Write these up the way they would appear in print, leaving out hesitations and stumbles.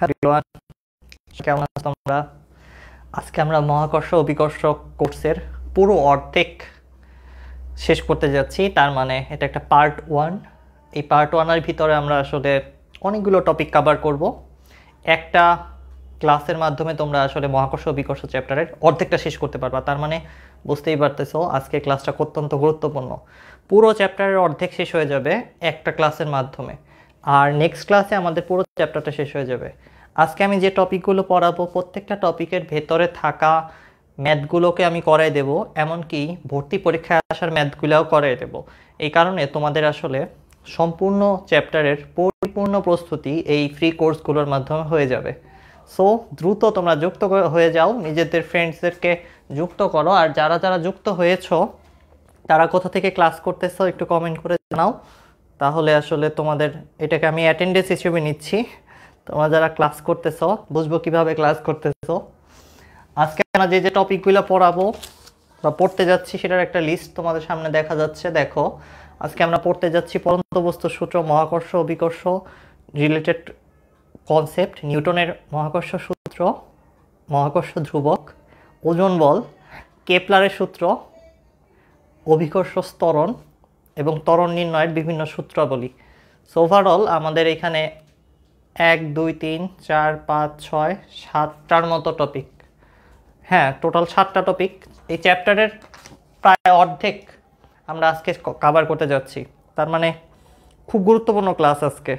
Everyone, কেমন আছো তোমরা? আজকে আমরা মহাকর্ষ অভিকর্ষ কোর্সের পুরো অর্ধেক শেষ করতে যাচ্ছি। তার মানে এটা একটা পার্ট ওয়ান। এই পার্ট ওয়ানের ভিতরে আমরা আসলে অনেকগুলো টপিক কভার করব। একটা ক্লাসের মাধ্যমে তোমরা আসলে মহাকর্ষ অভিকর্ষ চ্যাপ্টারের অর্ধেকটা শেষ করতে পারবা। তার মানে বুঝতেই পারতেছো আজকে ক্লাসটা অত্যন্ত গুরুত্বপূর্ণ। পুরো চ্যাপ্টারের অর্ধেক শেষ হয়ে যাবে একটা ক্লাসের মাধ্যমে, আর নেক্সট ক্লাসে আমাদের পুরো চ্যাপ্টারটা শেষ হয়ে যাবে। আজকে আমি যে টপিকগুলো পড়াবো প্রত্যেকটা টপিকের ভেতরে থাকা ম্যাথগুলোকে আমি করাই দেব, এমনকি ভর্তি পরীক্ষায় আসার ম্যাথগুলোও করাই দেব। এই কারণে তোমাদের আসলে সম্পূর্ণ চ্যাপ্টারের পরিপূর্ণ প্রস্তুতি এই ফ্রি কোর্সগুলোর মাধ্যমে হয়ে যাবে। সো দ্রুত তোমরা যুক্ত হয়ে যাও, নিজেদের ফ্রেন্ডসদেরকে যুক্ত করো। আর যারা যারা যুক্ত হয়েছো তারা কোথা থেকে ক্লাস করতেছো একটু কমেন্ট করে জানাও, তাহলে আসলে তোমাদের এটাকে আমি অ্যাটেন্ডেন্স হিসেবে নিচ্ছি। তোমরা যারা ক্লাস করতেছো বুঝবো কিভাবে ক্লাস করতেছো। আজকে আমরা যে যে টপিকগুলো পড়াবো বা পড়তে যাচ্ছি সেটার একটা লিস্ট তোমাদের সামনে দেখা যাচ্ছে। দেখো, আজকে আমরা পড়তে যাচ্ছি পরন্ত বস্তুর সূত্র, মহাকর্ষ অভিকর্ষ রিলেটেড কনসেপ্ট, নিউটনের মহাকর্ষ সূত্র, মহাকর্ষ ধ্রুবক, ওজন বল, কেপলারের সূত্র, অভিকর্ষ ত্বরণ এবং ত্বরণ নির্ণয়ের বিভিন্ন সূত্রাবলী। সো ওভারঅল আমাদের এখানে 1, 2, 3, 4, 5, 6, 7টার মতো টপিক। হ্যাঁ, টোটাল 7টা টপিক। এই চ্যাপ্টারের প্রায় অর্ধেক আমরা আজকে কভার করতে যাচ্ছি। তার মানে খুব গুরুত্বপূর্ণ ক্লাস আজকে।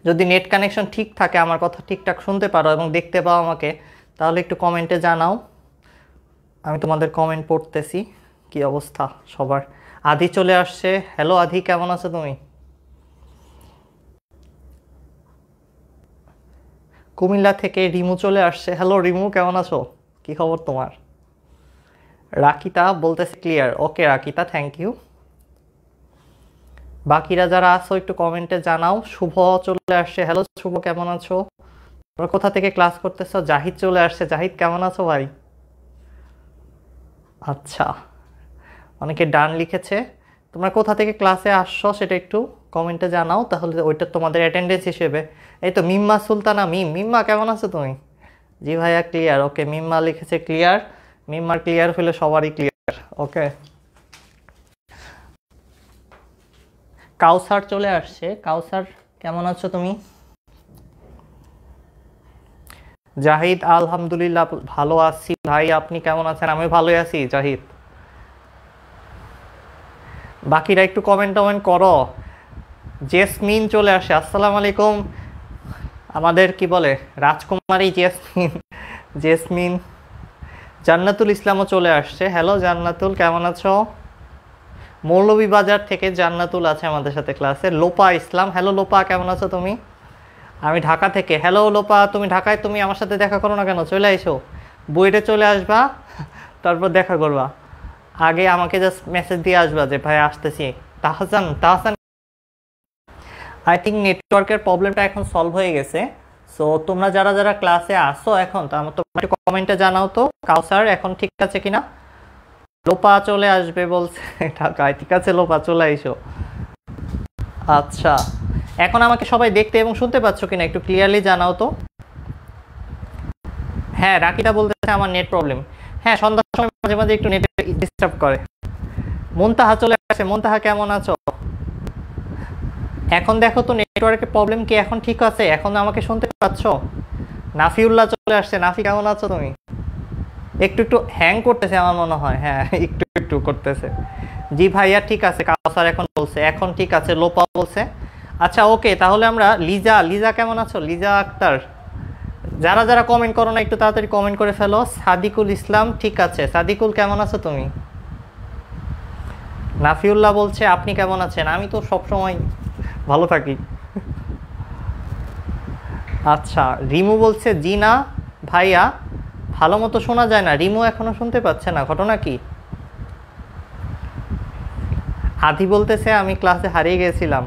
যদি নেট কানেকশন ঠিক থাকে, আমার কথা ঠিকঠাক শুনতে পারো এবং দেখতে পাও আমাকে, তাহলে একটু কমেন্টে জানাও। আমি তোমাদের কমেন্ট পড়তেছি। কি অবস্থা সবার? আদি চলে আসছে। হ্যালো আদি, কেমন আছো তুমি? কুমিল্লা থেকে রিমু চলে আসছে। হ্যালো রিমু, কেমন আছো? কি খবর তোমার? রাকিতা বলতেছে clear. Okay Rakita, thank you. বাকিরা যারা আছো একটু কমেন্টে জানাও। শুভ চলে আসছে। হ্যালো শুভ, কেমন আছো? তোমরা কোথা থেকে ক্লাস করতেছো? জাহিদ চলে আসছে। জাহিদ কেমন আছো ভাই? আচ্ছা, অনেকে ডান লিখেছে। তোমরা কোথা থেকে ক্লাসে আসছো সেটা একটু কমেন্টে জানাও, তাহলে ওইটা তোমাদের অ্যাটেন্ডেন্স হিসেবে। এই তো মিম্মা সুলতানা, মিম্মা কেমন আছো তুমি? জি ভাইয়া ক্লিয়ার। ওকে, মিম্মা লিখেছে ক্লিয়ার। মিম্মার ক্লিয়ার হলে সবারই ক্লিয়ার। ওকে, কাউসার চলে আসছে। কাউসার কেমন আছো তুমি? জাহিদ আলহামদুলিল্লাহ ভালো আছি ভাই, আপনি কেমন আছেন? আমি ভালোই আছি জাহিদ। বাকিরা একটু কমেন্ট টমেন্ট করো। জেসমিন চলে আসে। আসসালামু আলাইকুম। আমাদের কি বলে রাজকুমারী জেসমিন। জেসমিন। জান্নাতুল ইসলামও চলে আসছে। হ্যালো জান্নাতুল, কেমন আছো? মৌলভীবাজার থেকে জান্নাতুল আছে আমাদের সাথে ক্লাসে। লোপা ইসলাম। হ্যালো লোপা, কেমন আছো তুমি? আমি ঢাকা থেকে। হ্যালো লোপা, তুমি ঢাকায়, তুমি আমার সাথে দেখা করো না কেন? চলে এসো, বুয়েটে চলে আসবা, তারপর দেখা করবা। আগে আমাকে জাস্ট মেসেজ দিয়ে আসবা যে ভাই আসতেছি। তাহসান, তাহসান আই থিঙ্ক নেটওয়ার্কের প্রবলেমটা এখন সলভ হয়ে গেছে। সো তোমরা যারা যারা ক্লাসে আসো এখন, তোমরা একটু কমেন্টে জানাও তো কাউসার এখন ঠিক আছে কিনা। লোপা চলে আসবে বলছে ঢাকায়। ঠিক আছে লোপা, চলে এসো। আচ্ছা, এখন আমাকে সবাই দেখতে এবং শুনতে পাচ্ছ কিনা একটু ক্লিয়ারলি জানাও তো। হ্যাঁ, রাকিটা বলতেছে আমার নেট প্রবলেম। হ্যাঁ, সন্ধ্যার সময় মাঝে মাঝে একটু নেট ডিস্টার্ব করে। মুনতাহা চলে আসে। মুনতাহা কেমন আছো? এখন দেখো তো নেটওয়ার্কের প্রবলেম কি এখন ঠিক আছে? এখন আমাকে শুনতে পাচ্ছ? নাফিউল্লাহ চলে আসছে। নাফি কেমন আছো তুমি? একটু একটু হ্যাং করতেছে আমার মনে হয়। হ্যাঁ, একটু একটু করতেছে। জি ভাইয়া ঠিক আছে। কাউসার এখন বলছে এখন ঠিক আছে। লোপা বলছে। আচ্ছা ওকে, তাহলে আমরা লিজা, লিজা কেমন আছো? লিজা আক্তার। যারা যারা কমেন্ট করো না একটু তাড়াতাড়ি কমেন্ট করে ফেলো। সাদিকুল ইসলাম ঠিক আছে। সাদিকুল কেমন আছো তুমি? নাফিউল্লাহ বলছে আপনি কেমন আছেন? আমি তো সবসময় ভালো থাকি। আচ্ছা, রিমু বলছে জি না ভাইয়া, ভালো মতো শোনা যায় না। রিমু এখনো শুনতে পাচ্ছে না, ঘটনা কি? আদি বলতেছে আমি ক্লাসে হারিয়ে গেছিলাম।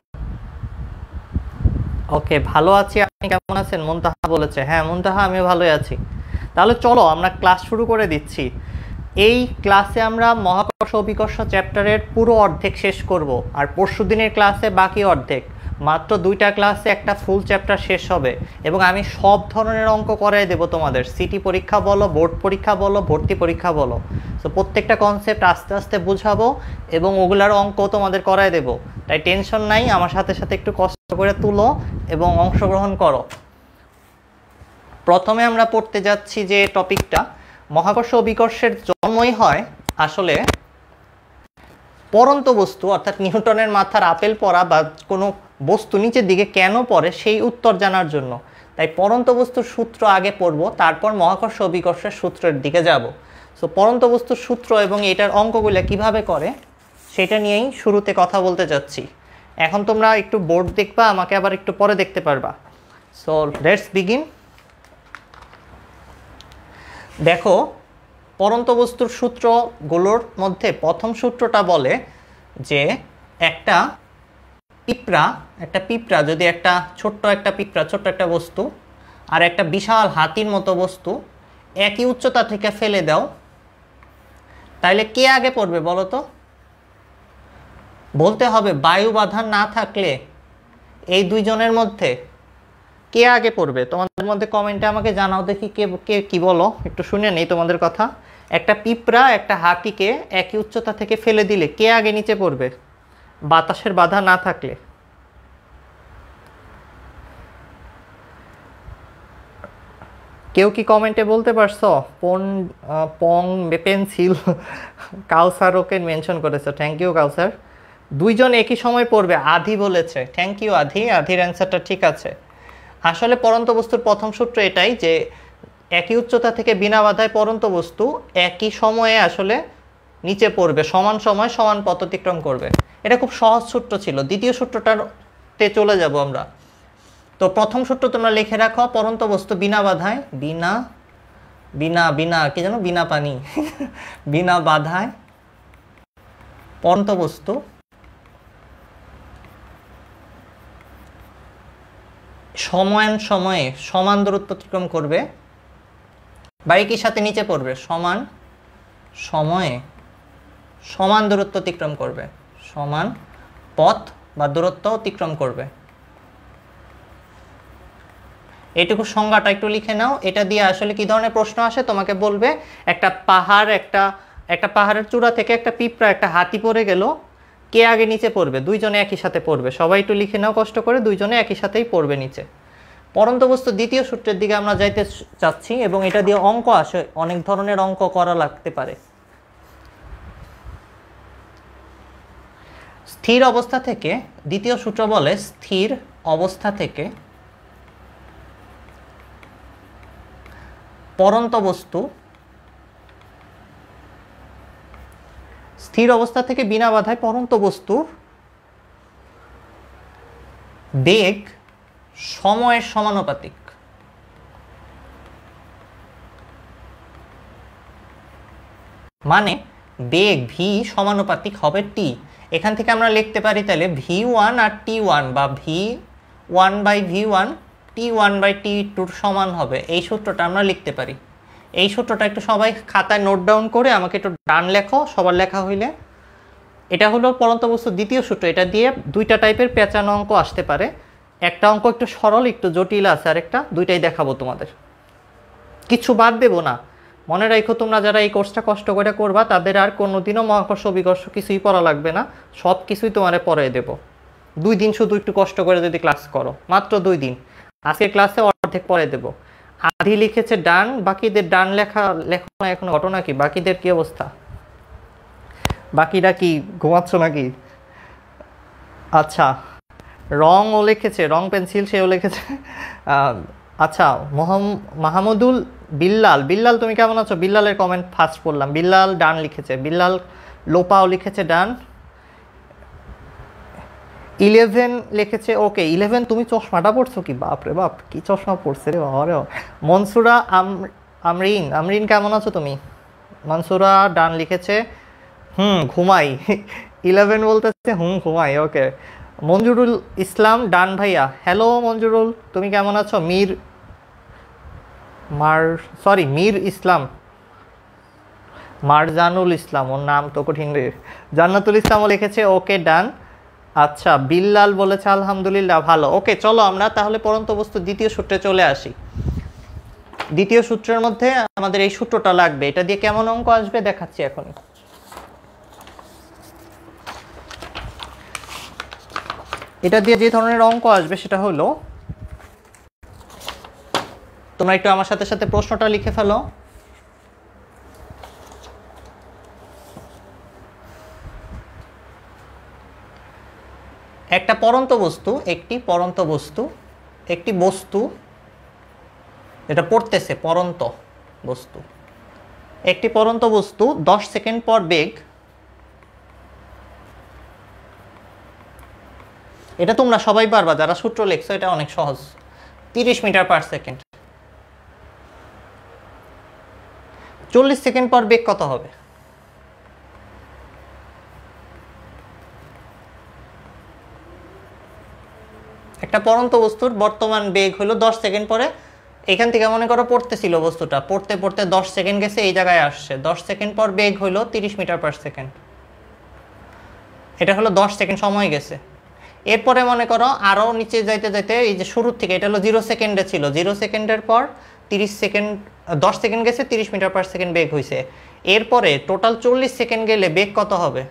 ওকে, ভালো আছি, আপনি কেমন আছেন? মুনতাহা বলেছে। হ্যাঁ মুনতাহা, আমিও ভালোই আছি। তাহলে চলো আমরা ক্লাস শুরু করে দিচ্ছি। এই ক্লাসে আমরা মহাকর্ষ অভিকর্ষ চ্যাপ্টারের পুরো অর্ধেক শেষ করব, আর পরশু দিনের ক্লাসে বাকি অর্ধেক মাত্র 2টা ক্লাসে একটা ফুল চ্যাপ্টার শেষ হবে এবং আমি সব ধরনের অঙ্ক করাই দেবো তোমাদের, সিটি পরীক্ষা বলো, বোর্ড পরীক্ষা বলো, ভর্তি পরীক্ষা বলো। সো প্রত্যেকটা কনসেপ্ট আস্তে আস্তে বুঝাবো এবং ওগুলার অঙ্ক তোমাদের করাই দেবো। তাই টেনশন নাই, আমার সাথে সাথে একটু কষ্ট করে তুলো এবং অংশগ্রহণ করো। প্রথমে আমরা পড়তে যাচ্ছি যে টপিকটা, মহাকর্ষ অভিকর্ষের জন্মই হয় আসলে পড়ন্ত বস্তু অর্থাৎ নিউটনের মাথার আপেল পড়া বা কোনো বস্তু নিচের দিকে কেন পড়ে সেই উত্তর জানার জন্য। তাই পড়ন্ত বস্তুর সূত্র আগে পড়ব, তারপর মহাকর্ষ অভিকর্ষের সূত্রের দিকে যাব। সো পড়ন্ত বস্তুর সূত্র এবং এটার অঙ্কগুলো কিভাবে করে সেটা নিয়েই শুরুতে কথা বলতে যাচ্ছি। এখন তোমরা একটু বোর্ড দেখবা, আমাকে আবার একটু পরে দেখতে পারবা। So let's begin. দেখো, পড়ন্ত বস্তুর সূত্রগুলোর মধ্যে প্রথম সূত্রটা বলে যে একটা পিঁপড়া যদি একটা ছোট্ট একটা বস্তু আর একটা বিশাল হাতির মতো বস্তু একই উচ্চতা থেকে ফেলে দাও, তাইলে কে আগে পড়বে বলো তো? বলতে হবে বায়ু বাধা না থাকলে এই দুইজনের মধ্যে কে আগে পড়বে? তোমাদের মধ্যে কমেন্টে আমাকে জানাও দেখি কে কি বলো, একটু শুনে নেই তোমাদের কথা। একটা পিঁপড়া একটা হাতিকে একই উচ্চতা থেকে ফেলে দিলে কে আগে নিচে পড়বে বাতাসের বাধা না থাকলে? কেউ কি কমেন্টে বলতে পারছো? পং পেন্সিল কাউসার ওকে মেনশন করেছো, থ্যাংক ইউ কাউসার। দুইজন একই সময় পড়বে আধি বলেছে, থ্যাংক ইউ আধির অ্যান্সারটা ঠিক আছে। আসলে পড়ন্ত বস্তুর প্রথম সূত্র এটাই যে একই উচ্চতা থেকে বিনা বাধায় পড়ন্ত বস্তু একই সময়ে আসলে নিচে পড়বে, সমান সময় সমান পথ অতিক্রম করবে। এটা খুব সহজ সূত্র ছিল। দ্বিতীয় সূত্রটাতে চলে যাব আমরা। তো প্রথম সূত্র তোমরা লিখে রাখো, পড়ন্ত বস্তু বিনা বাধায় কি জানো, বিনা পানি বিনা বাধায় পড়ন্ত বস্তু সময়ে সমান দূরত্ব অতিক্রম করবে বা একই সাথে নিচে পড়বে, সমান সময়ে সমান দূরত্ব অতিক্রম করবে, সমান পথ বা দূরত্ব অতিক্রম করবে। এইটুকু সংজ্ঞাটা একটু লিখে নাও। এটা দিয়ে আসলে কি ধরনের প্রশ্ন আসে তোমাকে বলবে, একটা পাহাড়ের চূড়া থেকে একটা পিঁপড়া একটা হাতি পড়ে গেল, কে আগে নিচে পড়বে? দুইজনে একই সাথে পড়বে। সবাই একটু লিখে নাও কষ্ট করে, দুইজনে একই সাথেই পড়বে নিচে। পড়ন্ত বস্তু দ্বিতীয় সূত্রের দিকে আমরা যাইতে চাচ্ছি এবং এটা দিয়ে অঙ্ক আসে, অনেক ধরনের অঙ্ক করা লাগতে পারে। স্থির অবস্থা থেকে, দ্বিতীয় সূত্র বলে স্থির অবস্থা থেকে পড়ন্ত বস্তু স্থির অবস্থা থেকে বিনা বাধায় পড়ন্ত বস্তুর বেগ সময়ের সমানুপাতিক। মানে বেগ ভি সমানুপাতিক হবে টি। এখান থেকে আমরা লিখতে পারি তাহলে v1 আর t1 বা v1/v1 t1/t2 সমান হবে। এই সূত্রটা আমরা লিখতে পারি। এই সূত্রটা একটু সবাই খাতায় নোট ডাউন করে আমাকে একটু ডান লেখো, সবার লেখা হইলে। এটা হলো পড়ন্ত বস্তুর দ্বিতীয় সূত্র। এটা দিয়ে দুইটা টাইপের পেঁচানো অঙ্ক আসতে পারে। একটা অঙ্ক একটু সরল একটু জটিল আছে, আর একটা দুইটাই দেখাবো তোমাদের, কিছু বাদ দেবো না। মনে রাখো তোমরা যারা এই কোর্সটা কষ্ট করে করবা তাদের আর কোনোদিনও মহাকর্ষ অভিকর্ষ কিছুই পড়া লাগবে না, সব কিছুই তোমারে পড়াই দেবো। 2 দিন শুধু একটু কষ্ট করে যদি ক্লাস করো, মাত্র 2 দিন। আজকের ক্লাসে অর্ধেক পড়াই দেবো। আধি লিখেছে ডান, বাকিদের ডান লেখা না এখন ঘটনা কি? বাকিদের কি অবস্থা? বাকিরা কি ঘুমাচ্ছ নাকি? আচ্ছা, রংও লিখেছে, রং পেন্সিল সেও লিখেছে। আচ্ছা, মাহমুদুল বিল্লাল তুমি কেমন আছো? বিল্লালের কমেন্ট ফার্স্ট পড়লাম। বিল্লাল ডান লিখেছে, বিল্লাল লোপাও লিখেছে ডান। 11 লিখেছে ওকে। 11 তুমি চশমাটা পড়ছো কি? বাপরে বাপ, কি চশমা পড়ছে রে বাবা রে। মনসুরা আমরিন কেমন আছো তুমি? মনসুরা ডান লিখেছে, ঘুমাই। 11 বলতেছে ঘুমাই, ওকে। মঞ্জুরুল ইসলাম ডান ভাইয়া, হ্যালো মঞ্জুরুল, তুমি কেমন আছো? মির ইসলাম, মারজানুল ইসলাম, ওর নাম তো কঠিন রে। জান্নাতুল ইসলামও লিখেছে ওকে ডান। আচ্ছা, বিল্লাল বলেছে আলহামদুলিল্লাহ ভালো। ওকে, চলো আমরা তাহলে পরন্ত বস্তুর দ্বিতীয় সূত্রে চলে আসি। দ্বিতীয় সূত্রের মধ্যে আমাদের এই সূত্রটা লাগবে, এটা দিয়ে কেমন অঙ্ক আসবে দেখাচ্ছি এখন। এটা দিয়ে যে ধরনের অঙ্ক আসবে সেটা হলো, তোমরা একটু আমার সাথে সাথে প্রশ্নটা লিখে ফেলো। একটা পরন্ত বস্তু, একটি বস্তু যেটা পড়তেছে, পরন্ত বস্তু, একটি পরন্ত বস্তু 10 সেকেন্ড পর বেগ, এটা তোমরা সবাই পারবা যারা সূত্র লিখছো, এটা অনেক সহজ, 30 মিটার পার সেকেন্ড। 40 সেকেন্ড পর বেগ কত হবে? একটা পরন্ত বস্তুর বর্তমান বেগ হলো 10 সেকেন্ড পরে, এখান থেকে মনে করো পড়তেছিল বস্তুটা, পড়তে পড়তে 10 সেকেন্ড গেছে, এই জায়গায় আসছে, 10 সেকেন্ড পর বেগ হলো 30 মিটার পার সেকেন্ড। এটা হলো 10 সেকেন্ড সময় গেছে। এরপরে মনে করো আরও নিচে যাইতে যাইতে, এই যে শুরুর থেকে এটা হলো 0 সেকেন্ডে ছিল, 0 সেকেন্ডের পর 30 সেকেন্ড, 10 সেকেন্ড গেছে, 30 মিটার পার সেকেন্ড বেগ হয়েছে। এরপরে টোটাল 40 সেকেন্ড গেলে বেগ কত হবে?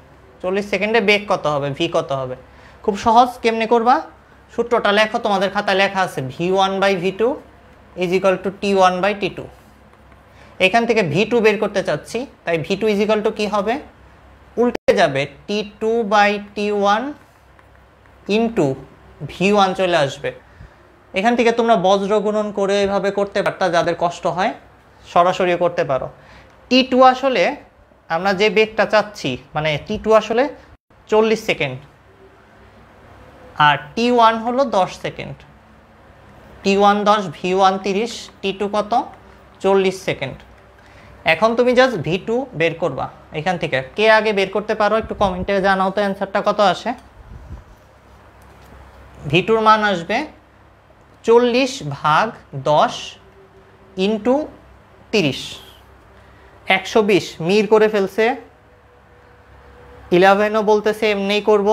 40 সেকেন্ডে বেগ কত হবে, ভি কত হবে? খুব সহজ, কেমনে করবা? সূত্রটা লেখো, তোমাদের খাতায় লেখা আছে v1/v2 is equal two t1/t2। এখান থেকে v2 বের করতে চাচ্ছি, তাই v2 ইজ ইকুয়াল টু কী হবে? উল্টে যাবে, t2/t1 ইন্টু v1 চলে আসবে। এখান থেকে তোমরা বজ্র গুণন করে এভাবে করতে পারতা, যাদের কষ্ট হয় সরাসরিও করতে পারো। t2 আসলে আমরা যে বেগটা চাচ্ছি, মানে t2 আসলে 40 সেকেন্ড, আর t1 হলো 10 সেকেন্ড। t1 10, v1 30, t2 কত? 40 সেকেন্ড। এখন তুমি জাস্ট v2 বের করবা এখান থেকে। কে আগে বের করতে পারো একটু কমেন্টে জানাও তো অ্যান্সারটা কত আসে। v2-র মান আসবে 40/10 ইন্টু 30, 120। মির করে ফেলছে। 11ও বলতেছে এমনিই করব,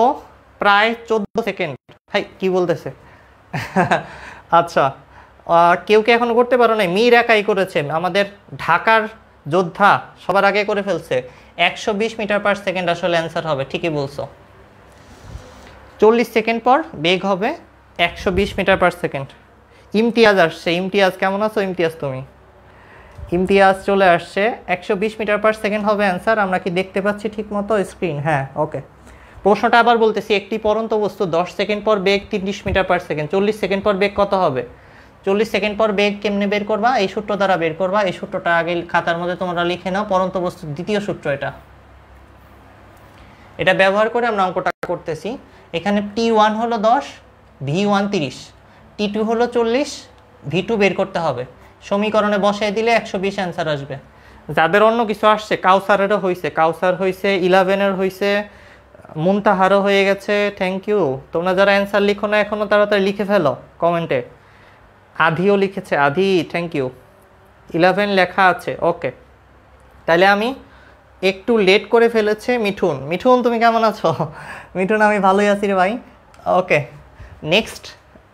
প্রায় 14 সেকেন্ড। হাই, কি বলতেছে? আচ্ছা, কেউ কে এখনো করতে পারো নাই? মির একাই করেছে, আমাদের ঢাকার যোদ্ধা সবার আগে করে ফেলছে। 120 মিটার পার সেকেন্ড আসলে অ্যান্সার হবে, ঠিকই বলছো। 40 সেকেন্ড পর বেগ হবে 120 মিটার পার সেকেন্ড। ইমতিয়াজ আসছে, ইমতিয়াজ কেমন আছো? ইমতিয়াজ তুমি, ইমতিয়াজ চলে আসছে। 120 মিটার পার সেকেন্ড হবে অ্যান্সার। আমরা কি দেখতে পাচ্ছি ঠিক মতো স্ক্রিন? হ্যাঁ, ওকে। প্রশ্নটা আবার বলতেছি, একটি পরন্ত বস্তু 10 সেকেন্ড পর বেগ 30 মিটার পার সেকেন্ড, 40 সেকেন্ড পর বেগ কত হবে? 40 সেকেন্ড পর বেগ কেমনে বের করবা? এই সূত্র দ্বারা বের করবা। এই সূত্রটা আগে খাতার মধ্যে তোমরা লিখে নাও, পরন্ত বস্তুর দ্বিতীয় সূত্র এটা ব্যবহার করে আমরা অঙ্কটা করতেছি। এখানে t1 হলো 10, v1 30, t2 হলো 40, v2 বের করতে হবে। সমীকরণে বসায় দিলে 120 অ্যান্সার আসবে। যাদের অন্য কিছু আসছে, কাউসারেরও হয়েছে, কাউসার হয়েছে, 11-এর হয়েছে, মুনতাহারও হয়ে গেছে, থ্যাংক ইউ। তোমরা যারা অ্যান্সার লিখো না এখনও, তাড়াতাড়ি লিখে ফেলো কমেন্টে। আধিও লিখেছে, আধি থ্যাংক ইউ। 11 লেখা আছে, ওকে। তাহলে আমি একটু লেট করে ফেলেছে মিঠুন। মিঠুন তুমি কেমন আছো? মিঠুন আমি ভালোই আছি রে ভাই। ওকে, নেক্সট।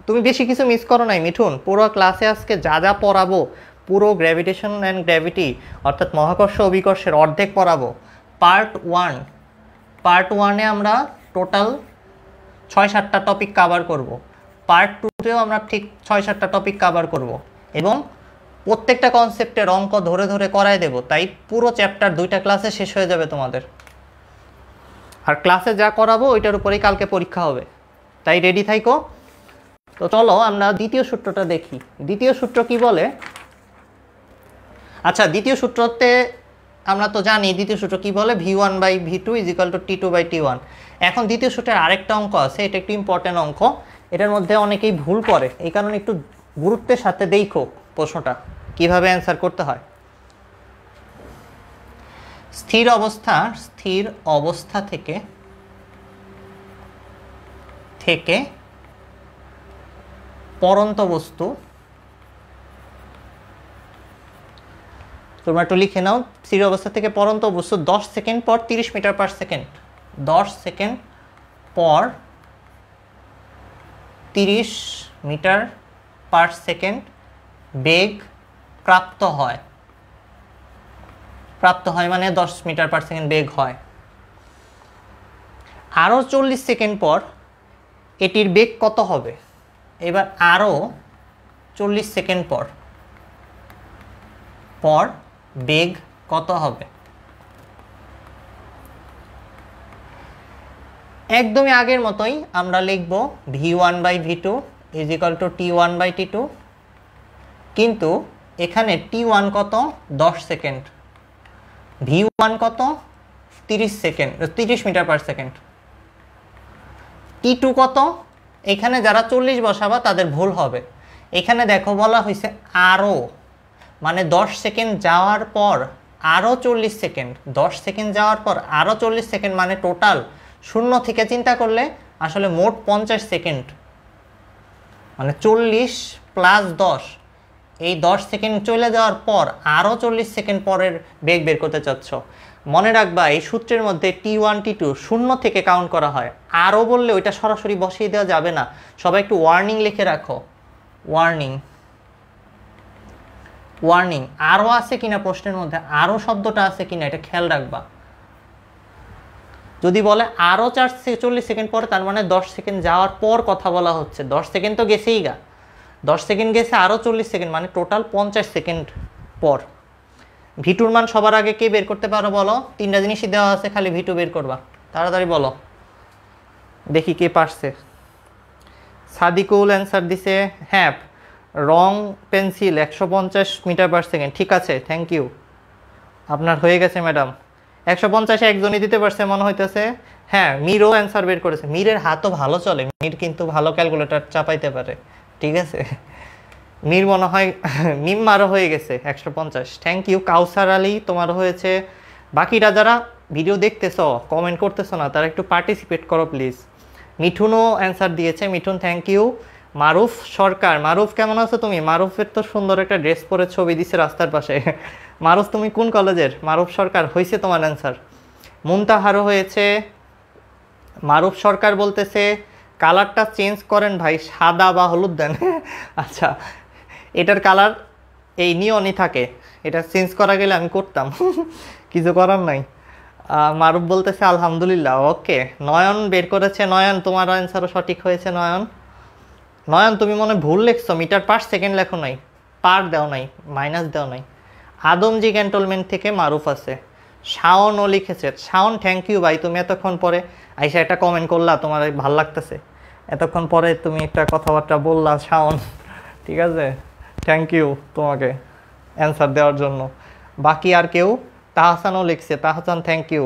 তুমি বেশি কিছু মিস করো নাই মিঠুন, পুরো ক্লাসে আজকে যা যা পড়াবো, পুরো গ্র্যাভিটেশন অ্যান্ড গ্র্যাভিটি অর্থাৎ মহাকর্ষ অভিকর্ষের অর্ধেক পড়াবো। পার্ট 1-এ আমরা টোটাল 6-7টা টপিক কাভার করব। পার্ট 2-তেও আমরা ঠিক 6-7টা টপিক কাভার করব এবং প্রত্যেকটা কনসেপ্টের অঙ্ক ধরে ধরে করায় দেব। তাই পুরো চ্যাপ্টার 2টা ক্লাসে শেষ হয়ে যাবে তোমাদের। আর ক্লাসে যা করাবো ওইটার উপরেই কালকে পরীক্ষা হবে, তাই রেডি থাইকো। তো চলো আমরা দ্বিতীয় সূত্রটা দেখি। দ্বিতীয় সূত্র কি বলে? আচ্ছা, দ্বিতীয় সূত্রতে আমরা তো জানি দ্বিতীয় সূত্র কি বলে, v1/v2 is equal two t2/t1। এখন দ্বিতীয় সূত্রের আরেকটা অঙ্ক আছে, এটা একটু ইম্পর্টেন্ট অঙ্ক। এটার মধ্যে অনেকেই ভুল করে, এই কারণে একটু গুরুত্বের সাথে দেখো প্রশ্নটা কিভাবে অ্যান্সার করতে হয়। স্থির অবস্থা থেকে পরন্ত বস্তু, তোমরা একটু লিখে নাও, স্থির অবস্থা থেকে পরন্ত বস্তু 10 সেকেন্ড পর 30 মিটার পার সেকেন্ড, 10 সেকেন্ড পর 30 মিটার পার সেকেন্ড বেগ প্রাপ্ত হয় মানে 10 মিটার পার সেকেন্ড বেগ হয়। আরও 40 সেকেন্ড পর এটির বেগ কত হবে? এবার আরও 40 সেকেন্ড পর বেগ কত হবে? একদমই আগের মতোই আমরা লিখব v1/v2 is equal two t1/t2, কিন্তু এখানে t1 কত? 10 সেকেন্ড, v1 কত? 30 মিটার পার সেকেন্ড, t2 কত? এখানে যারা 40 বসাবা তাদের ভুল হবে। এখানে দেখো বলা হয়েছে আরও, মানে 10 সেকেন্ড যাওয়ার পর আরও 40 সেকেন্ড, 10 সেকেন্ড যাওয়ার পর আরও 40 সেকেন্ড, মানে টোটাল শূন্য থেকে চিন্তা করলে আসলে মোট 50 সেকেন্ড, মানে 40 প্লাস 10, এই 10 সেকেন্ড চলে যাওয়ার পর আরও 40 সেকেন্ড পরের বেগ বের করতে চাচ্ছ। মনে রাখবা এই সূত্রের মধ্যে t1 t2 শূন্য থেকে কাউন্ট করা হয়। আরও বললে ওইটা সরাসরি বসিয়ে দেওয়া যাবে না, সবাই একটু ওয়ার্নিং লিখে রাখো, ওয়ার্নিং। আরও আছে কিনা প্রশ্নের মধ্যে, আরও শব্দটা আছে কিনা এটা খেয়াল রাখবা। যদি বলে আরও 40 সেকেন্ড পরে, তার মানে 10 সেকেন্ড যাওয়ার পর কথা বলা হচ্ছে। 10 সেকেন্ড তো গেছেই গা, 10 সেকেন্ড গেছে, আরও 40 সেকেন্ড, মানে টোটাল 50 সেকেন্ড পর। ভিটুর মান সবার আগে কে বের করতে পারো বলো? 3টা জিনিসই দেওয়া আছে, খালি ভিটু বের করবা, তাড়াতাড়ি বলো দেখি কে পারছে। সাদিকুল অ্যান্সার দিছে, হ্যাঁ রং পেন্সিল 150 মিটার পার সেকেন্ড, ঠিক আছে, থ্যাংক ইউ, আপনার হয়ে গেছে ম্যাডাম। 150 একজনই দিতে পারছে মনে হইতেছে। হ্যাঁ, মিরও অ্যান্সার বের করেছে, মিরের হাতও ভালো চলে, মির কিন্তু ভালো ক্যালকুলেটর চাপাইতে পারে, ঠিক আছে। মির মনে হয় মিম্মারও হয়ে গেছে 150, থ্যাংক ইউ। কাউসার আলী তোমারও হয়েছে। বাকিরা যারা ভিডিও দেখতেছ কমেন্ট করতেছো না, তারা একটু পার্টিসিপেট করো প্লিজ। মিঠুনও অ্যান্সার দিয়েছে, মিঠুন থ্যাংক ইউ। মারুফ সরকার, মারুফ কেমন আছো তুমি? মারুফের তো সুন্দর একটা ড্রেস পরে ছবি দিচ্ছে রাস্তার পাশে। মারুফ তুমি কোন কলেজের? মারুফ সরকার হয়েছে তোমার অ্যান্সার। মুনতাহারও হয়েছে। মারুফ সরকার বলতেছে কালারটা চেঞ্জ করেন ভাই, সাদা বা হলুদ দেন। আচ্ছা, এটার কালার এই নিয়নই থাকে, এটা চেঞ্জ করা গেলে আমি করতাম, কিছু করার নাই। মারুফ বলতেছে আলহামদুলিল্লাহ, ওকে। নয়ন বের করেছে, নয়ন তোমার অ্যান্সারও সঠিক হয়েছে। নয়ন তুমি মনে ভুল লিখছো, মিটার পার সেকেন্ড লেখো নাই, পার দেও নাই, মাইনাস দেও নাই। আদমজি ক্যান্টনমেন্ট থেকে মারুফ আছে। শাওনও লিখেছে, শাওন থ্যাংক ইউ ভাই, তুমি এতক্ষণ পরে আইসা একটা কমেন্ট করলা, তোমার ভাল লাগতেছে, এতক্ষণ পরে তুমি একটা কথাবার্তা বললা শাওন, ঠিক আছে, থ্যাংক ইউ তোমাকে অ্যান্সার দেওয়ার জন্য। বাকি আর কেউ? তাহসানও লিখছে, তাহসান থ্যাংক ইউ।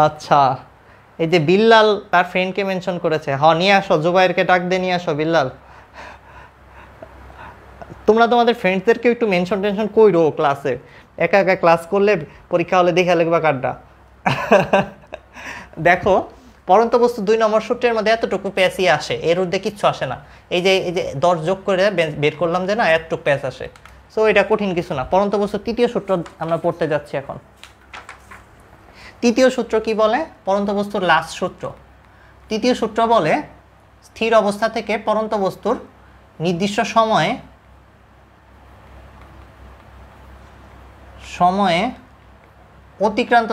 আচ্ছা, এই যে বিল্লাল তার ফ্রেন্ডকে মেনশন করেছে, নিয়ে আসো, জুবাইরকে ডাক দিয়ে নিয়ে আসো। বিল্লাল, তোমরা তোমাদের ফ্রেন্ডসদেরকে একটু মেনশন টেনশন কইরো ক্লাসে, একা একা ক্লাস করলে পরীক্ষা হলে দেখে লিখবা কার্ডটা। দেখো, পরন্ত বস্তু 2 নম্বর সূত্রের মধ্যে এতটুকু প্যাসই আসে, এর ঊর্ধ্বে কিচ্ছু আসে না। এই যে 10 যোগ করে বের করলাম যে না, এতটুকু প্যাস আসে, সো এটা কঠিন কিছু না। পরন্ত বস্তুর 3য় সূত্র আমরা পড়তে যাচ্ছি এখন। 3য় সূত্র কি বলে? পরন্ত বস্তুর লাস্ট সূত্র। 3য় সূত্র বলে স্থির অবস্থা থেকে পরন্ত বস্তুর নির্দিষ্ট সময়ে অতিক্রান্ত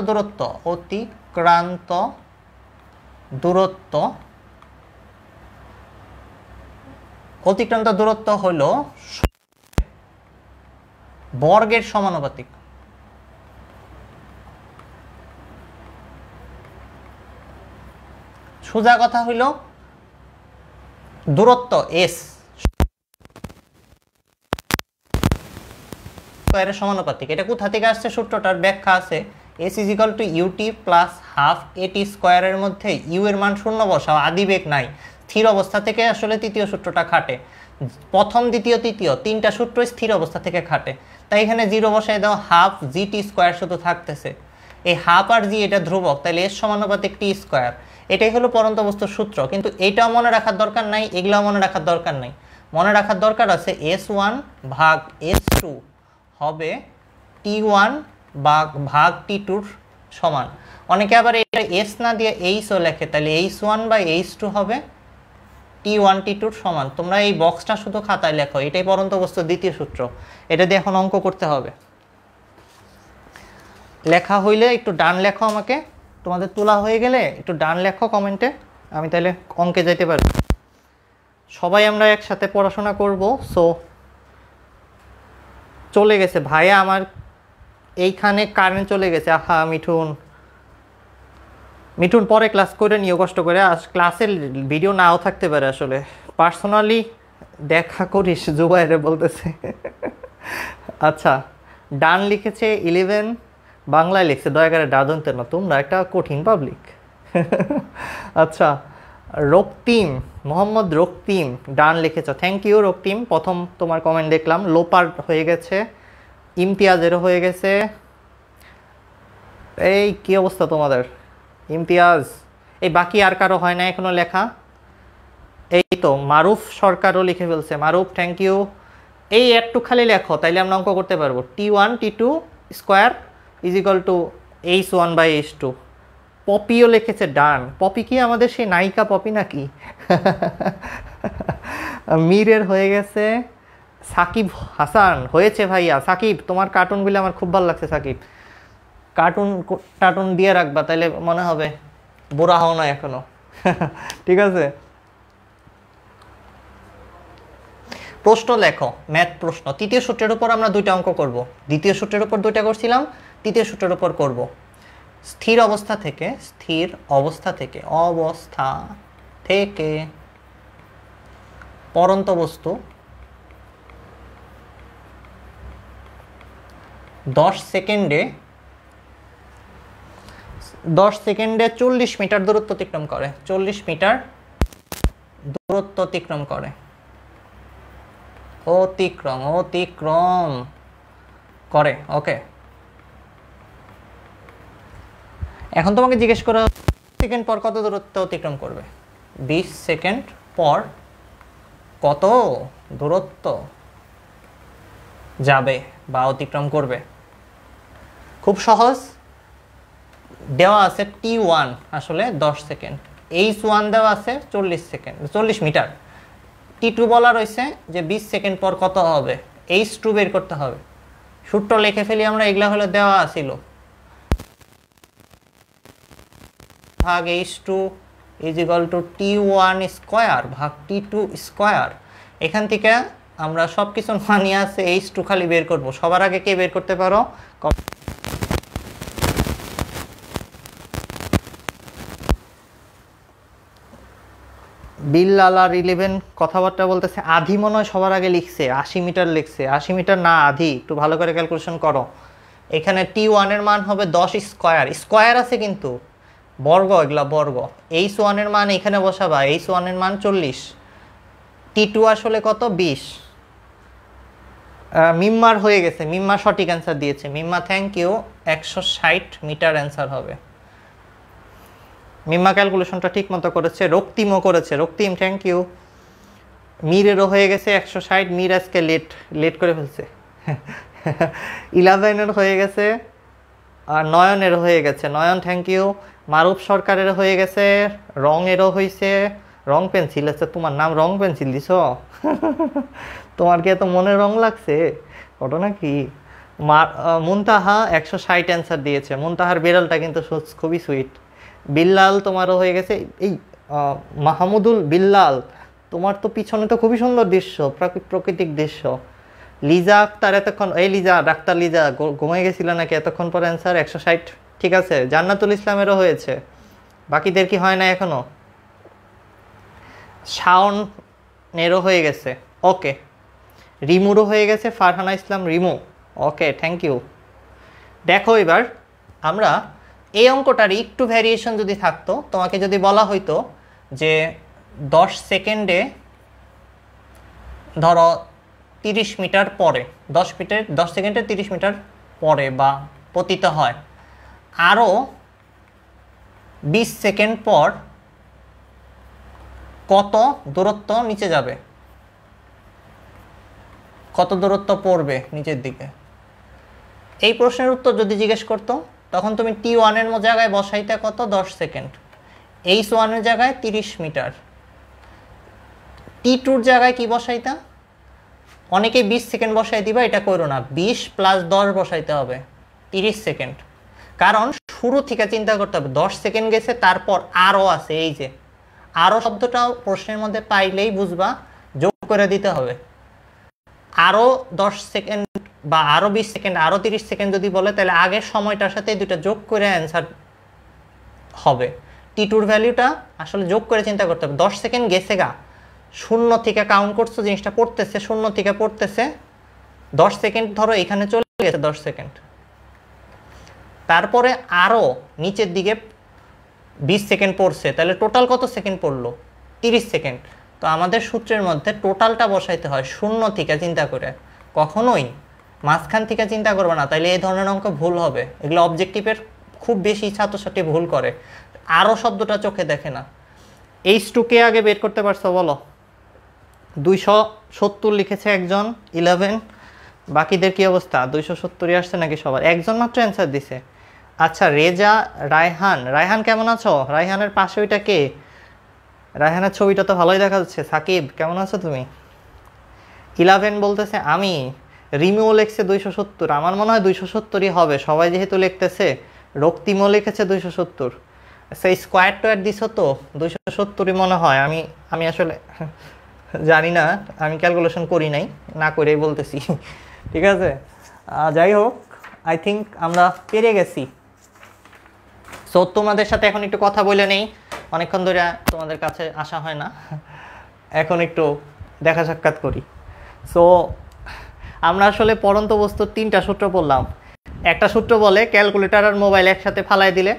দূরত্ব হলো বর্গের সমানুপাতিক। সোজা কথা হইল দূরত্ব এস স্কয়ারের সমানুপাতিক। এটা কোথা থেকে আসছে? সূত্রটার ব্যাখ্যা আছে, S is equal to UT plus half AT স্কয়ারের মধ্যে ইউ এর মান 0 বসাও, আদিবেগ নাই। স্থির অবস্থা থেকে আসলে 3য় সূত্রটা খাটে। প্রথম, দ্বিতীয়, তৃতীয় 3টা সূত্র স্থির অবস্থা থেকে খাটে, তাই এখানে 0 বসায় দাও, হাফ জি টি স্কয়ার শুধু থাকতেছে। এই হাফ আর জি এটা ধ্রুবক, তাহলে এস সমানুপাতিক টি স্কয়ার। এটাই হলো পরন্ত বস্তুর সূত্র। কিন্তু এটাও মনে রাখার দরকার নাই, এগুলাও মনে রাখার দরকার নাই। মনে রাখার দরকার আছে S1 ভাগ S2 হবে T1 ভাগ T2 সমান। অনেকে আবার এটা এস না দিয়ে এইচও লেখে, তাহলে H1 বাই H2 হবে T T1 T2 সমান। তোমরা এই বক্সটা শুধু খাতায় লেখো, এটাই পরন্ত বস্তুর দ্বিতীয় সূত্র। এটা দিয়ে এখন অঙ্ক করতে হবে। লেখা হইলে একটু ডান লেখো, আমাকে তোমাদের তোলা হয়ে গেলে একটু ডান লেখো কমেন্টে, আমি তাহলে অঙ্কে যাইতে পারব। সবাই আমরা একসাথে পড়াশোনা করব। সো চলে গেছে ভাইয়া আমার এইখানে কারেন্ট চলে গেছে। আহা মিঠুন, মিঠুন পরে ক্লাস করে নিও কষ্ট করে। আজ ক্লাসের ভিডিও নাও থাকতে পারে, আসলে পার্সোনালি দেখা করিস জুবাইরে বলতেছে। আচ্ছা, ডান লিখেছে 11, বাংলায় লিখছে দয়া করে ডাদন্তে না, তোমরা একটা কঠিন পাবলিক। আচ্ছা, রক্তিম, মোহাম্মদ রক্তিম ডান লিখেছ, থ্যাংক ইউ রক্তিম। প্রথম তোমার কমেন্ট দেখলাম। লোপার হয়ে গেছে, ইমতিয়াজেরও হয়ে গেছে। এই কি অবস্থা তোমাদের ইমতিয়াজ? এই বাকি আর কারো হয় না এখনো লেখা? এই তো মারুফ সরকারও লিখে ফেলছে, মারুফ থ্যাংক ইউ। এই একটু খালি লেখো, তাইলে আমরা অঙ্ক করতে পারবো। T1T2 square is equal two H1/H2। পপিও লিখেছে ডান। পপি কি আমাদের সেই নায়িকা পপি নাকি? মীরের হয়ে গেছে। সাকিব হাসান হয়েছে ভাইয়া। সাকিব, তোমার কার্টুনগুলো আমার খুব ভালো লাগছে। সাকিব, কার্টুন দিয়ে রাখবা, তাইলে মনে হবে বুড়া হও না এখনো। ঠিক আছে, প্রশ্ন লেখো, ম্যাথ প্রশ্ন। তৃতীয় সূত্রের উপর আমরা 2টা অঙ্ক করব। দ্বিতীয় সূত্রের উপর 2টা করছিলাম, তৃতীয় সূত্রের উপর করব। স্থির অবস্থা থেকে পরন্ত বস্তু 10 সেকেন্ডে 40 মিটার দূরত্ব অতিক্রম করে। 40 মিটার দূরত্ব অতিক্রম করে। অতিক্রম করে। ওকে, এখন তোমাকে জিজ্ঞেস করা সেকেন্ড পর কত দূরত্ব অতিক্রম করবে। 20 সেকেন্ড পর কত দূরত্ব যাবে বা অতিক্রম করবে। খুব সহজ, দেওয়া আছে T1 আসলে 10 সেকেন্ড, H1 দেওয়া আছে 40 মিটার, T2 বলা রয়েছে যে 20 সেকেন্ড পর কত হবে, H2 বের করতে হবে। সূত্র লিখে ফেলি আমরা, এগুলা হলো দেওয়া আছিল ভাগ H2 is equal two T1 square ভাগ T2 স্কোয়ার। এখান থেকে আমরা সব কিছু মানিয়ে আছে H2 খালি বের করব। সবার আগে কে বের করতে পারো? বিল্লাল আর 11 কথাবার্তা বলতেছে। আধি মনে হয় সবার আগে লিখছে, 80 মিটার লিখছে। 80 মিটার না আধি, একটু ভালো করে ক্যালকুলেশন করো। এখানে T1 এর মান হবে 10 স্কোয়ার, স্কোয়ার আছে কিন্তু বর্গ, এগুলা বর্গ। H1 এর মান এখানে বসাবা, H1 এর মান 40, T2 আসলে কত 20। মিম্মার হয়ে গেছে, মিম্মা সঠিক অ্যান্সার দিয়েছে। মিম্মা থ্যাংক ইউ, 160 মিটার অ্যান্সার হবে। মিম্মা ক্যালকুলেশনটা ঠিক মতো করেছে। রক্তিমও করেছে, রক্তিম থ্যাংক ইউ। মীরেরও হয়ে গেছে 160, মীর আজকে লেট করে ফেলছে। 11 হয়ে গেছে, আর নয়নের হয়ে গেছে, নয়ন থ্যাংক ইউ। মারুফ সরকারের হয়ে গেছে, রঙেরও হয়েছে। রং পেন্সিল আছে, তোমার নাম রং পেন্সিল দিছ? তোমার কি এত মনে রং লাগছে ঘটনা কি? মুনতাহা 160 অ্যান্সার দিয়েছে। মুনতাহার বিড়ালটা কিন্তু খুবই সুইট। বিল্লাল তোমারও হয়ে গেছে। এই মাহমুদুল বিল্লাল, তোমার তো পিছনে তো খুবই সুন্দর দৃশ্য, প্রাকৃতিক দৃশ্য। লিজা আক্তার এতক্ষণ, এই লিজা, ডাক্তার লিজা ঘুমিয়ে গেছিল নাকি এতক্ষণ পর? অ্যান্সার 160 ঠিক আছে। জান্নাতুল ইসলামেরও হয়েছে, বাকিদের কি হয় না এখনো? শাওনেরও হয়ে গেছে, ওকে। রিমুরও হয়ে গেছে, ফারহানা ইসলাম রিমু, ওকে থ্যাংক ইউ। দেখো এবার আমরা এই অঙ্কটার একটু ভ্যারিয়েশন যদি থাকতো, তোমাকে যদি বলা হইতো যে 10 সেকেন্ডে ধরো 30 মিটার পরে, 10 সেকেন্ডে 30 মিটার পরে বা পতিত হয়, আরও 20 সেকেন্ড পর কত দূরত্ব নিচে যাবে, কত দূরত্ব পড়বে নিচের দিকে। এই প্রশ্নের উত্তর যদি জিজ্ঞেস করতো, তখন তুমি T1 এর জায়গায় বসাইতে কত 10 সেকেন্ড, H1 এর জায়গায় 30 মিটার। T2 জায়গায় কি বসাইতা? অনেকে 20 সেকেন্ড বসাই দিবা, এটা করো না। 20 + 10 বসাইতে হবে, 30 সেকেন্ড। কারণ শুরু থেকে চিন্তা করতে হবে, 10 সেকেন্ড গেছে, তারপর আরও আছে। এই যে আরও শব্দটাও প্রশ্নের মধ্যে পাইলেই বুঝবা যোগ করে দিতে হবে। আরও 10 সেকেন্ড বা আরও 20 সেকেন্ড, আরও 30 সেকেন্ড যদি বলে, তাহলে আগের সময়টার সাথে দুটা যোগ করে অ্যান্সার হবে। T2 ভ্যালুটা আসলে যোগ করে চিন্তা করতে হবে। 10 সেকেন্ড গেছে গা, শূন্য থেকে কাউন্ট করছো, জিনিসটা পড়তেছে, শূন্য থেকে পড়তেছে, 10 সেকেন্ড ধরো এখানে চলে গেছে 10 সেকেন্ড। তারপরে আরও নিচের দিকে 20 সেকেন্ড পড়ছে, তাহলে টোটাল কত সেকেন্ড পড়লো? 30 সেকেন্ড। তো আমাদের সূত্রের মধ্যে টোটালটা বসাইতে হয় শূন্য থেকে চিন্তা করে, কখনোই মাঝখান থেকে চিন্তা করবে না, তাইলে এই ধরনের অঙ্ক ভুল হবে। এগুলো অবজেক্টিভের খুব বেশি ছাত্রছাত্রী ভুল করে, আরও শব্দটা চোখে দেখে না। H2 কে আগে বের করতে পারছো বলো? 270 লিখেছে একজন, 11। বাকিদের কি অবস্থা? 270 আসছে নাকি সবার? একজন মাত্র অ্যান্সার দিছে। আচ্ছা, রেজা, রায়হান। রায়হান কেমন আছো? রায়হানের পাশে ওইটা কে? রায়হানের ছবিটা তো ভালোই দেখা যাচ্ছে। সাকিব কেমন আছো তুমি? 11 বলতেছে আমি। রিমিও লিখছে 270, আমার মনে হয় 270ই হবে, সবাই যেহেতু লিখতেছে। রক্তিমও লিখেছে 270। সেই স্কোয়ার টোয়ার দিছ তো, 270ই মনে হয়। আমি আসলে জানি না, আমি ক্যালকুলেশন করি নাই, না করেই বলতেছি। ঠিক আছে, যাই হোক, আই থিঙ্ক আমরা পেরে গেছি। সো তোমাদের সাথে এখন একটু কথা বলে নেই, অনেকক্ষণ ধরে তোমাদের কাছে আসা হয় না, এখন একটু দেখা সাক্ষাৎ করি। সো আমরা আসলে পড়ন্ত বস্তুর 3টা সূত্র পড়লাম। একটা সূত্র বলে ক্যালকুলেটর আর মোবাইল একসাথে ফালাই দিলে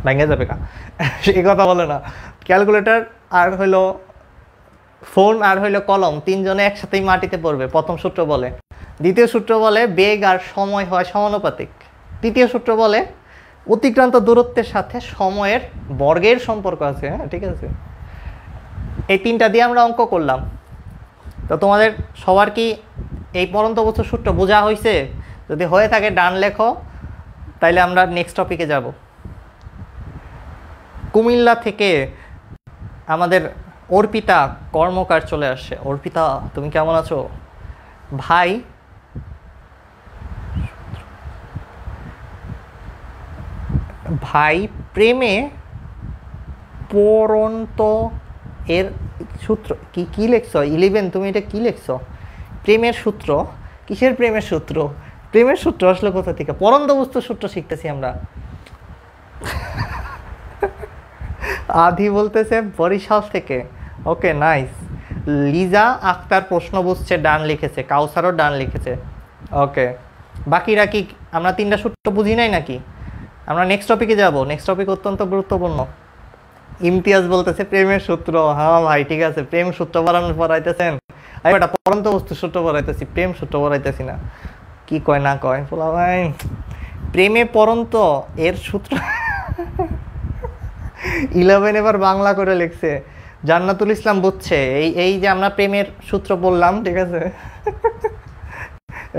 ভেঙে যাবে কা, এই কথা বলে না। ক্যালকুলেটর আর হইলো ফোন আর হইলো কলম, তিনজনে একসাথেই মাটিতে পড়বে, প্রথম সূত্র বলে। দ্বিতীয় সূত্র বলে বেগ আর সময় হয় সমানুপাতিক। তৃতীয় সূত্র বলে অতিক্রান্ত দূরত্বের সাথে সময়ের বর্গের সম্পর্ক আছে। হ্যাঁ, ঠিক আছে, এই 3টা দিয়ে আমরা অঙ্ক করলাম। তো তোমাদের সবার কি এই পরন্ত বস্তুর সূত্র বোঝা হয়েছে? যদি হয়ে থাকে ডান লেখো, তাইলে আমরা নেক্সট টপিকে যাব। কুমিল্লা থেকে আমাদের অর্পিতা কর্মকার চলে আসছে। অর্পিতা, তুমি কেমন আছো ভাই? ভাই, প্রেমে পরন্ত এর সূত্র কি? কি লিখছো 11? তুমি এটা কি লিখছো? প্রেমের সূত্র? কিসের প্রেমের সূত্র? প্রেমের সূত্র আসলে কোথা থেকে? পরন্ত বস্তুর সূত্র শিখতেছি আমরা। আধি বলতেছে বরিশাল থেকে। ওকে, নাইস। লিজা আক্তার প্রশ্ন বুঝছে, ডান লিখেছে। কাউসারও ডান লিখেছে। ওকে, বাকিরা কি আমরা 3টা সূত্র বুঝি নাই নাকি? আমরা নেক্সট টপিকে যাব। নেক্সট টপিক অত্যন্ত গুরুত্বপূর্ণ। ইমতিয়াজ বলতেছে প্রেমের সূত্র। হ্যাঁ ভাই, ঠিক আছে, প্রেম সূত্র পড়াইতেছেন। এটা পরন্ত বস্তুর সূত্র পড়াইতেছি, প্রেম সূত্র পড়াইতেছি না। কি কয় না কয় বলা ভাই, প্রেমে পরন্ত এর সূত্র। 11 এবার বাংলা করে লিখছে। জান্নাতুল ইসলাম বুঝছে। এই যে আমরা প্রেমের সূত্র বললাম, ঠিক আছে,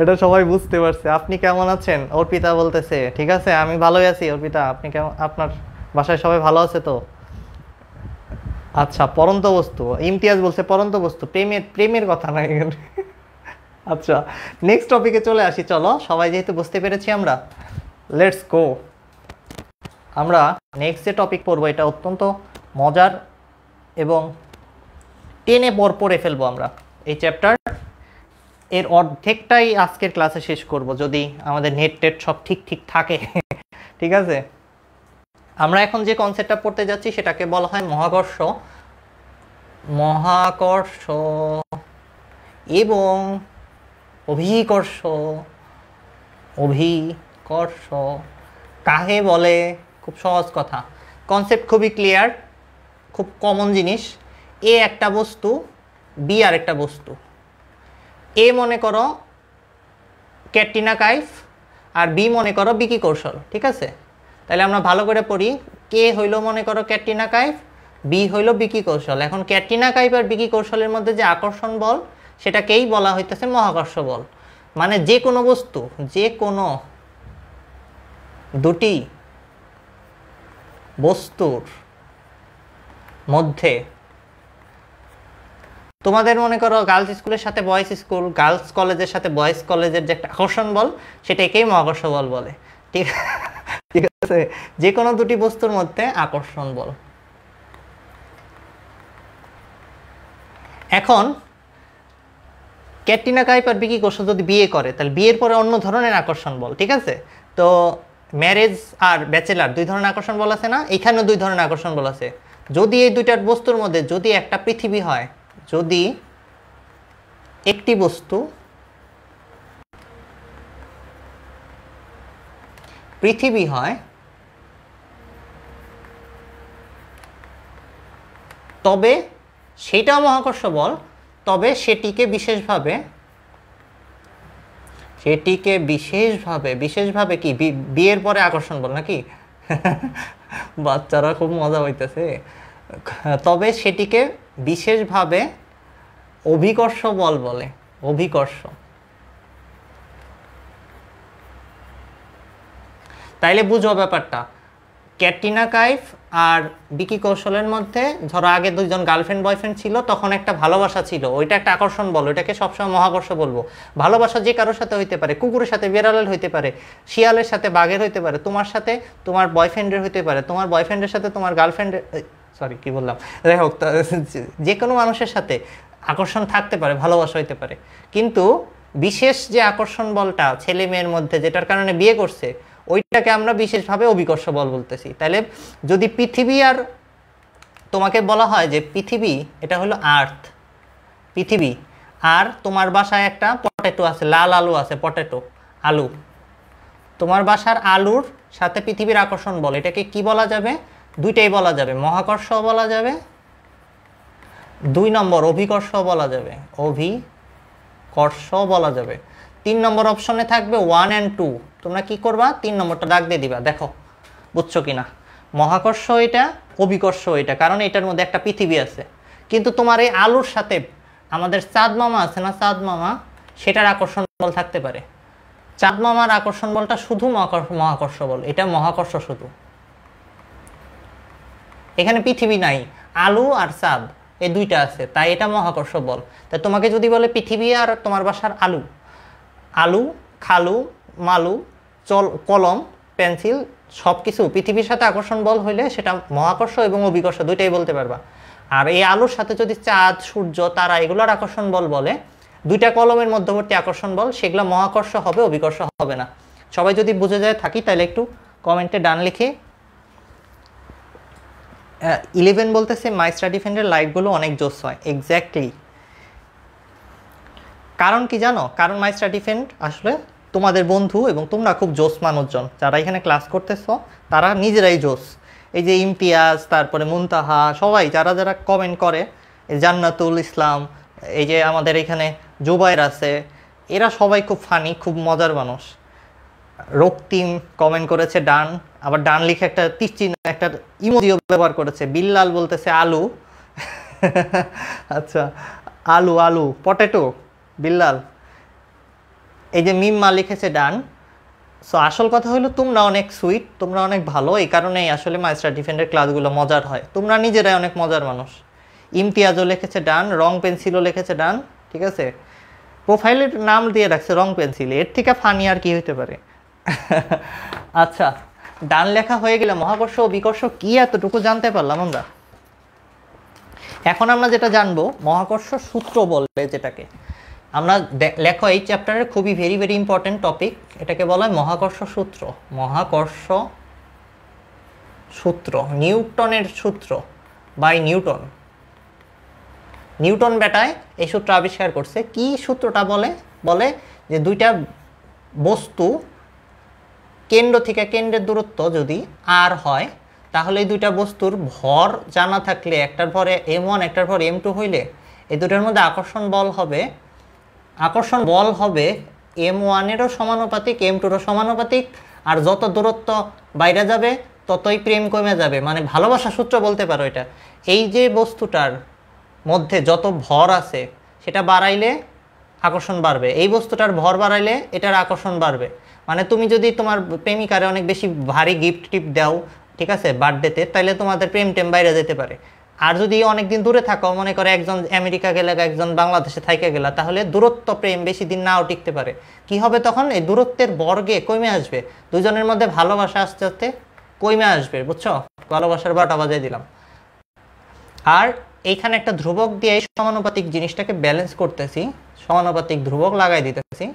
এটা সবাই বুঝতে পারছে। আপনি কেমন আছেন? অর্পিতা বলতেছে ঠিক আছে, আমি ভালোই আছি। অর্পিতা, আপনি কেমন? আপনার বাসায় সবাই ভালো আছে তো? আচ্ছা, পরন্ত বস্তু। ইমতিয়াজ বলছে পরন্ত বস্তু, প্রেমের কথা না এখানে। আচ্ছা, নেক্সট টপিকে চলে আসি। চলো, সবাই যেহেতু বুঝতে পেরেছি আমরা, লেটস গো। আমরা নেক্সট যে টপিক পড়বো, এটা অত্যন্ত মজার এবং টেনে পড়ে ফেলবো আমরা এই চ্যাপ্টার। এর অর্ধেকটাই আজকের ক্লাসে শেষ করব, যদি আমাদের নেট টেট সব ঠিক থাকে। ঠিক আছে, আমরা এখন যে কনসেপ্টটা পড়তে যাচ্ছি সেটাকে বলা হয় মহাকর্ষ। মহাকর্ষ এবং অভিকর্ষ। অভিকর্ষ কাকে বলে? খুব সহজ কথা, কনসেপ্ট খুবই ক্লিয়ার, খুব কমন জিনিস। এ একটা বস্তু, বি আর একটা বস্তু। এ মনে করো ক্যাটরিনা কাইফ, আর বি মনে করো বিকি কৌশল। ঠিক আছে, তাহলে আমরা ভালো করে পড়ি। কে হইল মনে করো ক্যাটরিনা কাইফ, বি হইল বিকি কৌশল। এখন ক্যাটরিনা কাইফ আর বিকি কৌশলের মধ্যে যে আকর্ষণ বল, সেটাকেই বলা হইতেছে মহাকর্ষ বল। মানে যে কোনো বস্তু, যে কোনো দুটি বস্তুর মধ্যে তোমাদের মনে করো গার্লস স্কুলের সাথে বয়েজ স্কুল, গার্লস কলেজের সাথে বয়েজ কলেজের যে একটা আকর্ষণ বল, সেটাকেই মহাকর্ষ বল বলে। ঠিক ঠিক আছে, যে কোনো দুটি বস্তুর মধ্যে আকর্ষণ বল। এখন ক্যাটরিনা কাইফ আর ভিকি কৌশল যদি বিয়ে করে, তাহলে বিয়ের পরে অন্য ধরনের আকর্ষণ বল, ঠিক আছে? তো ম্যারেজ আর ব্যাচেলার দুই ধরনের আকর্ষণ বল আছে না, এখানেও দুই ধরনের আকর্ষণ বল আছে। যদি এই দুইটার বস্তুর মধ্যে যদি একটা পৃথিবী হয়, যদি একটি বস্তু পৃথিবী হয়, তবে সেটাও মহাকর্ষ বল, তবে সেটিকে বিশেষভাবে বিশেষভাবে কি বিয়ের পরে আকর্ষণ বল নাকি? বাচ্চারা খুব মজা হইতেছে। তবে সেটিকে বিশেষভাবে অভিকর্ষ বল বলে, অভিকর্ষ। তাইলে বুঝো ব্যাপারটা, ক্যাটরিনা কাইফ আর ভিকি কৌশলের মধ্যে ধরো আগে দুইজন গার্লফ্রেন্ড বয়ফ্রেন্ড ছিল, তখন একটা ভালোবাসা ছিল, ওইটা একটা আকর্ষণ বল, ওইটাকে সবসময় মহাকর্ষ বলবো। ভালোবাসা যে কারোর সাথে হইতে পারে, কুকুরের সাথে বিড়ালের হইতে পারে, শিয়ালের সাথে বাঘের হইতে পারে, তোমার সাথে তোমার বয়ফ্রেন্ডের হইতে পারে, তোমার বয়ফ্রেন্ডের সাথে তোমার গার্লফ্রেন্ডের, সরি কি বললাম, যাই হোক, যে কোনো মানুষের সাথে আকর্ষণ থাকতে পারে, ভালোবাসা হইতে পারে। কিন্তু বিশেষ যে আকর্ষণ বলটা ছেলে মেয়ের মধ্যে, যেটার কারণে বিয়ে করছে, ওইটাকে আমরা বিশেষভাবে অভিকর্ষ বল বলতেছি। তাহলে যদি পৃথিবী আর তোমাকে বলা হয় যে পৃথিবী এটা হলো আর্থ, পৃথিবী, আর তোমার বাসায় একটা পটেটো আছে, লাল আলু আছে, পটেটো আলু, তোমার বাসার আলুর সাথে পৃথিবীর আকর্ষণ বল, এটাকে কি বলা যাবে? দুইটাই বলা যাবে, মহাকর্ষ বলা যাবে, 2 নম্বর অভিকর্ষ বলা যাবে, অভিকর্ষ বলা যাবে। 3 নম্বর অপশনে থাকবে 1 and 2, তোমরা কি করবা? 3 নম্বরটা দাগ দিয়ে দিবা, দেখো বুঝছো কিনা। মহাকর্ষ এটা, অভিকর্ষ এটা, কারণ এটার মধ্যে একটা পৃথিবী আছে। কিন্তু তোমার এই আলুর সাথে আমাদের চাঁদ মামা আছে না, চাঁদ মামা, সেটার আকর্ষণ বল থাকতে পারে। চাঁদ মামার আকর্ষণ বলটা শুধু মহাকর্ষ বল, এটা মহাকর্ষ শুধু। এখানে পৃথিবী নাই, আলু আর চাঁদ এই দুইটা আছে, তাই এটা মহাকর্ষ বল। তাই তোমাকে যদি বলে পৃথিবী আর তোমার বাসার আলু, আলু, খালু, মালু, কলম, পেন্সিল, সব কিছু পৃথিবীর সাথে আকর্ষণ বল হইলে সেটা মহাকর্ষ এবং অভিকর্ষ দুইটাই বলতে পারবা। আর এই আলুর সাথে যদি চাঁদ, সূর্য, তারা এগুলোর আকর্ষণ বল বলে, দুইটা কলমের মধ্যবর্তী আকর্ষণ বল, সেগুলো মহাকর্ষ হবে, অভিকর্ষ হবে না। সবাই যদি বুঝে যায় থাকি, তাহলে একটু কমেন্টে ডান লিখে। 11 বলতেছে মাই স্টাডি ফ্রেন্ডের লাইভগুলো অনেক জোস হয়। এক্স্যাক্টলি, কারণ কি জানো? কারণ মাই স্টাডি ফ্রেন্ড আসলে তোমাদের বন্ধু, এবং তোমরা খুব জোস মানুষজন যারা এখানে ক্লাস করতেছো, তারা নিজেরাই জোস। এই যে ইমতিয়াজ, তারপরে মুনতাহা, সবাই যারা যারা কমেন্ট করে, জান্নাতুল ইসলাম, এই যে আমাদের এখানে জুবাইর আছে, এরা সবাই খুব ফানি, খুব মজার মানুষ। রক্তিম কমেন্ট করেছে ডান, আবার ডান লিখে একটা তীরচিহ্ন, একটা ইমোজিও ব্যবহার করেছে। বিল্লাল বলতেছে আলু। আচ্ছা, আলু আলু পটেটো, বিল্লাল। এই যে মিম্মা লিখেছে ডান। সো আসল কথা হলো তোমরা অনেক সুইট, তোমরা অনেক ভালো, এই কারণেই আসলে মাই স্টাডি ফ্রেন্ডের ক্লাসগুলো মজার হয়, তোমরা নিজেরাই অনেক মজার মানুষ। ইমতিয়াজও লিখেছে ডান, রং পেন্সিলও লিখেছে ডান, ঠিক আছে। প্রোফাইলের নাম দিয়ে রাখছে রং পেন্সিল, এর থেকে ফানি আর কি হইতে পারে। আচ্ছা, ডান লেখা হয়ে গেলে মহাকর্ষ ও বিকর্ষ কি এতটুকু জানতে পারলাম আমরা। এখন আমরা যেটা জানবো, মহাকর্ষ সূত্র বলবে যেটাকে আমরা, লেখো এই চ্যাপ্টারের খুবই ভেরি ভেরি ইম্পর্টেন্ট টপিক, এটাকে বলা হয় মহাকর্ষ সূত্র। মহাকর্ষ সূত্র, নিউটনের সূত্র বাই নিউটন। নিউটন বেটায় এই সূত্র আবিষ্কার করছে। কি সূত্রটা বলে? বলে যে দুইটা বস্তু কেন্দ্র থেকে কেন্দ্রের দূরত্ব যদি আর হয়, তাহলে এই দুইটা বস্তুর ভর জানা থাকলে, একটার ভরে m1 একটার ভর m2 হইলে, এই দুটার মধ্যে আকর্ষণ বল হবে m1-এরও সমানুপাতিক, m2-রও সমানুপাতিক, আর যত দূরত্ব বাইরে যাবে ততই প্রেম কমে যাবে। মানে ভালোবাসা সূত্র বলতে পারো এটা। এই যে বস্তুটার মধ্যে যত ভর আছে সেটা বাড়াইলে আকর্ষণ বাড়বে, এই বস্তুটার ভর বাড়াইলে এটার আকর্ষণ বাড়বে। মানে তুমি যদি তোমার প্রেমিকারে অনেক বেশি ভারী গিফট টিপ দাও, ঠিক আছে, বার্থডেতে, তাইলে তোমাদের প্রেম টেম বাইরে যেতে পারে। আর যদি অনেকদিন দূরে থাকো, মনে করে একজন আমেরিকা গেলে একজন বাংলাদেশে থাইকা গেলা, তাহলে দূরত্ব প্রেম বেশি দিন নাও টিকতে পারে। কি হবে তখন? এই দূরত্বের বর্গে কমে আসবে, দুজনের মধ্যে ভালোবাসা আস্তে আস্তে কমে আসবে, বুঝছো? ভালোবাসার বারোটা বাজাই দিলাম। আর এইখানে একটা ধ্রুবক দিয়ে এই সমানুপাতিক জিনিসটাকে ব্যালেন্স করতেছি, সমানুপাতিক ধ্রুবক লাগাই দিতেছি।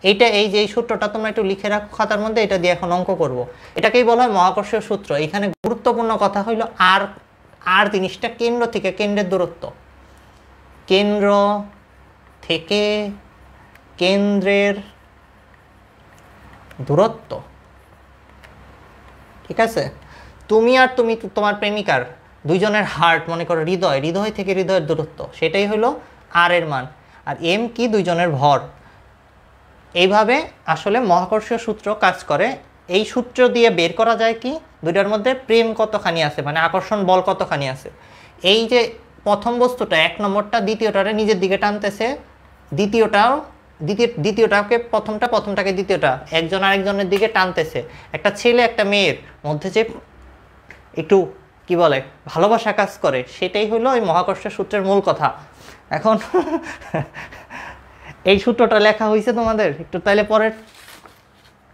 এইটা এই যে এই সূত্রটা তোমরা একটু লিখে রাখো খাতার মধ্যে, এটা দিয়ে এখন অঙ্ক করব। এটাকেই বলা হয় মহাকর্ষীয় সূত্র। এখানে গুরুত্বপূর্ণ কথা হইল আর জিনিসটা কেন্দ্র থেকে কেন্দ্রের দূরত্ব, কেন্দ্র থেকে কেন্দ্রের দূরত্ব, ঠিক আছে? তুমি আর তুমি তোমার প্রেমিকার দুইজনের হার্ট, মনে করো হৃদয়, হৃদয় থেকে হৃদয়ের দূরত্ব, সেটাই হলো আর এর মান। আর এম কি? দুইজনের ভর। এইভাবে আসলে মহাকর্ষীয় সূত্র কাজ করে। এই সূত্র দিয়ে বের করা যায় কি দুইটার মধ্যে প্রেম কতখানি আছে, মানে আকর্ষণ বল কতখানি আছে। এই যে প্রথম বস্তুটা, এক নম্বরটা দ্বিতীয়টারে নিজের দিকে টানতেছে, দ্বিতীয়টাকে প্রথমটাকে দ্বিতীয়টা একজন আরেকজনের দিকে টানতেছে। একটা ছেলে একটা মেয়ের মধ্যে যে একটু কি বলে ভালোবাসা কাজ করে, সেটাই হলো এই মহাকর্ষীয় সূত্রের মূল কথা। এখন এই সূত্রটা লেখা হয়েছে তোমাদের, একটু তাইলে পরের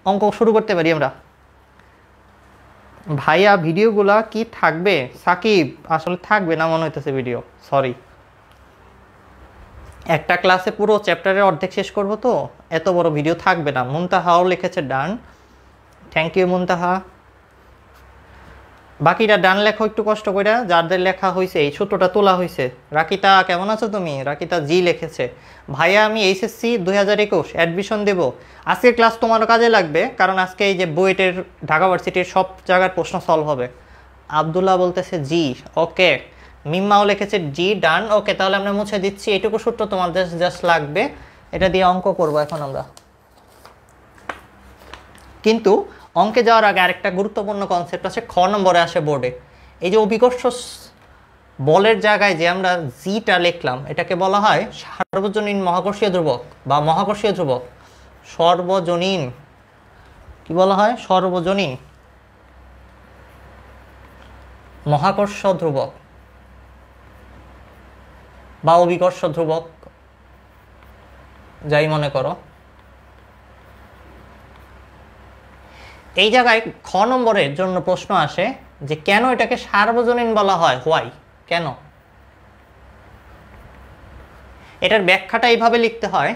অঙ্ক শুরু করতে পারি আমরা। ভাইয়া ভিডিওগুলা কি থাকবে? সাকিব, আসলে থাকবে না মনে হইতেছে ভিডিও, সরি। একটা ক্লাসে পুরো চ্যাপ্টারের অর্ধেক শেষ করব, তো এত বড় ভিডিও থাকবে না। মুনতাহাও লিখেছে ডান, থ্যাংক ইউ মুনতাহা। বাকিটা ডান লেখো একটু কষ্ট করে, যাদের লেখা হয়েছে, এই সূত্রটা তোলা হয়েছে। রাকিতা কেমন আছো তুমি? রাকিতা জি লিখেছে। ভাইয়া আমি এইচএসসি 2021 অ্যাডমিশন দেব। আজকের ক্লাস তোমার কাজে লাগবে, কারণ আজকে এই যে বুয়েটের ঢাকা ভার্সিটির সব জায়গার প্রশ্ন সলভ হবে। আবদুল্লাহ বলতেছে জি, ওকে। মিম্মাও লিখেছে জি, ডান, ওকে। তাহলে আমরা মুছে দিচ্ছি, এটুকু সূত্র তোমাদের জাস্ট লাগবে, এটা দিয়ে অঙ্ক করব এখন আমরা। কিন্তু অঙ্কে যাওয়ার আগে আরেকটা গুরুত্বপূর্ণ কনসেপ্ট আছে, খ নম্বরে আসে বোর্ডে। এই যে অভিকর্ষ বলের জায়গায় যে আমরা জিটা লিখলাম, এটাকে বলা হয় সার্বজনীন মহাকর্ষীয় ধ্রুবক বা মহাকর্ষীয় ধ্রুবক। সর্বজনীন কি বলা হয়? সর্বজনীন মহাকর্ষ ধ্রুবক বা অভিকর্ষ ধ্রুবক, যাই মনে করো। এই জায়গায় খ নম্বরের জন্য প্রশ্ন আসে যে কেন এটাকে সার্বজনীন বলা হয়, হোয়াই, কেন? এটার ব্যাখ্যাটা এইভাবে লিখতে হয়,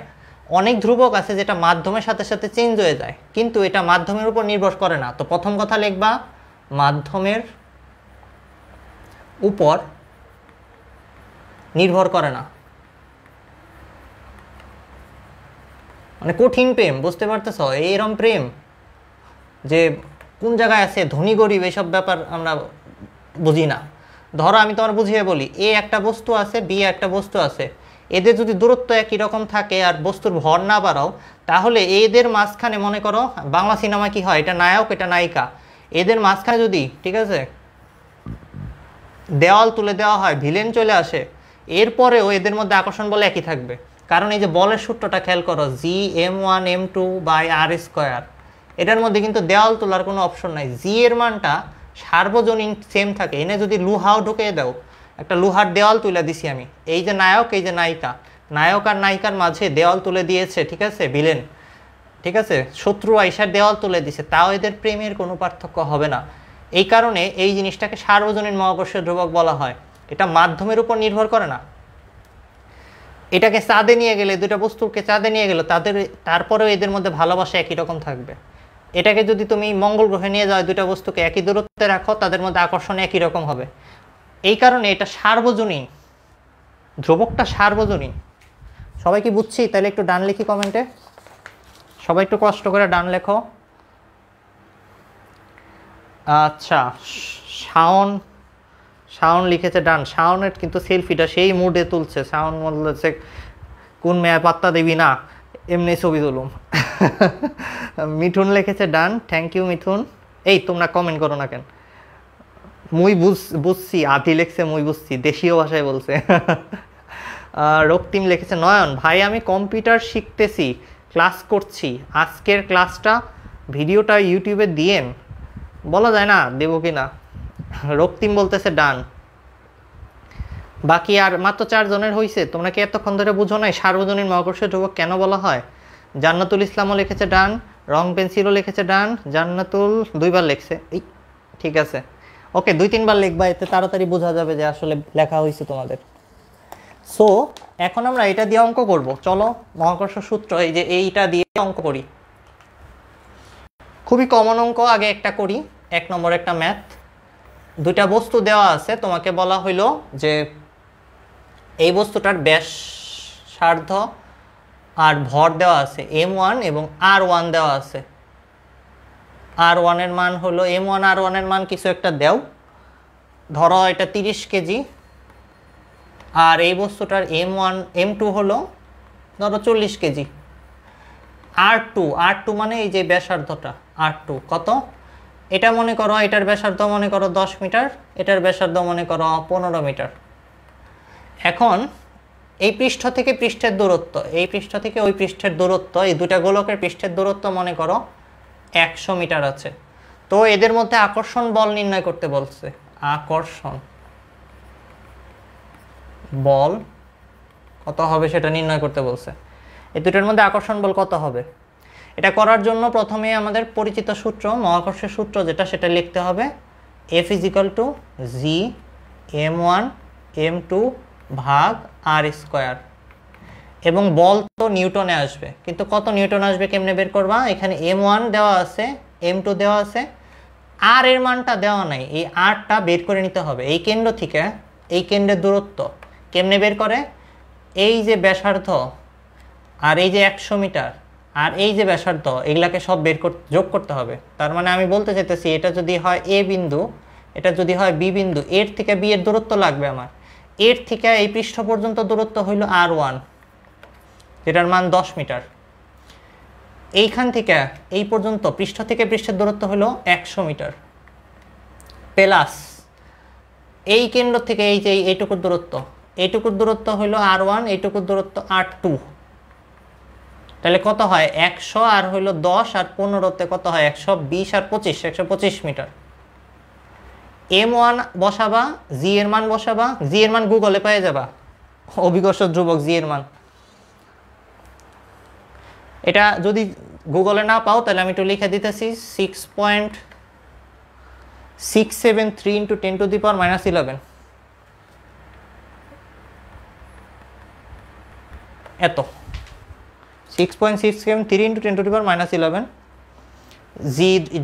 অনেক ধ্রুবক আছে যেটা মাধ্যমের সাথে সাথে চেঞ্জ হয়ে যায়, কিন্তু এটা মাধ্যমের উপর নির্ভর করে না। তো প্রথম কথা লিখবা মাধ্যমের উপর নির্ভর করে না। মানে কঠিন প্রেম, বুঝতে পারতেছ? এইরকম প্রেম যে কোন জায়গায় আছে, ধনী গরিব এইসব ব্যাপার আমরা বুঝি না। ধরো আমি তোমার বুঝিয়ে বলি, এ একটা বস্তু আছে, বি একটা বস্তু আছে, এদের যদি দূরত্ব একই রকম থাকে আর বস্তুর ভর না বাড়াও, তাহলে এদের মাঝখানে, মনে করো বাংলা সিনেমায় কি হয়, এটা নায়ক এটা নায়িকা, এদের মাঝখানে যদি, ঠিক আছে, দেওয়াল তুলে দেওয়া হয়, ভিলেন চলে আসে, এরপরেও এদের মধ্যে আকর্ষণ বল একই থাকবে। কারণ এই যে বলের সূত্রটা খেয়াল করো, জি m1m2/r², এটার মধ্যে কিন্তু দেওয়াল তোলার কোনো অপশন নাই। জি এর মানটা সার্বজনীন সেম থাকে। এনে যদি লোহাও ঢুকিয়ে দাও, একটা লোহার দেওয়াল তুলে দিছি আমি, এই যে নায়ক এই যে নায়িকা, নায়ক আর নায়িকার মাঝে দেওয়াল তুলে দিয়েছে, ঠিক আছে, ভিলেন, ঠিক আছে, শত্রু আইসার দেওয়াল তুলে দিছে, তাও এদের প্রেমের কোনো পার্থক্য হবে না। এই কারণে এই জিনিসটাকে সার্বজনীন মহাকর্ষীয় ধ্রুবক বলা হয়। এটা মাধ্যমের উপর নির্ভর করে না। এটাকে চাঁদে নিয়ে গেলে, দুটা বস্তুকে চাঁদে নিয়ে গেল, তারপরেও এদের মধ্যে ভালোবাসা একই রকম থাকবে। এটাকে যদি তুমি মঙ্গল গ্রহে নিয়ে যাও, দুটা বস্তুকে একই দূরত্বে রাখো, তাদের মধ্যে আকর্ষণ একই রকম হবে। এই কারণে এটা সার্বজনীন, ধ্রুবকটা সার্বজনীন। সবাই কি বুঝছি? তাহলে একটু ডান লিখি কমেন্টে, সবাই একটু কষ্ট করে ডান লেখো। আচ্ছা, শাওন লিখেছে ডান। শাওনের কিন্তু সেলফিটা সেই মুডে তুলছে। শাওন বলছে কোন মেয়ে পাত্তা দিবি না, এমনি ছবি তুলুম। মিঠুন লিখেছে ডান, থ্যাংক ইউ মিঠুন। এই তোমরা কমেন্ট করো না কেন? মুই বুঝছি, আধি লিখছে মুই বুঝছি, দেশীয় ভাষায় বলছে। রক্তিম লিখেছে নয়ন ভাই আমি কম্পিউটার শিখতেছি, ক্লাস করছি, আজকের ক্লাসটা ভিডিওটা ইউটিউবে দিয়েন। বলা যায় না দেবো কি না। রক্তিম বলতেছে ডান। বাকি আর মাত্র 4 জনের হয়েছে। তোমরা কি এতক্ষণ ধরে বুঝো নাই সার্বজনীন মহাকর্ষীয় ধ্রুবক কেন বলা হয়? জান্নাতুল ইসলামও লিখেছে ডান, রং পেন্সিলও লিখেছে ডান, জান্নাতুল 2বার লিখছে। এই ঠিক আছে, ওকে 2-3 বার লিখবা, এতে তাড়াতাড়ি বোঝা যাবে যে আসলে লেখা হয়েছে তোমাদের। সো এখন আমরা এটা দিয়ে অঙ্ক করব। চলো মহাকর্ষ সূত্র, এই যে এইটা দিয়ে অঙ্ক করি। খুবই কমন অঙ্ক, আগে একটা করি। 1 নম্বর একটা ম্যাথ। দুইটা বস্তু দেওয়া আছে, তোমাকে বলা হইলো যে এই বস্তুটার ব্যাসার্ধ আর ভর দেওয়া আছে m1 এবং r1 দেওয়া আছে। r1 এর মান হলো m1 r1 এর মান কিছু একটা দেও, ধরো এটা 30 কেজি, আর এই বস্তুটার m1 m2 হলো ধরো 40 কেজি। r2 মানে এই যে ব্যাসার্ধটা r2 কত, এটা মনে করো, এটার ব্যাসার্ধ মনে করো 10 মিটার, এটার ব্যাসার্ধ মনে করো 15 মিটার। এখন এই পৃষ্ঠ থেকে পৃষ্ঠের দূরত্ব, এই পৃষ্ঠ থেকে ওই পৃষ্ঠের দূরত্ব, এই দুটা গোলকের পৃষ্ঠের দূরত্ব মনে করো 100 মিটার আছে। তো এদের মধ্যে আকর্ষণ বল নির্ণয় করতে বলছে। আকর্ষণ বল কত হবে সেটা নির্ণয় করতে বলছে। এই দুটার মধ্যে আকর্ষণ বল কত হবে, এটা করার জন্য প্রথমে আমাদের পরিচিত সূত্র, মহাকর্ষের সূত্র যেটা, সেটা লিখতে হবে। F = g m1 m2 ভাগ r²। এবং বল তো নিউটনে আসবে, কিন্তু কত নিউটন আসবে কেমনে বের করবা? এখানে m1 দেওয়া আছে, m2 দেওয়া আছে, আর এর মানটা দেওয়া নাই, এই আরটা বের করে নিতে হবে। এই কেন্দ্র থেকে এই কেন্দ্রের দূরত্ব কেমনে বের করে? এই যে ব্যাসার্ধ আর এই যে 100 মিটার আর এই যে ব্যাসার্ধ, এগুলাকে সব যোগ করতে হবে। তার মানে আমি বলতে চাইতেছি, এটা যদি হয় এ বিন্দু, এটা যদি হয় বি বিন্দু, এর থেকে বি এর দূরত্ব লাগবে আমার। এর থেকে এই পৃষ্ঠ পর্যন্ত দূরত্ব হইল r1, যেটার মান 10 মিটার। এইখান থেকে এই পর্যন্ত পৃষ্ঠ থেকে পৃষ্ঠের দূরত্ব হলো 100 মিটার, প্লাস এই কেন্দ্র থেকে এই যে এইটুকুর দূরত্ব হইল r1, এইটুকুর দূরত্ব r2। তাহলে কত হয়? 100 আর হইল 10 আর 15তে কত হয়? 120 আর 25, 125 মিটার। m1 বসাবা, জি এর মান বসাবা, জি এর মান গুগলে পেয়ে যাবা, অভিকর্ষ ধ্রুবক জি এর মান। এটা যদি গুগলে না পাও তাহলে আমি একটু লিখে দিতেছি, 6.673 × 10⁻11, এত 6.673 × 10⁻11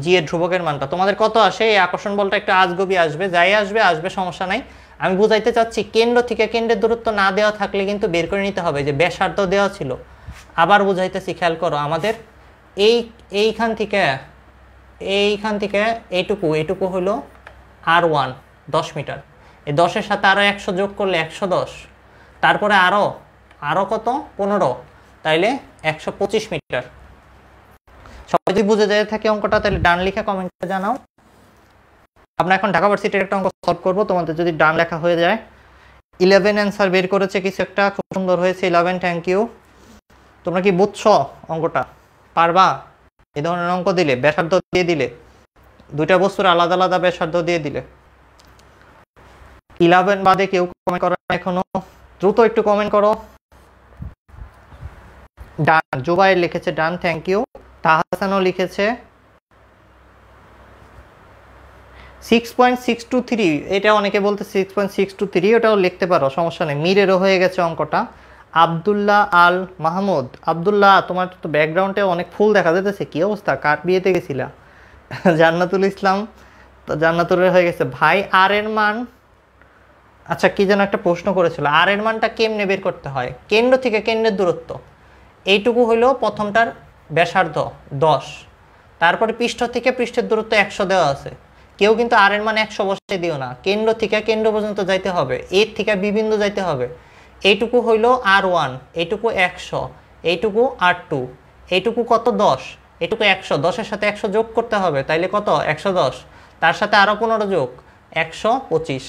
জি এর ধ্রুবকের মানটা তোমাদের কত আসে? এই আকর্ষণ বলটা একটু আজগবি আসবে, যাই আসবে সমস্যা নাই। আমি বুঝাইতে চাচ্ছি, কেন্দ্র থেকে কেন্দ্রের দূরত্ব না দেওয়া থাকলে কিন্তু বের করে নিতে হবে। যে ব্যাসার্ধ দেওয়া ছিল, আবার বুঝাইতেছি, খেয়াল করো, আমাদের এইখান থেকে এইটুকু হলো r1 10 মিটার। এই 10-এর সাথে আরও 100 যোগ করলে 110, তারপরে আরও কত? 15, তাইলে 125 মিটার। সবাই যদি বুঝে যায় থাকে অঙ্কটা, তাহলে ডান লিখে কমেন্টে জানাও। আমরা এখন ঢাকা ভার্সিটির একটা অঙ্ক সলভ করবো, তোমাদের যদি ডান লেখা হয়ে যায়। 11 অ্যান্সার বের করেছে কিছু একটা, খুব সুন্দর হয়েছে 11, থ্যাংক ইউ। তোমরা কি বুঝছো অঙ্কটা? পারবা? এই ধরনের অঙ্ক দিলে, ব্যাসার্ধ দিয়ে দিলে, দুইটা বস্তুর আলাদা আলাদা ব্যাসার্ধ দিয়ে দিলে। 11 বাদে কেউ কমেন্ট করো না এখনো, দ্রুত একটু কমেন্ট করো। ডান, জুবাইর লিখেছে ডান, থ্যাংক ইউ। তাহসানও লিখেছে 6.623, এটা অনেকে বলতে 6.623, ওটাও লিখতে পারো, সমস্যা নেই। মিরেরও হয়ে গেছে অঙ্কটা। আব্দুল্লাহ আল মাহমুদ, আব্দুল্লাহ তোমার তো ব্যাকগ্রাউন্ডে অনেক ফুল দেখা যেতেছে, কি অবস্থা? কার বিয়েতে গেছিলা? জান্নাতুল ইসলাম, তো জান্নাতুলের হয়ে গেছে। ভাই আর এর মান, আচ্ছা কি যেন একটা প্রশ্ন করেছিল, আর এর মানটা কেমনে বের করতে হয়? কেন্দ্র থেকে কেন্দ্রের দূরত্ব, এইটুকু হইল প্রথমটার ব্যাসার্ধ 10, তারপরে পৃষ্ঠ থেকে পৃষ্ঠের দূরত্ব 100 দেওয়া আছে। কেউ কিন্তু আর এর মান 100 বসে দিও না, কেন্দ্র থেকে কেন্দ্র পর্যন্ত যাইতে হবে, এর থেকে বি বিন্দু যাইতে হবে। এইটুকু হইল r1, এইটুকু 100, এইটুকু r2, এইটুকু কত? 10, এইটুকু 100, 10-এর সাথে 100 যোগ করতে হবে, তাইলে কত? 110, তার সাথে আরও 15 যোগ, 125।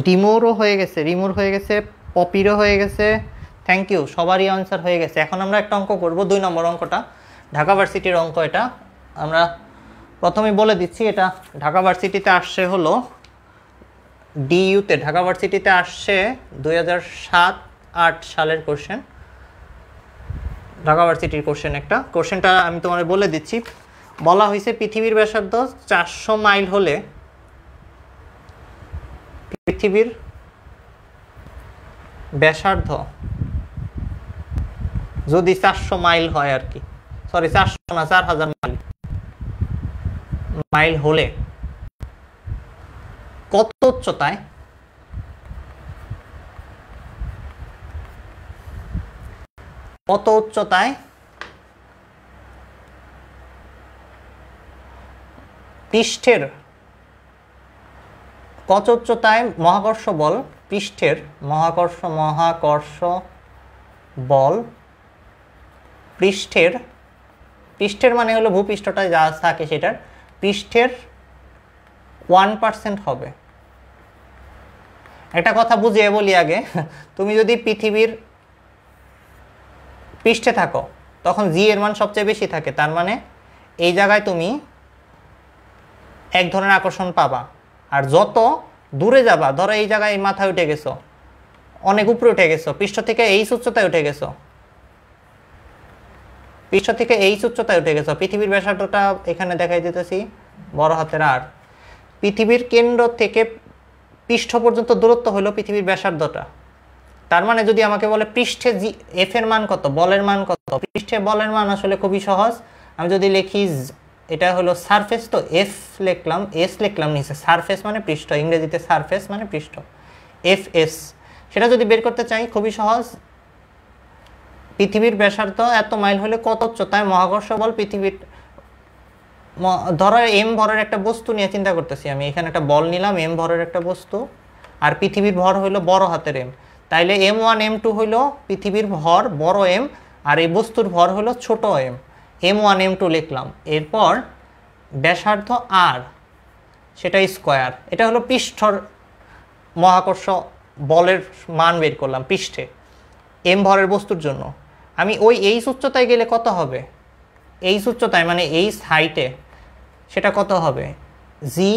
রিমোরও হয়ে গেছে, পপিরও হয়ে গেছে, থ্যাংক ইউ, সবারই আনসার হয়ে গেছে। এখন আমরা একটা অঙ্ক করব, 2 নম্বর অঙ্কটা, ঢাকা ভার্সিটির অঙ্ক। এটা আমরা প্রথমেই বলে দিচ্ছি, এটা ঢাকা ভার্সিটিতে আসছে হলো ডিইউতে ঢাকা ভার্সিটিতে আসছে 2007-08 সালের কোশ্চেন, ঢাকা ভার্সিটির কোশ্চেন। একটা কোশ্চেনটা আমি তোমাদের বলে দিচ্ছি। বলা হয়েছে পৃথিবীর ব্যাসার্ধ 400 মাইল হলে পৃথিবীর ব্যাসার্ধ যদি 400 মাইল হয় আর কি, সরি 400 না 4000 মাইল হলে কত উচ্চতায় পৃষ্ঠের মহাকর্ষ বল পৃষ্ঠের মহাকর্ষ বল পৃষ্ঠের মানে হলো ভূপৃষ্ঠটায় যা থাকে সেটার পৃষ্ঠের 1% হবে। একটা কথা বুঝিয়ে বলি আগে, তুমি যদি পৃথিবীর পৃষ্ঠে থাকো তখন জি এর মান সবচেয়ে বেশি থাকে, তার মানে এই জায়গায় তুমি এক ধরনের আকর্ষণ পাবা। আর যত দূরে যাবা, ধরো এই জায়গায় মাথায় উঠে গেছো, অনেক উপরে উঠে গেছো, পৃষ্ঠ থেকে এই উচ্চতায় উঠে গেছো, পৃথিবীর ব্যাসার্ধটা এখানে দেখাই দিতেছি বড় হাতের আর। পৃথিবীর কেন্দ্র থেকে পৃষ্ঠ পর্যন্ত দূরত্ব হলো পৃথিবীর ব্যাসার্ধটা। তার মানে যদি আমাকে বলে পৃষ্ঠে জি এফ এর মান কত, বলের মান কত, পৃষ্ঠে বলের মান আসলে খুবই সহজ। আমি যদি লিখি এটা হলো সারফেস, তো এফ লিখলাম, এস লিখলাম নিচে, সারফেস মানে পৃষ্ঠ, ইংরেজিতে সারফেস মানে পৃষ্ঠ, এফ এস। সেটা যদি বের করতে চাই খুবই সহজ, পৃথিবীর ব্যাসার্ধ এত মাইল হলে কত উচ্চতায় মহাকর্ষ বল পৃথিবীর, ধরো এম ভরের একটা বস্তু নিয়ে চিন্তা করতেছি আমি, এখানে একটা বল নিলাম এম ভরের একটা বস্তু, আর পৃথিবীর ভর হইলো বড় হাতের এম, তাইলে M1 M2 হইলো পৃথিবীর ভর বড় এম, আর এই বস্তুর ভর হলো ছোট এম, M1 M2 লিখলাম। এরপর ব্যাসার্ধ আর, সেটা স্কোয়ার, এটা হলো পৃষ্ঠর মহাকর্ষ বলের মান বের করলাম পৃষ্ঠে এম ভরের বস্তুর জন্য। আমি ওই এইচ উচ্চতায় গেলে কত হবে, এইচ উচ্চতায় মানে এইচ হাইটে সেটা কত হবে, জি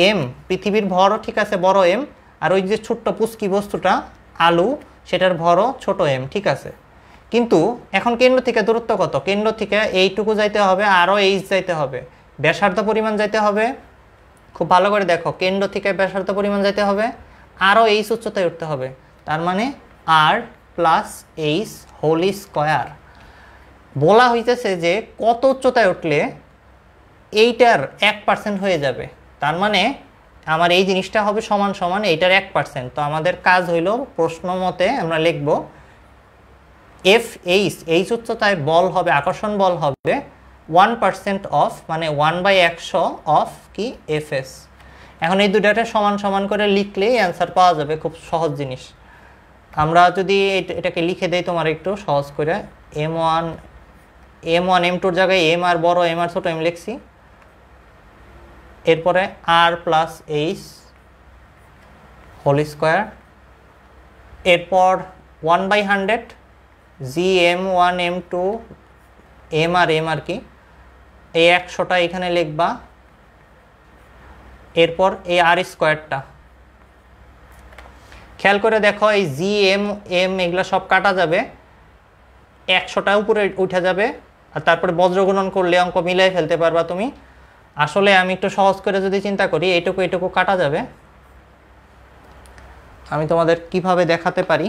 এম, পৃথিবীর ভরও ঠিক আছে বড় এম, আর ওই যে ছোট্ট পুচকি বস্তুটা আলু সেটার ভরও ছোট এম, ঠিক আছে। কিন্তু এখন কেন্দ্র থেকে দূরত্ব কত, কেন্দ্র থেকে এইটুকু যাইতে হবে, আরও এইচ যাইতে হবে, ব্যাসার্ধ পরিমাণ যাইতে হবে, খুব ভালো করে দেখো, কেন্দ্র থেকে ব্যাসার্ধ পরিমাণ যাইতে হবে, আরও এইচ উচ্চতায় উঠতে হবে, তার মানে আর প্লাস এইচ হোল স্কোয়ার। বলা হইতেছে যে কত উচ্চতায় উঠলে এইটার 1% হয়ে যাবে, তার মানে আমার এই জিনিসটা হবে সমান সমান এইটার 1%। তো আমাদের কাজ হইল প্রশ্ন মতে আমরা লিখব এফ এইচ উচ্চতায় বল হবে, আকর্ষণ বল হবে 1% অফ, মানে 1/100 অফ কি এফ এস। এখন এই দুটাটা সমান সমান করে লিখলেই অ্যান্সার পাওয়া যাবে, খুব সহজ জিনিস। আমরা যদি এটাকে লিখে দেই তোমার একটু সহজ করে, M1 M2 জায়গায় এম আর বড় এম আর ছোট এম লিখছি, এরপরে আর প্লাস এইচ হোল স্কোয়ার, এরপর 1/100 জি M1 M2 এম আর কি, এই 100টা এখানে লিখবা, এরপর এই আর স্কোয়ারটা। খেয়াল করে দেখো এই জি এম এগুলো সব কাটা যাবে, 100টা উপরে উঠে যাবে, আর তারপরে বজ্রগুণন করলে অঙ্ক মিলাই ফেলতে পারবা তুমি। আসলে আমি একটু সহজ করে যদি চিন্তা করি, এইটুকু কাটা যাবে, আমি তোমাদের কিভাবে দেখাতে পারি,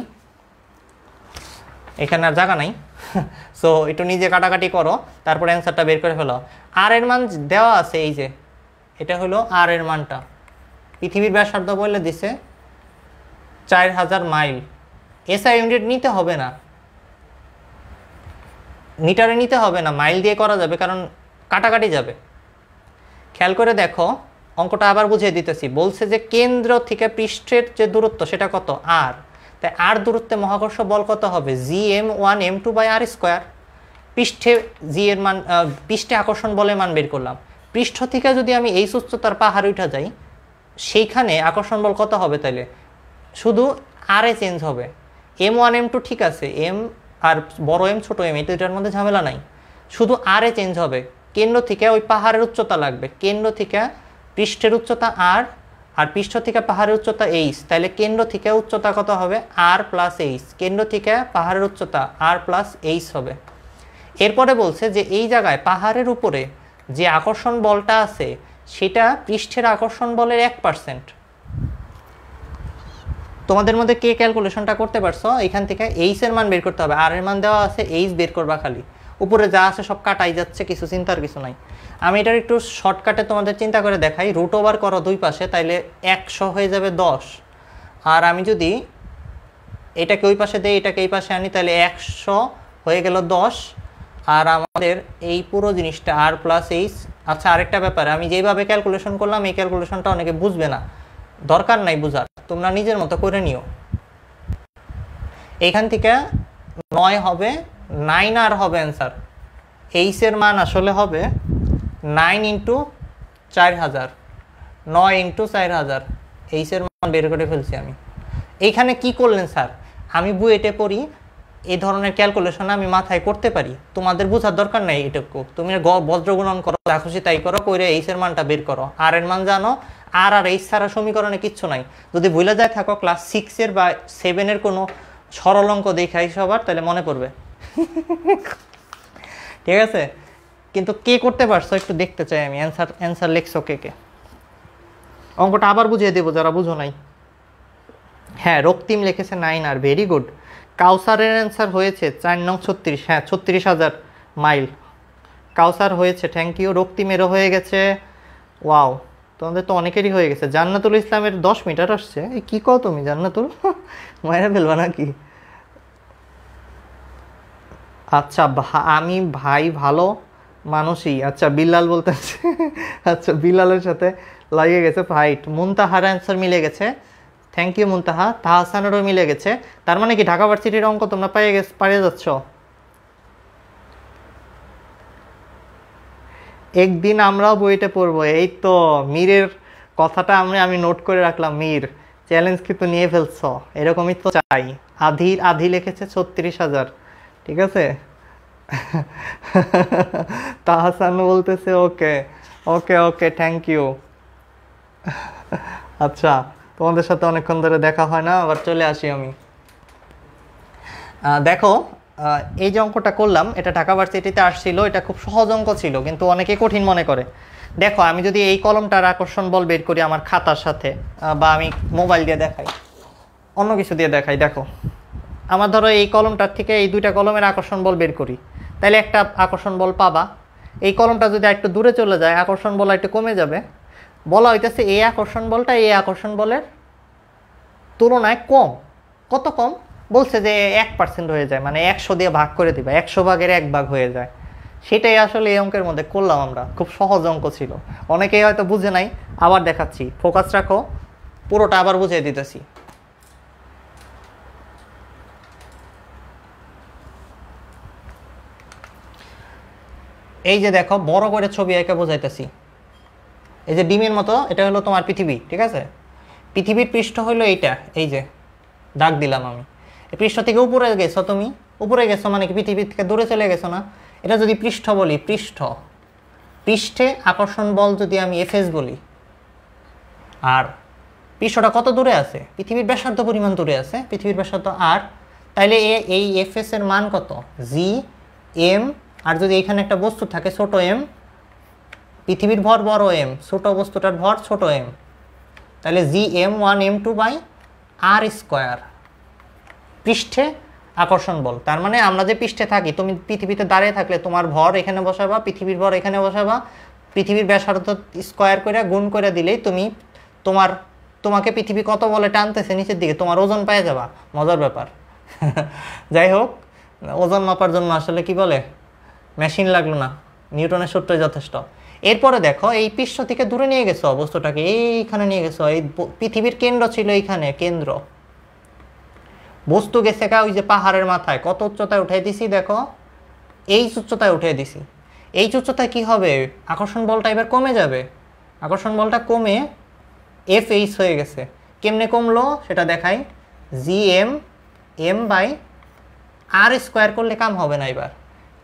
এখানে আর জায়গা নাই, সো একটু নিজে কাটাকাটি করো, তারপর অ্যান্সারটা বের করে ফেলো। আর এর মান দেওয়া আছে, এই যে এটা হলো আর এর মানটা, পৃথিবীর ব্যাসার্ধ বলে দিছে 4000 মাইল, এসআই ইউনিট নিতে হবে না, মিটারে নিতে হবে না, মাইল দিয়ে করা যাবে, কারণ কাটাকাটি যাবে। খেয়াল করে দেখো অঙ্কটা আবার বুঝিয়ে দিতেছি, বলছে যে কেন্দ্র থেকে পৃষ্ঠের যে দূরত্ব সেটা কত, আর, তাই আর দূরত্বে মহাকর্ষ বল কত হবে, জি M1 M2 by R square. পৃষ্ঠে জি এর মান, পৃষ্ঠে আকর্ষণ বলের মান বের করলাম, পৃষ্ঠ থেকে যদি আমি এই উচ্চতার পাহাড়ে উঠা যাই, সেইখানে আকর্ষণ বল কত হবে, তাইলে শুধু আর এ চেঞ্জ হবে, M1 M2 ঠিক আছে, এম আর বড় এম ছোট এম এই দুইটার মধ্যে ঝামেলা নাই, শুধু আর এ চেঞ্জ হবে, কেন্দ্র থেকে ওই পাহাড়ের উচ্চতা লাগবে, কেন্দ্র থেকে পৃষ্ঠের উচ্চতা আর, আর পৃষ্ঠ থেকে পাহাড়ের উচ্চতা এইচ, তাহলে কেন্দ্র থেকে উচ্চতা কত হবে আর প্লাস এইচ, কেন্দ্র থেকে পাহাড়ের উচ্চতা আর প্লাস এইচ হবে। এরপরে বলছে যে এই জায়গায় পাহাড়ের উপরে যে আকর্ষণ বলটা আছে সেটা পৃষ্ঠের আকর্ষণ বলের 1%। তোমাদের মধ্যে কে ক্যালকুলেশনটা করতে পারছো? এখান থেকে এইচ এর মান বের করতে হবে, আর এর মান দেওয়া আছে, এইচ বের করবা খালি, উপরে যা আছে সব কাটাই যাচ্ছে, কিছু চিন্তার কিছু নাই। আমি এটার একটু শর্টকাটে তোমাদের চিন্তা করে দেখাই। রুট ওভার করো দুই পাশে, তাইলে 100 হয়ে যাবে 10, আর আমি যদি এটাকে ওই পাশে দিই এটাকে এই পাশে আনি তাহলে 100 হয়ে গেল 10, আর আমাদের এই পুরো জিনিসটা আর প্লাস এইচ। আচ্ছা, আরেকটা ব্যাপার, আমি যেভাবে ক্যালকুলেশন করলাম এই ক্যালকুলেশনটা অনেকে বুঝবে না, দরকার নাই বুঝার, তোমরা নিজের মতো করে নিও। এইখান থেকে 9 হবে, 9 আর হবে অ্যান্সার। এইচ এর মান আসলে হবে 9 ইন্টু 4000, 9 ইন্টু 4000, এইচ এর মান বের করে ফেলছি আমি। এইখানে কি করলেন স্যার? আমি বুয়েটে পড়ি, এই ধরনের ক্যালকুলেশন আমি মাথায় করতে পারি, তোমাদের বোঝার দরকার নাই এটুকু। তুমি বজ্রগুণন করো, যা খুশি তাই করো, করে এইচ এর মানটা বের করো। আর এর মান জানো, আর এইচ ছাড়া সমীকরণে কিচ্ছু নাই। যদি ভুলে যায় থাকো ক্লাস 6 বা 7 কোনো সরল অঙ্ক দেখাই সবার, তাহলে মনে পড়বে। ঠিক আছে, কিন্তু কে করতে পারছো একটু দেখতে চাই আমি। অ্যান্সার লিখছো কে কে? অঙ্কটা আবার বুঝিয়ে দেবো যারা বুঝো নাই। হ্যাঁ, রক্তিম লিখেছে 9 আর, ভেরি গুড। কাউসারের অ্যান্সার হয়েছে 4 নং 36, হ্যাঁ 36,000 মাইল কাউসার হয়েছে, থ্যাংক ইউ। রক্তিমেরও হয়ে গেছে, ওয়াও, তোমাদের তো অনেকেরই হয়ে গেছে। জান্নাতুল ইসলামের 10 মিটার আসছে, এই কী কও তুমি জান্নাতুল, মায়েরা ফেলবা নাকি? আচ্ছা, আমি ভাই ভালো মানুষই। আচ্ছা, বিল্লাল বলতেছে, আচ্ছা বিল্লালের সাথে লাগিয়ে গেছে ফাইট। মুনতাহার অ্যান্সার মিলে গেছে, থ্যাংক ইউ মুনতাহা। তাহসানেরও মিলে গেছে। তার মানে কি ঢাকা ভার্সিটির অঙ্ক তোমরা পাইয়ে যাচ্ছ? একদিন আমরাও বইটা পড়বো। এই তো মীরের কথাটা আমি নোট করে রাখলাম। মীর, চ্যালেঞ্জ কিন্তু নিয়ে ফেলছ, এরকমই তো চাই। আধি লিখেছে 36,000, ঠিক আছে। তাহসান বলতেছে ওকে ওকে ওকে, থ্যাংক ইউ। আচ্ছা, তোমাদের সাথে অনেকক্ষণ ধরে দেখা হয় না, আবার চলে আসি আমি। দেখো, এই যে অঙ্কটা করলাম এটা ঢাকা ভার্সিটিতে আসছিল, এটা খুব সহজ অঙ্ক ছিল, কিন্তু অনেকে কঠিন মনে করে। দেখো, আমি যদি এই কলমটার আকর্ষণ বল বের করি আমার খাতার সাথে, বা আমি মোবাইল দিয়ে দেখাই, অন্য কিছু দিয়ে দেখাই, দেখো আমার ধরো এই কলমটার থেকে এই দুইটা কলমের আকর্ষণ বল বের করি, তাহলে একটা আকর্ষণ বল পাবা। এই কলমটা যদি একটু দূরে চলে যায় আকর্ষণ বল একটু কমে যাবে। বলা হইতেছে এই আকর্ষণ বলটা এই আকর্ষণ বলের তুলনায় কম। কত কম? বলছে যে 1% হয়ে যায়, মানে 100 দিয়ে ভাগ করে দিবা, 100 ভাগের 1 ভাগ হয়ে যায়। সেটাই আসলে এই অঙ্কের মধ্যে করলাম আমরা, খুব সহজ অঙ্ক ছিল, অনেকেই হয়তো বুঝে নাই। আবার দেখাচ্ছি, ফোকাস রাখো, পুরোটা আবার বুঝিয়ে দিতেছি। এই যে দেখো, বড় করে ছবি এঁকে বোঝাইতেছি। এই যে ডিমের মতো, এটা হলো তোমার পৃথিবী, ঠিক আছে। পৃথিবীর পৃষ্ঠ হলো এইটা, এই যে দাগ দিলাম আমি। এই পৃষ্ঠ থেকে উপরে গেছো, তুমি উপরে গেছো মানে কি পৃথিবী থেকে দূরে চলে গেছো না। এটা যদি পৃষ্ঠ বলি, পৃষ্ঠে আকর্ষণ বল যদি আমি এফএস বলি, আর পৃষ্ঠটা কত দূরে আছে? পৃথিবীর ব্যাসার্ধ পরিমাণ দূরে আছে, পৃথিবীর ব্যাসার্ধ আর, তাইলে এই এফএস এর মান কত? G M. আর যদি এখানে একটা বস্তু থাকে ছোট এম, পৃথিবীর ভর বড় এম, ছোট বস্তুটার ভর ছোট এম, তাহলে জি এম 1m2/r²। পৃষ্ঠে আকর্ষণ বল, তার মানে আমরা যে পৃষ্ঠে থাকি, তুমি পৃথিবীতে দাঁড়িয়ে থাকলে তোমার ভর এখানে বসাবা, পৃথিবীর ভর এখানে বসাবা, পৃথিবীর ব্যাসার্ধ স্কোয়ার করে গুণ করে দিলেই তুমি তোমাকে পৃথিবী কত বলে টানতেছে নিচের দিকে, তোমার ওজন পেয়ে যাবা। মজার ব্যাপার। যাই হোক, ওজন মাপার জন্য আসলে কি বলে, মেশিন লাগলো না, নিউটনের সূত্রই যথেষ্ট। এরপরে দেখো, এই পৃষ্ঠ থেকে দূরে নিয়ে গেছো বস্তুটাকে, এইখানে নিয়ে গেছো, এই পৃথিবীর কেন্দ্র ছিল এইখানে, কেন্দ্র বস্তু গেছে ওই যে পাহাড়ের মাথায়, কত উচ্চতায় উঠাই দিছি দেখো, এই উচ্চতায় উঠিয়ে দিছি। এই উচ্চতায় কি হবে? আকর্ষণ বলটা এবার কমে যাবে, আকর্ষণ বলটা কমে এফ এইচ হয়ে গেছে। কেমনে কমলো সেটা দেখাই। জি m/r² করলে কাম হবে না। এবার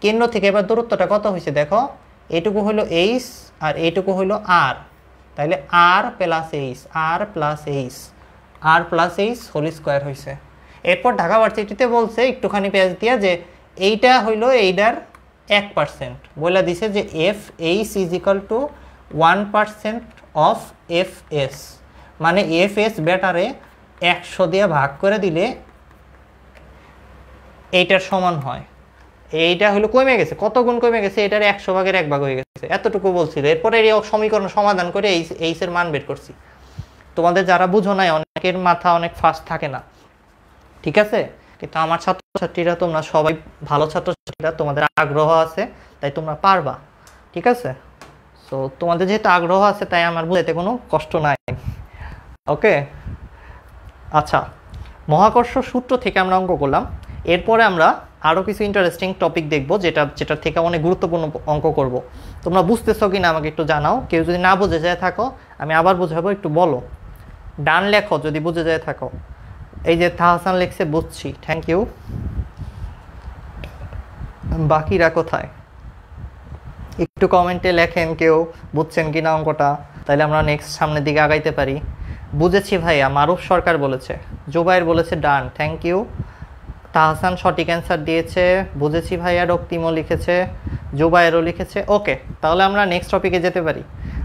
কেন্দ্র থেকে এবার দূরত্বটা কত হয়েছে দেখো, এইটুকু হলো এইচ আর এইটুকু হলো আর, তাহলে আর প্লাস এইচ হোল স্কোয়ার হয়েছে। এরপর ঢাকা ভার্সিটিতে বলছে একটুখানি পেঁয়াজ দিয়া যে এইটা হইলো এইটার 1%, বলে দিছে যে F H is equal two 1% of F S, মানে এফ এস ব্যাটারে 100 দিয়ে ভাগ করে দিলে এইটার সমান হয়। এইটা হলো কমে গেছে, কত গুণ কমে গেছে, এটার 100 ভাগের 1 ভাগ হয়ে গেছে, এতটুকু বলছিল। এরপরে এই সমীকরণ সমাধান করে এইচ এর মান বের করছি। তোমাদের যারা বুঝো নাই, অনেকের মাথা অনেক ফাস্ট থাকে না, ঠিক আছে, কিন্তু আমার ছাত্রছাত্রীরা তোমরা সবাই ভালো ছাত্রছাত্রীরা, তোমাদের আগ্রহ আছে তাই তোমরা পারবা, ঠিক আছে। সো তোমাদের যেহেতু আগ্রহ আছে তাই আমার বুঝাইতে কোনো কষ্ট নাই, ওকে। আচ্ছা, মহাকর্ষ সূত্র থেকে আমরা অঙ্ক করলাম। এরপরে আমরা আরও কিছু ইন্টারেস্টিং টপিক দেখব, যেটা থেকে অনেক গুরুত্বপূর্ণ অঙ্ক করব। তোমরা বুঝতেছো কি না আমাকে একটু জানাও। কেউ যদি না বুঝে যায় থাকো আমি আবার বুঝাবো, একটু বলো, ডান লেখো যদি বুঝে যায় থাকো। এই যে তাহসান লিখছে বুঝছি, থ্যাংক ইউ। বাকিরা কোথায় একটু কমেন্টে লেখেন কেউ বুঝছেন কি না অঙ্কটা, তাহলে আমরা নেক্সট সামনের দিকে আগাইতে পারি। বুঝেছি ভাইয়া, মারুফ সরকার বলেছে, জুবাইর বলেছে ডান, থ্যাংক ইউ। তাহসান সঠিক অ্যান্সার দিয়েছে, বুঝেছি ভাইয়া। রক্তিমও লিখেছে, জুবাইরও লিখেছে, ওকে। তাহলে আমরা নেক্সট টপিকে যেতে পারি।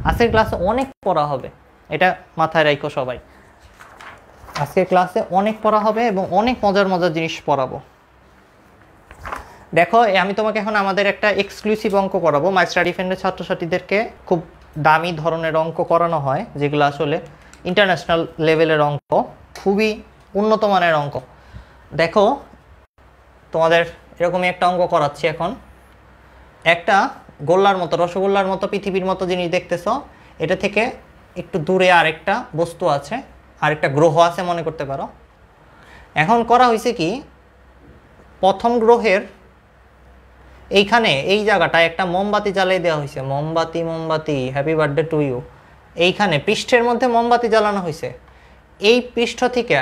আজকের ক্লাসে অনেক পড়া হবে, এটা মাথায় রাখো সবাই। আজকের ক্লাসে অনেক পড়া হবে এবং অনেক মজার মজার জিনিস পড়াবো। দেখো, আমি তোমাকে এখন আমাদের একটা এক্সক্লুসিভ অঙ্ক করাবো। মাই স্টাডি ফ্রেন্ডের ছাত্রছাত্রীদেরকে খুব দামি ধরনের অঙ্ক করানো হয়, যেগুলো আসলে ইন্টারন্যাশনাল লেভেলের অঙ্ক, খুবই উন্নত মানের অঙ্ক। দেখো, তোমাদের এরকমই একটা অঙ্ক করাচ্ছি এখন। একটা গোল্লার মতো, রসগোল্লার মতো, পৃথিবীর মতো জিনিস দেখতেছ, এটা থেকে একটু দূরে আরেকটা বস্তু আছে, আরেকটা গ্রহ আছে মনে করতে পারো। এখন করা হয়েছে কি, প্রথম গ্রহের এইখানে এই জায়গাটায় একটা মোমবাতি জ্বালিয়ে দেওয়া হয়েছে, মোমবাতি হ্যাপি বার্থডে টু ইউ। এইখানে পৃষ্ঠের মধ্যে মোমবাতি জ্বালানো হয়েছে। এই পৃষ্ঠ থেকে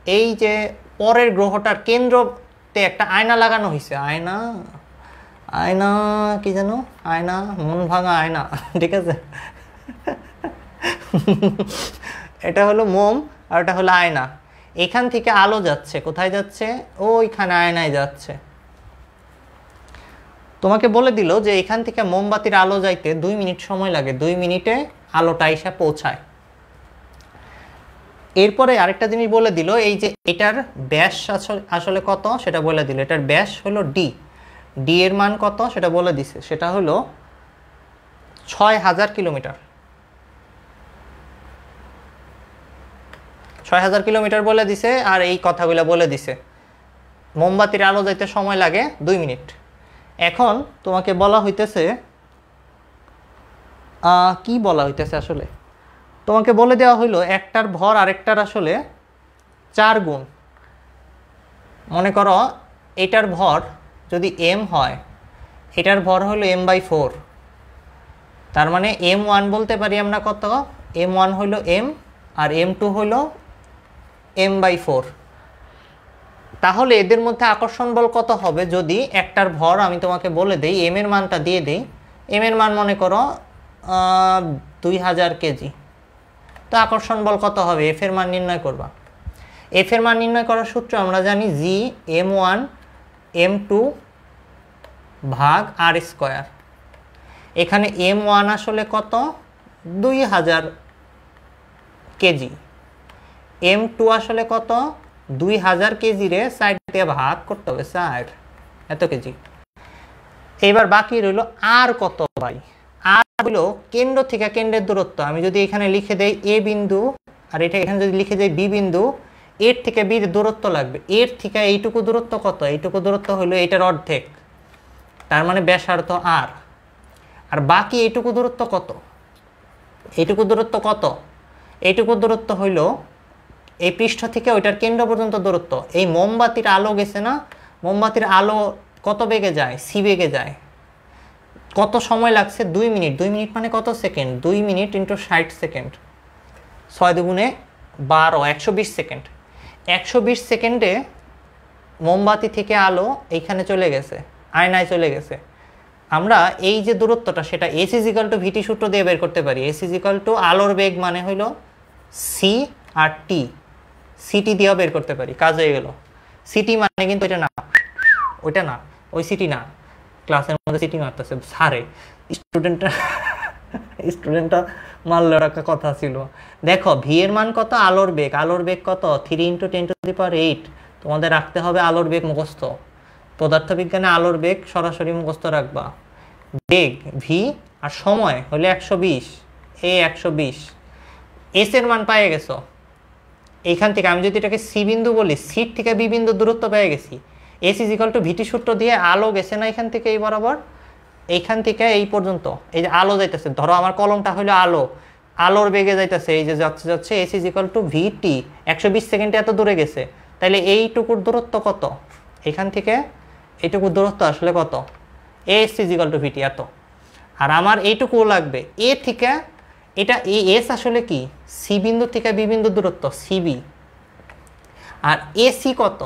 এই যে পরের গ্রহটার কেন্দ্রতে একটা আয়না লাগানো হয়েছে। আয়না কি জানো, আয়না, মন ভাঙা আয়না, ঠিক আছে। এটা হলো মোম আর এটা হলো আয়না। এখান থেকে আলো যাচ্ছে, কোথায় যাচ্ছে, ওইখানে আয়নায় যাচ্ছে। তোমাকে বলে দিল যে এখান থেকে মোমবাতির আলো যাইতে 2 মিনিট সময় লাগে, 2 মিনিটে আলোটা এসে পৌঁছায়। এরপরে আরেকটা জিনিস বলে দিল, এই যে এটার ব্যাস আসলে কত সেটা বলে দিল। এটার ব্যাস হলো ডি এর মান কত সেটা বলে দিছে, সেটা হলো 6000 কিলোমিটার। 6000 কিলোমিটার বলে দিছে। আর এই কথাগুলো বলে দিছে মোমবাতির আলো যাইতে সময় লাগে 2 মিনিট। এখন তোমাকে বলা হইতেছে, কি বলা হইতেছে আসলে, তোমাকে বলে দেওয়া হইলো একটার ভর আরেকটার আসলে 4 গুণ। মনে করো এটার ভর যদি m হয়, এটার ভর হলো m/4, তার মানে m1 বলতে পারি আমরা কত, m1 হইলো m আর m2 হইলো m/4। তাহলে এদের মধ্যে আকর্ষণ বল কত হবে, যদি একটার ভর আমি তোমাকে বলে দেই, m এর মানটা দিয়ে দেই। m এর মান মনে করো 2000 কেজি, তো আকর্ষণ বল কত হবে, f এর মান নির্ণয় করবা। f এর মান নির্ণয় করার সূত্র আমরা জানি, g m1 m2 ভাগ r স্কয়ার। এখানে m1 আসলে কত, 2000 কেজি, m2 আসলে কত, 2000 কেজি রে 60 দিয়ে ভাগ করতে হবে, 60 এত কেজি। এবার বাকি রইল আর কত ভাই, আর হলো কেন্দ্র থেকে কেন্দ্রের দূরত্ব। আমি যদি এখানে লিখে দেই এ বিন্দু, আর এটা এখানে যদি লিখে দেই বি বিন্দু, এর থেকে বির দূরত্ব লাগবে। এর থেকে এইটুকু দূরত্ব কত, এইটুকু দূরত্ব হলো এটার অর্ধেক, তার মানে ব্যাসার্ধ আর। আর বাকি এইটুকু দূরত্ব কত, এইটুকু দূরত্ব কত, এইটুকু দূরত্ব হইল এই পৃষ্ঠ থেকে ওইটার কেন্দ্র পর্যন্ত দূরত্ব। এই মোমবাতির আলো গেছে না, মোমবাতির আলো কত বেগে যায়, সি বেগে যায়। কত সময় লাগছে, 2 মিনিট। 2 মিনিট মানে কত সেকেন্ড, 2 মিনিট ইন্টু 60 সেকেন্ড, 6 দুগুণে 12, 120 সেকেন্ড। 120 সেকেন্ডে মোমবাতি থেকে আলো এইখানে চলে গেছে, আয়নায় চলে গেছে। আমরা এই যে দূরত্বটা সেটা এস ইজ ইকাল টু ভিটি সূত্র দিয়ে বের করতে পারি। এস ইজ ইকাল টু আলোর বেগ মানে হইল সি আর টি, সিটি দিয়েও বের করতে পারি, কাজ হয়ে গেল। সিটি মানে কিন্তু এটা না, ওইটা না, ওই সিটি না, ক্লাসের মধ্যে সিটি মারতেছে সারে, স্টুডেন্টটা মারলে রাখা কথা ছিল। দেখো ভি এর মান কত, আলোর বেগ, আলোর বেগ কত 3 × 10⁸। তোমাদের রাখতে হবে আলোর বেগ মুখস্থ, পদার্থবিজ্ঞানে আলোর বেগ সরাসরি মুখস্থ রাখবা। বেগ ভি আর সময় হলে 120, এ 120। এস এর মান পেয়ে গেছো, এইখান থেকে আমি যদি এটাকে সি বিন্দু বলি, সিট থেকে বি বিন্দু দূরত্ব পেয়ে গেছি। এস ইজ ইকাল টু ভিটি সূত্র দিয়ে আলো গেছে না এখান থেকে এই বরাবর, এইখান থেকে এই পর্যন্ত, এই যে আলো যাইতেছে, ধরো আমার কলমটা হলো আলো, আলোর বেগে যাইতেছে, এই যে যাচ্ছে যাচ্ছে, এস ইজ ইকাল টু ভিটি, 120 সেকেন্ডে এত দূরে গেছে, তাহলে এইটুকুর দূরত্ব কত, এখান থেকে এইটুকুর দূরত্ব আসলে কত, এস ইজ ইকাল টু ভিটি এত। আর আমার এইটুকুও লাগবে এ থেকে, এটা এই এস আসলে কি, সি বিন্দু থেকে বি বিন্দু দূরত্ব সিবি। আর এসি কত,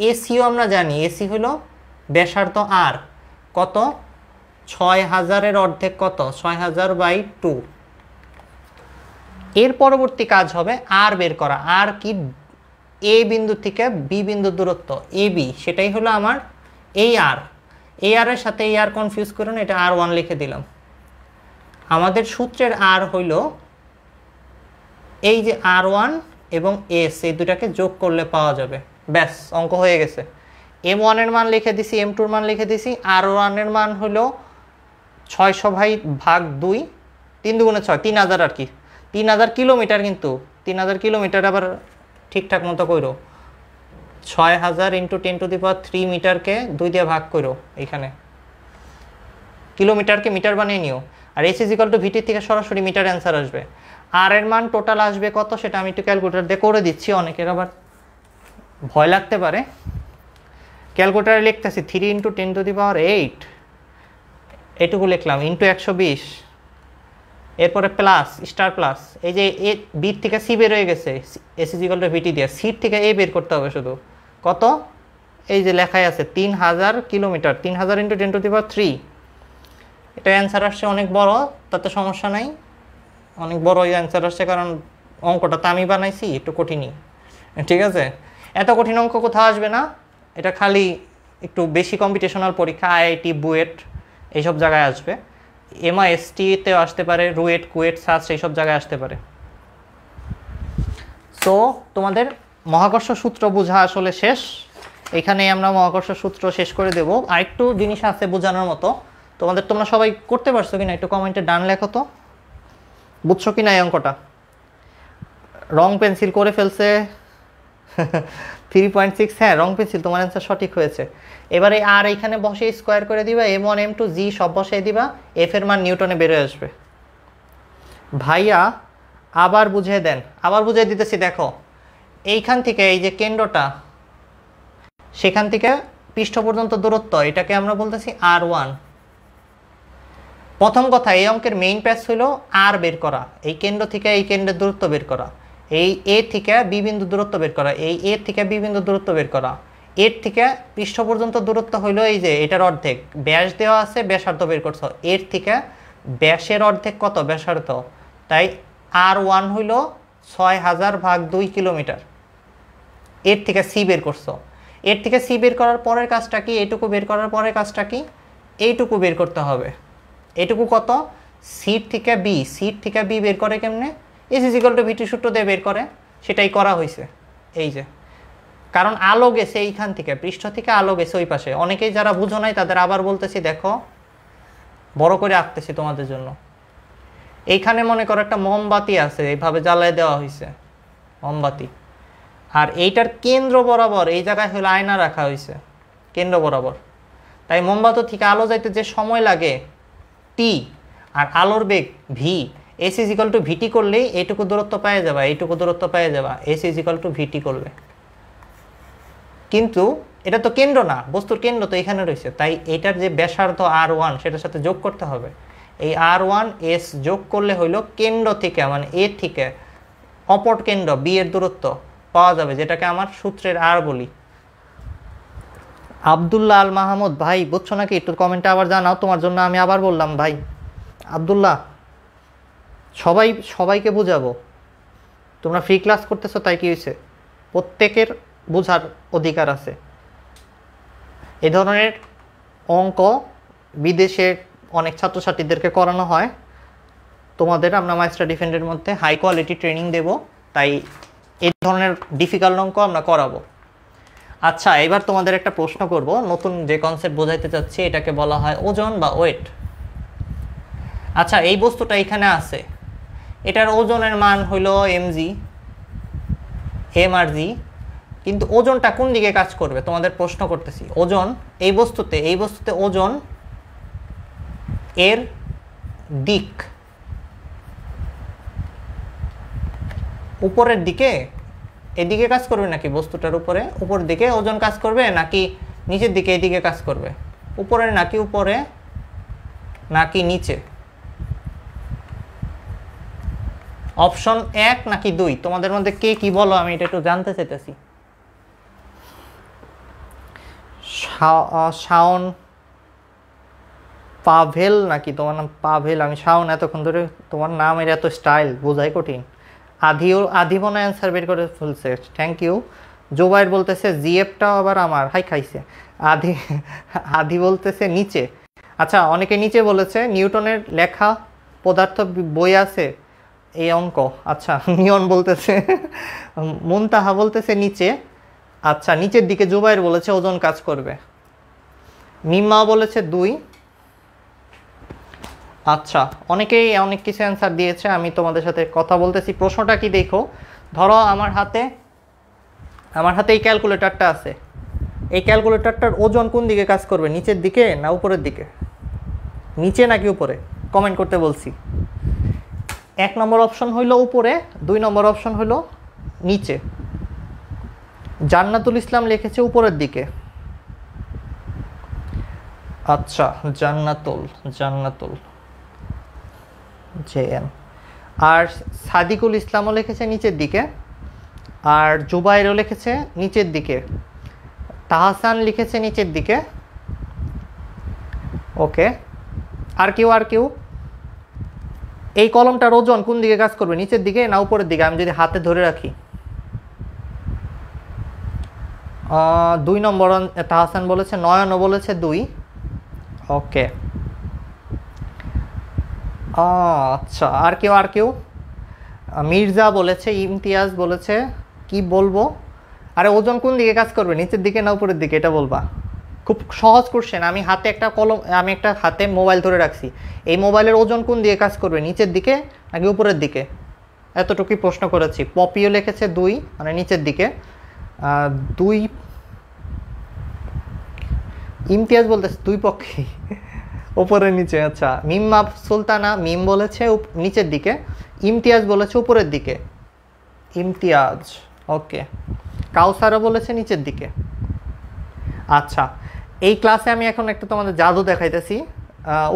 এসিও আমরা জানি, এসি হলো ব্যাসার্ধ আর, কত 6000-এর অর্ধেক কত 6000/2। এর পরবর্তী কাজ হবে আর বের করা। আর কি, এ বিন্দু থেকে বি বিন্দু দূরত্ব এ বি, সেটাই হলো আমার এই আর। এই আর এর সাথে এই আর কনফিউজ করুন, এটা R1 লিখে দিলাম। আমাদের সূত্রের আর হইল এই যে R1 এবং এস, এই দুটাকে যোগ করলে পাওয়া যাবে, ব্যাস অঙ্ক হয়ে গেছে। M1 এর মান লিখে দিছি, M2 এর মান লিখে দিছি, R1 এর মান হলো 600/2, 3 × 6 3000, আর কি 3000 কিলোমিটার, কিন্তু 3000 কিলোমিটার আবার ঠিকঠাক মতো কইরো, 6000 × 10⁻³ মিটারকে 2 দিয়ে ভাগ করো, এইখানে কিলোমিটারকে মিটার বানিয়ে নিও। আর এস ইজ ইকাল টু ভিটি থেকে সরাসরি মিটার অ্যান্সার আসবে। আর এর মান টোটাল আসবে কত, সেটা আমি একটু ক্যালকুলেটর দিয়ে করে দিচ্ছি, অনেকের আবার ভয় লাগতে পারে। ক্যালকুলেটারে লিখতেছি 3 × 10⁸, এটুকু লিখলাম, ইন্টু 120, এরপরে প্লাস স্টার প্লাস, এই যে এ বি থেকে সি বের হয়ে গেছে, এস ইজ ইকাল টু ভিটি দিয়ে, সিট থেকে এ বের করতে হবে শুধু, কত, এই যে লেখাই আছে 3000 কিলোমিটার, 3000 × 10⁻³। এটা অ্যান্সার আসছে অনেক বড়, তাতে সমস্যা নাই, অনেক বড় অ্যান্সার আসছে, কারণ অঙ্কটা তো আমি বানাইছি, একটু কঠিনই, ঠিক আছে। এত কঠিন অঙ্ক কোথাও আসবে না, এটা খালি একটু বেশি কম্পিটিশনাল পরীক্ষা, IIT, বুয়েট এইসব জায়গায় আসবে, MIST-তেও আসতে পারে, রুয়েট, কুয়েট, সাস এইসব জায়গায় আসতে পারে। সো তোমাদের মহাকর্ষ সূত্র বোঝা আসলে শেষ, এখানেই আমরা মহাকর্ষ সূত্র শেষ করে দেব। আরেকটু জিনিস আছে বোঝানোর মতো, তোমরা সবাই করতে পারছো কিনা একটু কমেন্টে ডান লেখো তো, বুঝছো কিনা এই অঙ্কটা। রং পেন্সিল করে ফেলছে 3.6, হ্যাঁ রং পেন্সিল, তোমার অ্যান্সার সঠিক হয়েছে। এবারে আর এইখানে বসে স্কোয়ার করে দিবা, M1 M2 G সব বসাই দিবা, এফ এর মান নিউটনে বেরোয় আসবে। ভাইয়া আবার বুঝিয়ে দেন, আবার বুঝিয়ে দিতেছি। দেখো এইখান থেকে এই যে কেন্দ্রটা, সেখান থেকে পৃষ্ঠ পর্যন্ত দূরত্ব, এটাকে আমরা বলতেছি R1। প্রথম কথা, এই অঙ্কের মেইন প্যাচ হলো আর বের করা, এই কেন্দ্র থেকে এই কেন্দ্রের দূরত্ব বের করা, এই এ থেকে বি বিন্দু দূরত্ব বের করা, এই এ থেকে বি বিন্দু দূরত্ব বের করা। এর থেকে পৃষ্ঠ পর্যন্ত দূরত্ব হইলো এই যে এটার অর্ধেক, ব্যাস দেওয়া আছে, ব্যাসার্ধ বের করছো, এর থেকে ব্যাসের অর্ধেক কত, ব্যাসার্ধ, তাই R1 হইল 6000/2 কিলোমিটার। এর থেকে সি বের করছো, এর থেকে সি বের করার পরের কাজটা কি, এইটুকু বের করার পরের কাজটা কি, এইটুকু বের করতে হবে। এইটুকু কত, সিট থেকে বি, সিট থেকে বি বের করে কেমনে, এস ইজ ইকাল টু ভিটি সূত্র দিয়ে বের করে, সেটাই করা হয়েছে। এই যে কারণ আলো গেছে এইখান থেকে, পৃষ্ঠ থেকে আলো গেছে ওই পাশে। অনেকেই যারা বুঝো নাই তাদের আবার বলতেছি, দেখো বড় করে আঁকতেছি তোমাদের জন্য। এইখানে মনে করো একটা মোমবাতি আছে, এইভাবে জ্বালায় দেওয়া হয়েছে মোমবাতি, আর এইটার কেন্দ্র বরাবর এই জায়গায় হলো আয়না রাখা হয়েছে, কেন্দ্র বরাবর। তাই মোমবাতি থেকে আলো যাইতে যে সময় লাগে টি, আর আলোর বেগ v, s is equal to vt করলেই এইটুকু দূরত্ব পেয়ে যাবা, এইটুকু দূরত্ব পেয়ে যাবা s is equal to vt করলে। কিন্তু এটা তো কেন্দ্র না, বস্তুর কেন্দ্র তো এখানে রয়েছে, তাই এটার যে ব্যাসার্ধ R1 সেটার সাথে যোগ করতে হবে। এই R1 এস যোগ করলে হইল কেন্দ্র থেকে, মানে এ থেকে অপর কেন্দ্র বি এর দূরত্ব পাওয়া যাবে, যেটাকে আমার সূত্রের আর বলি। আব্দুল্লাহ আল মাহমুদ ভাই, বুঝছো নাকি? একটু কমেন্টে আবার জানাও, তোমার জন্য আমি আবার বললাম ভাই। আব্দুল্লাহ, সবাইকে বুঝাবো। তোমরা ফ্রি ক্লাস করতেছো তাই কি হয়েছে? প্রত্যেকের বোঝার অধিকার আছে। এ ধরনের অঙ্ক বিদেশে অনেক ছাত্রছাত্রীদেরকে করানো হয়। তোমাদের আমরা মাস্টার ডিফেন্ডের মধ্যে হাই কোয়ালিটি ট্রেনিং দেব, তাই এই ধরনের ডিফিকাল্ট অঙ্ক আমরা করাবো। আচ্ছা, এবার তোমাদের একটা প্রশ্ন করব। নতুন যে কনসেপ্ট বোঝাইতে চাচ্ছি এটাকে বলা হয় ওজন বা ওয়েট। আচ্ছা, এই বস্তুটা এখানে আছে, এটার ওজনের মান হইল এমজি, এম আর জি, কিন্তু ওজনটা কোন দিকে কাজ করবে তোমাদের প্রশ্ন করতেছি। ওজন এই বস্তুতে ওজন এর দিক উপরের দিকে, এদিকে কাজ করবে নাকি বস্তুটার উপরের দিকে ওজন কাজ করবে, নাকি নিচের দিকে এদিকে কাজ করবে? উপরে নাকি নিচে? অপশন 1 নাকি 2, তোমাদের মধ্যে কে কি বলো, আমি এটা একটু জানতে চাইতেছি। শাওন পাভেল নাকি তোমার নাম? পাভেল, আমি শাওন, এতক্ষণ ধরে তোমার নাম এর এত স্টাইল বোঝাই কঠিন। আধিবনা অ্যান্সার বের করে ফেলছে, থ্যাংক ইউ। জোবাইর বলতেছে জিএফটাও আবার আমার, হাই খাইছে। আধি বলতেছে নিচে। আচ্ছা, অনেকে নিচে বলেছে, নিউটনের লেখা পদার্থ বই আছে এই অঙ্ক। আচ্ছা, নিয়ন বলতেছে, মুনতাহা বলতেছে নিচে। আচ্ছা, নিচের দিকে জুবাইর বলেছে ওজন কাজ করবে। মিম্মা বলেছে 2। আচ্ছা, অনেকেই অনেক কিছু অ্যান্সার দিয়েছে, আমি তোমাদের সাথে কথা বলতেছি। প্রশ্নটা কি দেখো, ধরো আমার হাতে এই ক্যালকুলেটরটা আছে, এই ক্যালকুলেটরটার ওজন কোন দিকে কাজ করবে, নিচের দিকে না উপরের দিকে? নিচে নাকি উপরে? কমেন্ট করতে বলছি। 1 নম্বর অপশন হইল উপরে, 2 নম্বর অপশন হইল নিচে। জান্নাতুল ইসলাম লিখেছে উপরের দিকে। আচ্ছা, জান্নাতুল জেএম। আর সাদিকুল ইসলামও লিখেছে নিচের দিকে, আর জুবাইরও লিখেছে নিচের দিকে, তাহসান লিখেছে নিচের দিকে। ওকে, আর কেউ? এই কলমটার ওজন কোন দিকে কাজ করবে, নিচের দিকে না উপরের দিকে? আমি যদি হাতে ধরে রাখি। 2 নম্বর তাহসান বলেছে, নয়নও বলেছে 2। ওকে, আচ্ছা, আর কেউ? মির্জা বলেছে, ইমতিয়াজ বলেছে, কি বলবো? আরে ওজন কোন দিকে কাজ করবে, নিচের দিকে না উপরের দিকে, এটা বলবা। খুব সহজ কোশ্চেন। আমি একটা হাতে মোবাইল ধরে রাখছি, এই মোবাইলের ওজন কোন দিকে কাজ করবে, নিচের দিকে নাকি উপরের দিকে? এতটুকুই প্রশ্ন করেছি। পপিও লিখেছে 2, মানে নিচের দিকে। 2 ইমতিয়াজ বলতেছে 2 পক্ষে উপরে নিচে। আচ্ছা, মিম্মা সুলতানা মিম বলেছে নিচের দিকে, ইমতিয়াজ বলেছে উপরের দিকে। ইমতিয়াজ, ওকে। কাউসারও বলেছে নিচের দিকে। আচ্ছা, এই ক্লাসে আমি এখন একটা তোমাদের জাদু দেখাইতেছি।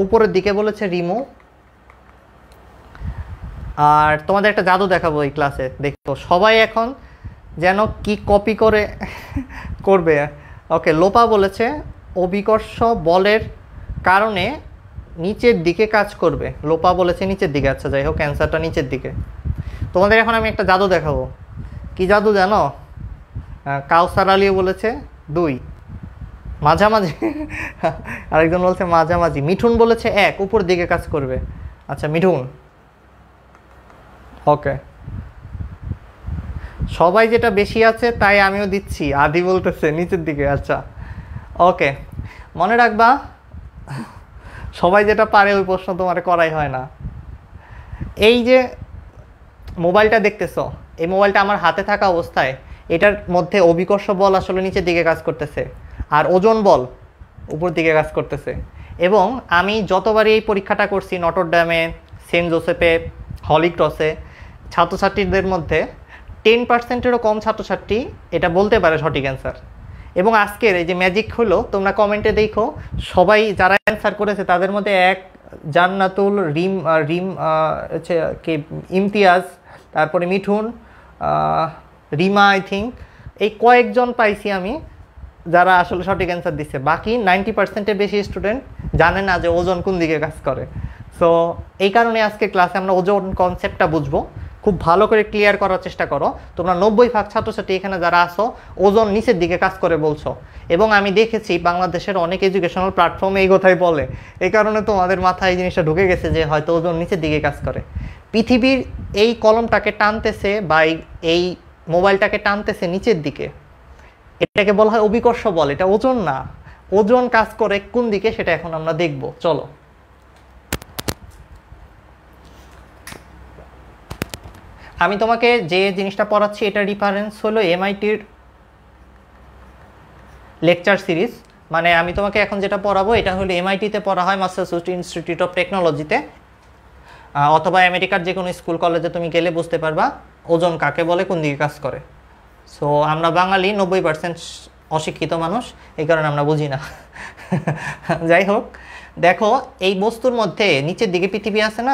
উপরের দিকে বলেছে রিমু। আর তোমাদের একটা জাদু দেখাবো এই ক্লাসে, দেখো সবাই এখন যেন কি কপি করে করবে। ওকে, লোপা বলেছে অভিকর্ষ বলের কারণে নিচের দিকে কাজ করবে। লোপা বলেছে নিচের দিকে। আচ্ছা, যাই হোক, অ্যান্সারটা নিচের দিকে। তোমাদের এখন আমি একটা জাদু দেখাবো। কি জাদু জানো? কাউসার আলীও বলেছে 2, মাঝামাঝি। আরেকজন বলছে মাঝামাঝি। মিঠুন বলেছে 1, উপর দিকে কাজ করবে। আচ্ছা, মিঠুন, ওকে। সবাই যেটা বেশি আছে তাই আমিও দিচ্ছি। আদি বলতেছে নিচের দিকে। আচ্ছা, ওকে, মনে রাখবা সবাই যেটা পারে ওই প্রশ্ন তোমার করাই হয় না। এই যে মোবাইলটা দেখতেছো, এই মোবাইলটা আমার হাতে থাকা অবস্থায় এটার মধ্যে অভিকর্ষ বল আসলে নিচের দিকে কাজ করতেছে, আর ওজন বল উপর দিকে কাজ করতেছে। এবং আমি যতবারই এই পরীক্ষাটা করছি, নটরডেমে, সেন্ট জোসেফে, হলি ক্রসে, ছাত্রছাত্রীদের মধ্যে 10%-এরও কম ছাত্রছাত্রী এটা বলতে পারে সঠিক অ্যান্সার। এবং আজকের এই যে ম্যাজিক হলো, তোমরা কমেন্টে দেখো সবাই যারা অ্যান্সার করেছে তাদের মধ্যে জান্নাতুল, হচ্ছে কি ইমতিয়াজ, তারপরে মিঠুন, রিমা, আই থিঙ্ক, এই কয়েকজন পাইছি আমি যারা আসলে সঠিক অ্যান্সার দিচ্ছে, বাকি 90%-এর বেশি স্টুডেন্ট জানে না যে ওজন কোন দিকে কাজ করে। সো এই কারণে আজকে ক্লাসে আমরা ওজন কনসেপ্টটা বুঝবো, খুব ভালো করে ক্লিয়ার করার চেষ্টা করো। তোমরা 90% ছাত্রছাত্রী এখানে যারা আসো ওজন নিচের দিকে কাজ করে বলছো, এবং আমি দেখেছি বাংলাদেশের অনেক এডুকেশনাল প্ল্যাটফর্মে এই কথাই বলে। এই কারণে তোমাদের মাথায় এই জিনিসটা ঢুকে গেছে যে হয়তো ওজন নিচের দিকে কাজ করে। পৃথিবীর এই কলমটাকে টানতেছে বা এই মোবাইলটাকে টানতেছে নিচের দিকে, এটাকে বলা হয় অভিকর্ষ বল, এটা ওজন না। ওজন কাজ করে কোন দিকে সেটা এখন আমরা দেখব, চলো। আমি তোমাকে যে জিনিসটা পড়াচ্ছি এটা রেফারেন্স হলো এমআইটির লেকচার সিরিজ। মানে আমি তোমাকে এখন যেটা পড়াবো এটা হলো এমআইটিতে পড়া হয়, ম্যাসাচুসেটস ইনস্টিটিউট অফ টেকনোলজিতে, অথবা আমেরিকার যে কোনো স্কুল কলেজে তুমি গেলে বুঝতে পারবা ওজন কাকে বলে, কোন দিকে কাজ করে। সো আমরা বাঙালি 90% অশিক্ষিত মানুষ, এই কারণে আমরা বুঝি না। যাই হোক, দেখো এই বস্তুর মধ্যে নিচের দিকে পৃথিবী আছে না,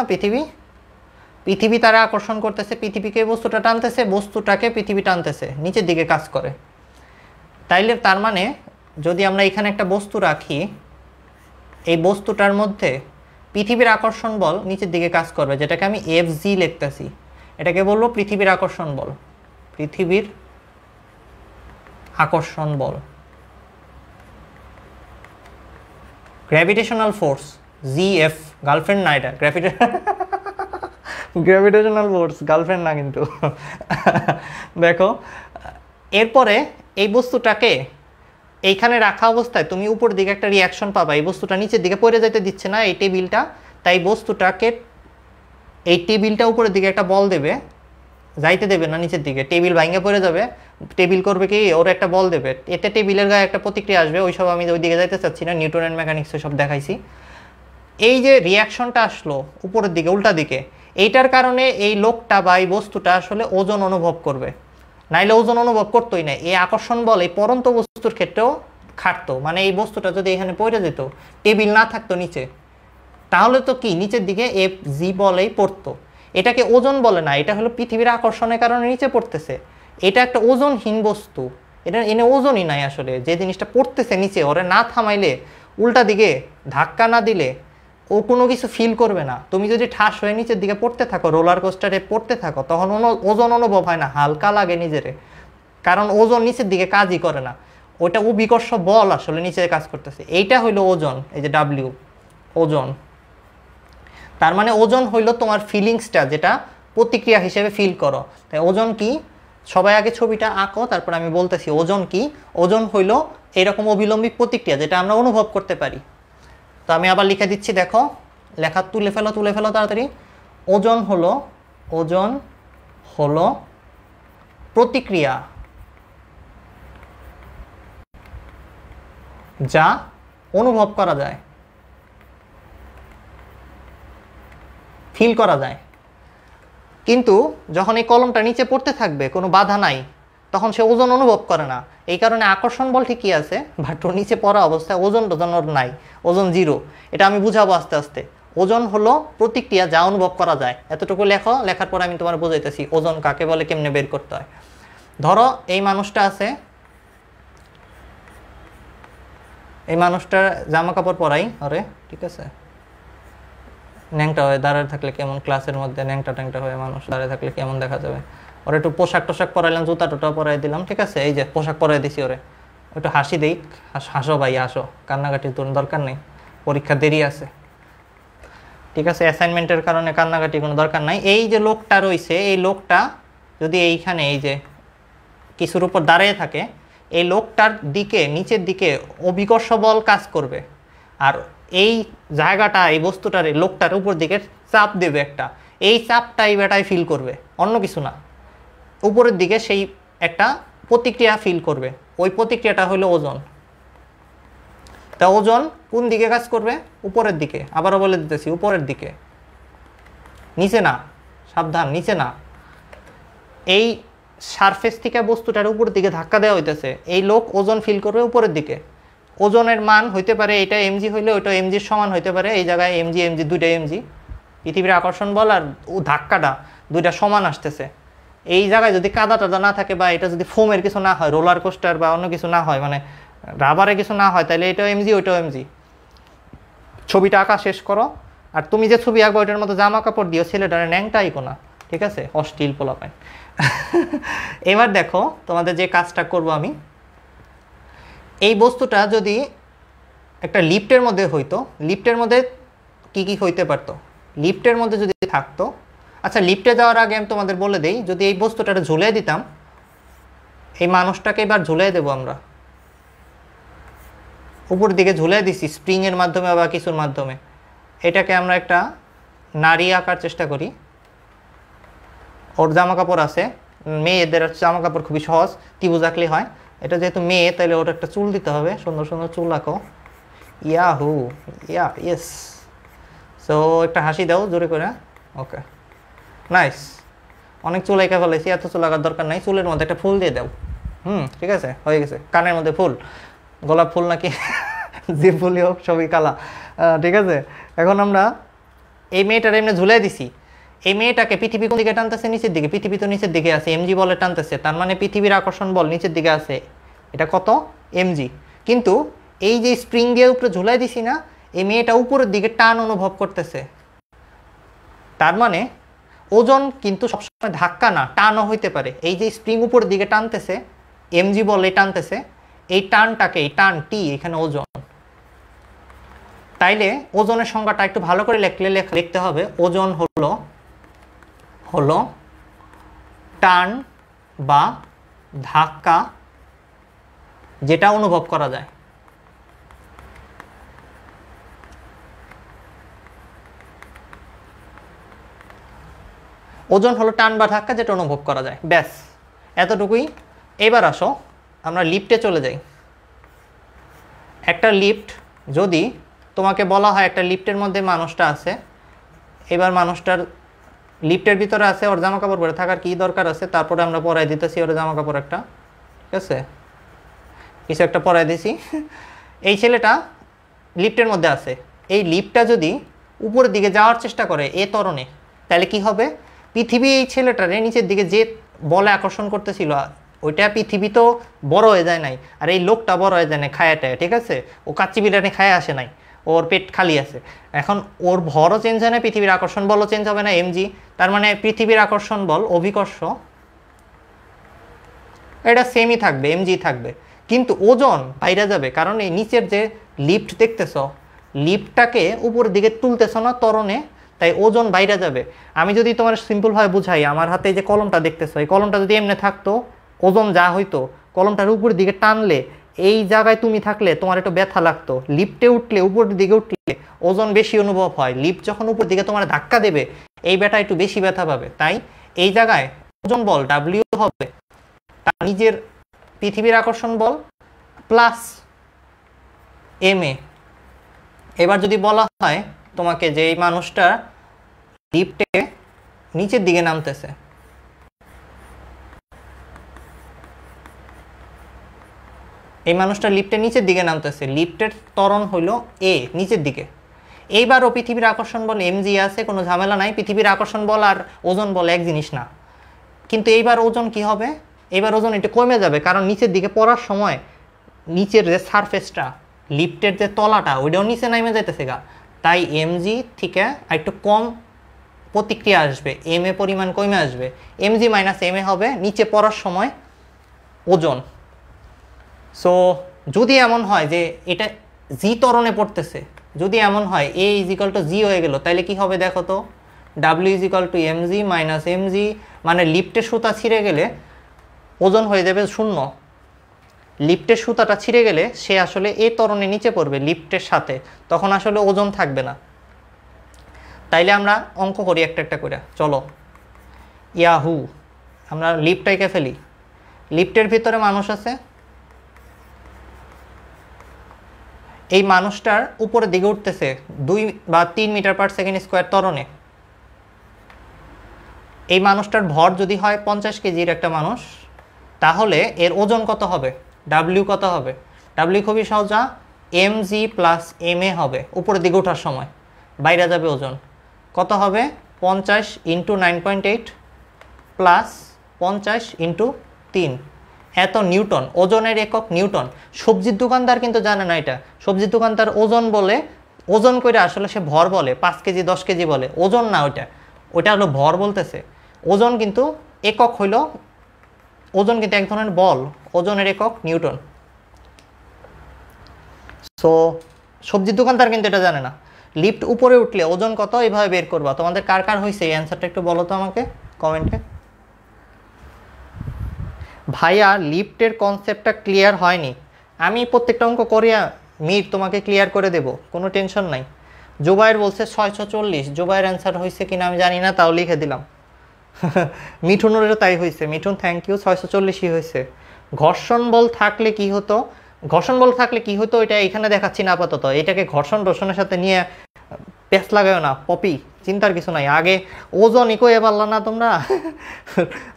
পৃথিবী তারা আকর্ষণ করতেছে, পৃথিবীকে বস্তুটা টানতেছে, বস্তুটাকে পৃথিবী টানতেছে, নিচের দিকে কাজ করে। তাইলে তার মানে যদি আমরা এখানে একটা বস্তু রাখি, এই বস্তুটার মধ্যে পৃথিবীর আকর্ষণ বল নিচের দিকে কাজ করবে, যেটাকে আমি FG লিখতেছি, এটাকে বলবো পৃথিবীর আকর্ষণ বল। পৃথিবীর আকর্ষণ বল, গ্র্যাভিটেশনাল ফোর্স, GF, গার্লফ্রেন্ড না, এটা গ্র্যাভিটেশনাল ফোর্স, গার্লফ্রেন্ড না কিন্তু। দেখো এরপরে এই বস্তুটাকে এইখানে রাখা অবস্থায় তুমি উপর দিকে একটা রিয়াকশন পাবা, এই বস্তুটা নিচের দিকে পড়ে যেতে দিচ্ছে না এই টেবিলটা, তাই বস্তুটাকে এই টেবিলটা উপরের দিকে একটা বল দেবে, যাইতে দেবে না নিচের দিকে, টেবিল ভাঙে পড়ে যাবে। টেবিল করবে কি, ওর একটা বল দেবে, এতে টেবিলের গায়ে একটা প্রতিক্রিয়া আসবে, ওইসব আমি ওই দিকে যাইতে চাচ্ছি না, নিউটন অ্যান্ড মেকানিক্সে সব দেখাইছি। এই যে রিয়াকশনটা আসলো উপরের দিকে উল্টা দিকে, এইটার কারণে এই লোকটা বা এই বস্তুটা আসলে ওজন অনুভব করবে, নাইলে ওজন অনুভব করতোই না। এই আকর্ষণ বল এই পরন্ত বস্তুর ক্ষেত্রেও খাটতো, মানে এই বস্তুটা যদি এখানে পড়ে যেত, টেবিল না থাকতো নিচে, তাহলে তো কি নিচের দিকে FG বলেই পড়তো। এটাকে ওজন বলে না, এটা হলো পৃথিবীর আকর্ষণের কারণে নিচে পড়তেছে, এটা একটা ওজনহীন বস্তু, এটা এনে ওজনই নাই আসলে। যে জিনিসটা পড়তেছে নিচে, ওরে না থামাইলে, উল্টা দিকে ধাক্কা না দিলে ও কোনো কিছু ফিল করবে না। তুমি যদি ঠাস হয়ে নিচের দিকে পড়তে থাকো, রোলার কোস্টারে পড়তে থাকো, তখন ওজন অনুভব হয় না, হালকা লাগে নিজেরে, কারণ ওজন নিচের দিকে কাজই করে না, ওইটা অভিকর্ষ বল আসলে নিচে কাজ করতেছে। এইটা হইলো ওজন, এই যে W, ওজন। তার মানে ওজন হইলো তোমার ফিলিংসটা, যেটা প্রতিক্রিয়া হিসেবে ফিল করো। তাই ওজন কি, সবাই আগে ছবিটা আঁকো, তারপর আমি বলতেছি ওজন কি। ওজন হইলো এরকম অবিলম্বিত প্রতিক্রিয়া যেটা আমরা অনুভব করতে পারি। তো আমি আবার লিখে দিচ্ছি, দেখো লেখা তুলে ফেলো তাড়াতাড়ি। ওজন হলো প্রতিক্রিয়া যা অনুভব করা যায়, ফিল করা যায়। কিন্তু যখন এই কলমটা নিচে পড়তে থাকবে, কোনো বাধা নাই, তখন সে ওজন অনুভব করে না। এই কারণে আকর্ষণ বল ঠিকই আছে, বাট ওর নিচে পড়া অবস্থায় ওজন ওর নাই, ওজন 0। এটা আমি বুঝাবো আস্তে আস্তে। ওজন হলো প্রতিক্রিয়া যা অনুভব করা যায়। এতটুকু লেখো, লেখার পর আমি তোমার বুঝাইতেছি ওজন কাকে বলে, কেমনে বের করতে হয়। ধরো এই মানুষটা আছে, এই মানুষটার জামা কাপড় পরাই, আরে ঠিক আছে, ন্যাংটা হয়ে দাঁড়ায় থাকলে কেমন, ক্লাসের মধ্যে ন্যাংটা হয়ে মানুষ দাঁড়ায় থাকলে কেমন দেখা যাবে। ওরা একটু পোশাক টোশাক পরাইলাম, জুতা টুটা পরাই দিলাম, ঠিক আছে, এই যে পোশাক পরাই দিছি ওরে, একটু হাসি দেই, হাসো ভাই হাসো, কান্নাকাটির তোর দরকার নেই, পরীক্ষা দেরি আছে, ঠিক আছে, অ্যাসাইনমেন্টের কারণে কান্নাকাটি কোনো দরকার নাই। এই যে লোকটা রয়েছে, এই লোকটা যদি এইখানে এই যে কিছুর উপর দাঁড়িয়ে থাকে, এই লোকটার দিকে নিচের দিকে অভিকর্ষ বল কাজ করবে, আর এই জায়গাটা এই বস্তুটার লোকটার উপর দিকে চাপ দেবে একটা, এই চাপটাই বেটাই ফিল করবে, অন্য কিছু না। উপরের দিকে সেই একটা প্রতিক্রিয়া ফিল করবে, ওই প্রতিক্রিয়াটা হলো ওজন। তা ওজন কোন দিকে কাজ করবে, উপরের দিকে। আবারও বলে দিতেছি, উপরের দিকে, নিচে না, সাবধান, নিচে না। এই সারফেস থেকে বস্তুটার উপরের দিকে ধাক্কা দেওয়া হইতেছে, এই লোক ওজন ফিল করবে উপরের দিকে। ওজনের মান হইতে পারে, এটা mg হইলে ওইটা mgর সমান হইতে পারে, এই জায়গায় mg দুইটা mg, পৃথিবীর আকর্ষণ বল আর ধাক্কাটা দুইটা সমান আসতেছে। এই জায়গায় যদি কাদা টাদা না থাকে, বা এটা যদি ফোমের কিছু না হয়, রোলার কোস্টার বা অন্য কিছু না হয়, মানে রাবারে কিছু না হয় তাহলে এটাও এমজি ওইটাও এমজি। ছবিটা আঁকা শেষ করো, আর তুমি যে ছবি আঁকবো ওইটার মতো জামা কাপড় দিও, ছেলেটার ন্যাংটা আইকো না, ঠিক আছে? অশ্লীল পোলাপায়। এবার দেখো তোমাদের যে কাজটা করব আমি, এই বস্তুটা যদি একটা লিফটের মধ্যে হইতো, লিফটের মধ্যে কি কি হইতে পারতো, লিফটের মধ্যে যদি থাকতো, আচ্ছা লিফটে যাওয়ার আগে আমি তোমাদের বলে দেই, যদি এই বস্তুটা ঝুলিয়ে দিতাম, এই মানুষটাকে এবার ঝুলিয়ে দেবো আমরা, উপর দিকে ঝুলিয়ে দিছি স্প্রিংয়ের মাধ্যমে বা কিছুর মাধ্যমে। এটাকে আমরা একটা নারী আঁকার চেষ্টা করি। ওর জামা কাপড় আছে, মেয়েদের জামা কাপড় খুবই সহজ, ত্রিভুজ আঁকলে হয়। এটা যেহেতু মেয়ে তাহলে ওর একটা চুল দিতে হবে, সুন্দর সুন্দর চুল আঁকো। Yahoo, yes. সো একটা হাসি দাও জোরে করে, ওকে নাইস। অনেক চুল এঁকে ফেলেছি, এত চুল আঁকার দরকার নাই, চুলের মধ্যে একটা ফুল দিয়ে দাও। ঠিক আছে, হয়ে গেছে। কানের মধ্যে ফুল, গোলাপ ফুল নাকি যে ফুলই হোক সবই কালা, ঠিক আছে। এখন আমরা এই মেয়েটার এমনি ঝুলাই দিছি, এই মেয়েটাকে পৃথিবী কোন দিকে টানতেছে? নিচের দিকে। পৃথিবী তো নিচের দিকে আছে, এমজি বলে টানতেছে, তার মানে পৃথিবীর আকর্ষণ বল নিচের দিকে আছে, এটা কত? এমজি। কিন্তু এই যে স্প্রিং দিয়ে উপরে ঝুলাই দিছি না, এই মেয়েটা উপরের দিকে টান অনুভব করতেছে, তার মানে ওজন কিন্তু সবসময় ধাক্কা না, টানও হইতে পারে। এই যে স্প্রিং উপরের দিকে টানতেছে, এমজি বলে টানতেছে, এই টানটাকে, এই টান টি, এখানে ওজন। তাইলে ওজনের সংজ্ঞাটা একটু ভালো করে লিখতে হবে। ওজন হলো টান বা ধাক্কা যেটা অনুভব করা যায়। ওজন হলো টান বা ধাক্কা যেটা অনুভব করা যায়, ব্যাস এতটুকুই। এবার আসো আমরা লিফটে চলে যাই। একটা লিফট, যদি তোমাকে বলা হয় একটা লিফটের মধ্যে মানুষটা আছে, এবার মানুষটার লিফটের ভিতরে আছে, ওর জামা কাপড় পরে থাকার কি দরকার আছে? তারপরে আমরা পরাই দিতেছি ওর জামা কাপড় একটা, ঠিক আছে, কিছু একটা পরাই দিছি। এই ছেলেটা লিফটের মধ্যে আছে, এই লিফটটা যদি উপরের দিকে যাওয়ার চেষ্টা করে এ ত্বরণে, তাহলে কি হবে? পৃথিবী এই ছেলেটারে নিচের দিকে যে বলে আকর্ষণ করতেছিল, ওইটা পৃথিবী তো বড় হয়ে যায় নাই, আর এই লোকটা বড় হয়ে যায় না খায়াটায়, ঠিক আছে? ও কাচ্চি বিরিয়ানি খায় আসে নাই, ওর পেট খালি আছে। এখন ওর ভরও চেঞ্জ হয় না, পৃথিবীর আকর্ষণ বলও চেঞ্জ হবে না, এমজি। তার মানে পৃথিবীর আকর্ষণ বল, অভিকর্ষ, এটা সেমই থাকবে, এমজি থাকবে, কিন্তু ওজন বাইরে যাবে। কারণ এই নিচের যে লিফট দেখতেছ, লিফটটাকে উপরের দিকে তুলতেছ না ত্বরণে, তাই ওজন বাইরে যাবে। আমি যদি তোমার সিম্পলভাবে বুঝাই, আমার হাতে যে কলমটা দেখতেছ, এই কলমটা যদি এমনি থাকতো, ওজন যা হইতো, কলমটার উপরের দিকে টানলে এই জায়গায় তুমি থাকলে তোমার একটু ব্যথা লাগতো, লিফটে উঠলে, উপরের দিকে উঠলে ওজন বেশি অনুভব হয়। লিফট যখন উপরের দিকে তোমার ধাক্কা দেবে, এই ব্যথা একটু বেশি ব্যথা পাবে। তাই এই জায়গায় ওজন বল ডাব্লিউ হবে তার নিজের পৃথিবীর আকর্ষণ বল প্লাস এম এ। এবার যদি বলা হয় তোমাকে যে এই মানুষটা লিফটে নিচের দিকে নামতেছে, এই মানুষটা লিফটে নিচের দিকে নামতেছে, লিফটের ত্বরণ হইল এ, নিচের দিকে। এইবারও পৃথিবীর আকর্ষণ বল এমজি আছে, কোনো ঝামেলা নাই। পৃথিবীর আকর্ষণ বল আর ওজন বল এক জিনিস না, কিন্তু এইবার ওজন কি হবে? এবার ওজন একটু কমে যাবে, কারণ নিচের দিকে পড়ার সময় নিচের যে সারফেসটা, লিফটের যে তলাটা, ওইটাও নিচে নামে যাইতেছে গা, তাই এমজি থেকে একটু কম প্রতিক্রিয়া আসবে, এম এ পরিমাণ কমে আসবে। এমজি মাইনাস এম এ হবে নিচে পড়ার সময় ওজন। সো যদি এমন হয় যে এটা জি ত্বরণে পড়তেছে, যদি এমন হয় এ ইজ ইকাল টু জি হয়ে গেল, তাহলে কি হবে দেখো তো? W is equal two MG minus MG, মানে লিফটের সুতা ছিঁড়ে গেলে ওজন হয়ে যাবে 0। লিফটের সুতাটা ছিঁড়ে গেলে সে আসলে এ ত্বরণে নিচে পড়বে লিফটের সাথে, তখন আসলে ওজন থাকবে না। তাইলে আমরা অঙ্ক করি একটা একটা করে, চলো। ইয়াহু, আমরা লিফটটাকে ফেলি। লিফটের ভিতরে মানুষ আছে, এই মানুষটার উপরের দিকে উঠতেছে 2 বা 3 মিটার পার সেকেন্ড স্কোয়ার ত্বরণে। এই মানুষটার ভর যদি হয় 50 কেজির একটা মানুষ, তাহলে এর ওজন কত হবে? ডাব্লিউ কত হবে? ডাব্লিউ খুবই সহজা, M G plus M A হবে। উপরের দিকে ওঠার সময় বাইরে যাবে ওজন, কত হবে? 50 × 9.8 প্লাস 50 × 3, এত নিউটন, ওজনের একক নিউটন। সবজির দোকানদার কিন্তু জানে না এটা। সবজির দোকানদার ওজন বলে, ওজন করে আসলে সে ভর বলে, 5 কেজি 10 কেজি বলে, ওজন না ওইটা, ওইটা হলো ভর বলতেছে। ওজন কিন্তু একক হইল, ওজন কিন্তু এক ধরনের বল, ওজনের একক নিউটন। সো সবজির দোকানদার কিন্তু এটা জানে না। লিফট উপরে উঠলে ওজন কত এইভাবে বের করবা। তোমাদের কার কার হয়েছে এই অ্যান্সারটা একটু বলো তো আমাকে কমেন্টে। ভাইয়া লিফটের কনসেপ্টটা ক্লিয়ার হয়নি। আমি প্রত্যেকটা অঙ্ক করিয়া মিট তোমাকে ক্লিয়ার করে দেব, কোনো টেনশন নাই। জুবাইর বলছে 640। জুবাইয়ের অ্যান্সার হয়েছে কিনা আমি জানি না, তাও লিখে দিলাম। মিঠুনেরও তাই হয়েছে। মিঠুন থ্যাংক ইউ, 640ই হয়েছে। ঘর্ষণ বল থাকলে কি হতো? ঘর্ষণ বল থাকলে কি হতো এটা এখানে দেখাচ্ছি না আপাতত। এটাকে ঘর্ষণ টর্ষণের সাথে নিয়ে পেস লাগাও না পপি, চিন্তার কিছু নাই। আগে ওজন কয়ে পারলা না তোমরা?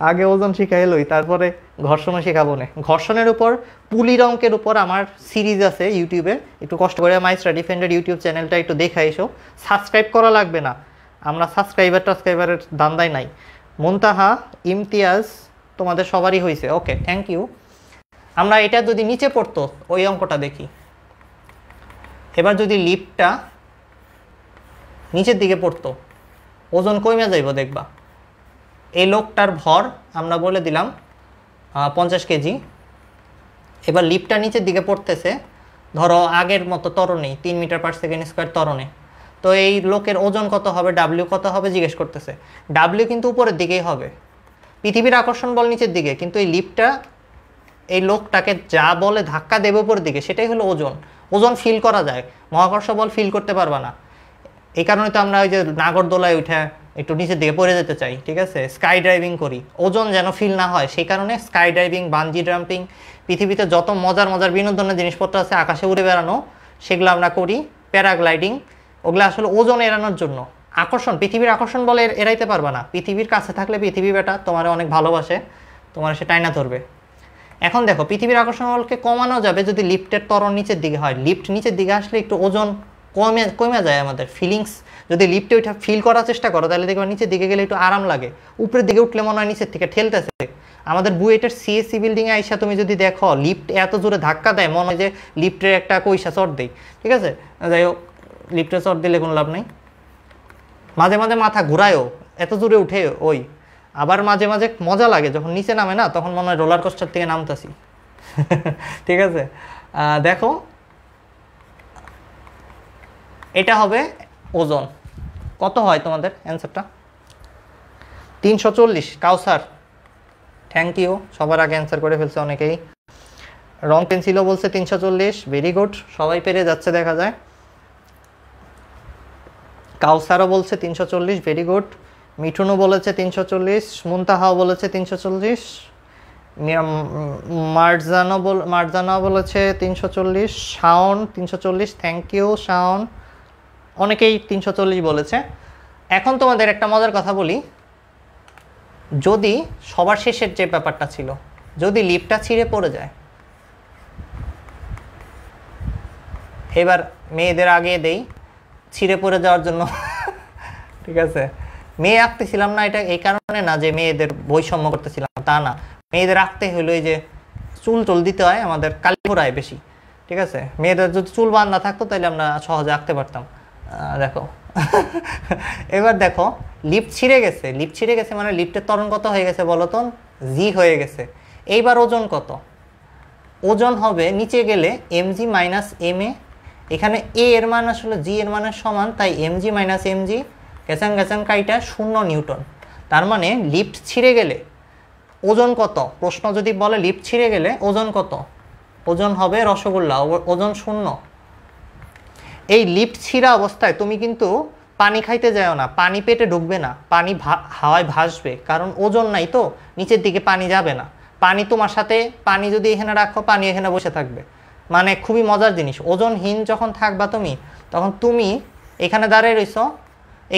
আগে ওজন শিখা এলোই, তারপরে ঘর্ষণও শেখাবো না। ঘর্ষণের উপর পুলির অঙ্কের উপর আমার সিরিজ আছে ইউটিউবে, একটু কষ্ট করে মাই স্টাডি ফ্রেন্ডের ইউটিউব চ্যানেলটা একটু দেখা এসো। সাবস্ক্রাইব করা লাগবে না, আমরা সাবস্ক্রাইবারের দান্দাই নাই। মুনতাহা, ইমতিয়াজ, তোমাদের সবারই হয়েছে, ওকে থ্যাংক ইউ। আমরা এটা যদি নিচে পড়তো ওই অঙ্কটা দেখি। এবার যদি লিফটটা নিচের দিকে পড়তো, ওজন কমে যাইব দেখবা। এই লোকটার ভর আমরা বলে দিলাম 50 কেজি। এবার লিফটটা নিচের দিকে পড়তেছে, ধরো আগের মতো ত্বরণে 3 মিটার পার সেকেন্ড স্কোয়ার ত্বরণে। তো এই লোকের ওজন কত হবে, ডাব্লিউ কত হবে জিজ্ঞেস করতেছে। ডাব্লিউ কিন্তু উপরের দিকেই হবে, পৃথিবীর আকর্ষণ বল নিচের দিকে, কিন্তু এই লিফটটা এই লোকটাকে যা বলে ধাক্কা দেবে উপরের দিকে, সেটাই হলো ওজন। ওজন ফিল করা যায়, মহাকর্ষ বল ফিল করতে পারবা না। এই কারণে তো আমরা ওই যে নাগরদোলায় উঠে একটু নিচের দিকে পড়ে যেতে চাই, ঠিক আছে, স্কাই ড্রাইভিং করি, ওজন যেন ফিল না হয় সেই কারণে। স্কাই ড্রাইভিং, বানজি জাম্পিং, পৃথিবীতে যত মজার মজার বিনোদনের জিনিসপত্র আছে, আকাশে উড়ে বেড়ানো, সেগুলো আমরা করি। প্যারাগ্লাইডিং, ওগুলো আসলে ওজন এড়ানোর জন্য। আকর্ষণ, পৃথিবীর আকর্ষণ বলে এড়াইতে পারবা না। পৃথিবীর কাছে থাকলে পৃথিবী বেটা তোমার অনেক ভালোবাসে, তোমার সে টাইনা ধরবে। এখন দেখো পৃথিবীর আকর্ষণ বলকে কমানো যাবে যদি লিফটের ত্বরণ নিচের দিকে হয়। লিফট নিচের দিকে আসলে একটু ওজন কমে যায় আমাদের ফিলিংস। যদি লিফটে ওইটা ফিল করার চেষ্টা করো তাহলে দেখবে নিচের দিকে গেলে একটু আরাম লাগে। উপরের দিকে উঠলে মনে হয় নিচের থেকে ঠেলতেছে। আমাদের বুয়েটের সিএসসি বিল্ডিংয়ে আইসা তুমি যদি দেখো লিফট এত জোরে ধাক্কা দেয়, মনে হয় যে লিফটের একটা কইসা চট দেয়, ঠিক আছে। যাই হোক, লিফটে চট দিলে কোনো লাভ নেই। মাঝে মাঝে মাথা ঘুরায়ও, এত জোরে উঠে ওই। আবার মাঝে মাঝে মজা লাগে যখন নিচে নামে না, তখন মনে হয় রোলার কোস্টার থেকে নামতাছি। ঠিক আছে, দেখো এটা হবে ওজন। কত হয় তোমাদের অ্যান্সারটা? 340। কাউসার থ্যাংক ইউ, সবার আগে অ্যান্সার করে ফেলছে অনেকেই। রং পেন্সিলও বলছে 340, ভেরি গুড, সবাই পেরে যাচ্ছে দেখা যায়। কাউসারও বলছে 340, ভেরি গুড। মিঠুনও বলেছে 340, মুনতাহাও বলেছে 340, মার্জানাও বলেছে 340, শাওন 340, থ্যাংক ইউ শাওন, অনেকেই 340 বলেছে। এখন তোমাদের একটা মজার কথা বলি, যদি সবার শেষের যে ব্যাপারটা ছিল, যদি লিফটটা ছিঁড়ে পড়ে যায়, এবার মেয়েদের আগে দেই ছিঁড়ে পড়ে যাওয়ার জন্য। ঠিক আছে, মেয়ে আঁকতেছিলাম না এটা এই কারণে না যে মেয়েদের বৈষম্য করতেছিলাম, তা না। মেয়েদের আঁকতে হলো এই যে চুল দিতে হয়, আমাদের কালি ঘোরায় বেশি, ঠিক আছে। মেয়েদের যদি চুল বাঁধা থাকতো তাহলে আমরা সহজে আঁকতে পারতাম। দেখো এবার দেখো লিফট ছিঁড়ে গেছে। লিফট ছিঁড়ে গেছে মানে লিফটের ত্বরণ কত হয়ে গেছে বলো তো? জি হয়ে গেছে। এইবার ওজন কত? ওজন হবে নিচে গেলে mg মাইনাস ma। এখানে a এর মান আসলে g এর মানের সমান, তাই mg মাইনাস mg গেছান কাইটা 0 নিউটন। তার মানে লিফট ছিঁড়ে গেলে ওজন কত? প্রশ্ন যদি বলে লিফট ছিঁড়ে গেলে ওজন কত, ওজন হবে রসগোল্লা, ওজন 0। এই লিফট ছিঁড়া অবস্থায় তুমি কিন্তু পানি খাইতে যাও না, পানি পেটে ঢুকবে না, পানি হাওয়ায় ভাসবে, কারণ ওজন নাই তো, নিচের দিকে পানি যাবে না। পানি তোমার সাথে, পানি যদি এখানে রাখো পানি এখানে বসে থাকবে। মানে খুবই মজার জিনিস। ওজনহীন যখন থাকবা তুমি, তখন তুমি এখানে দাঁড়িয়ে রইছো,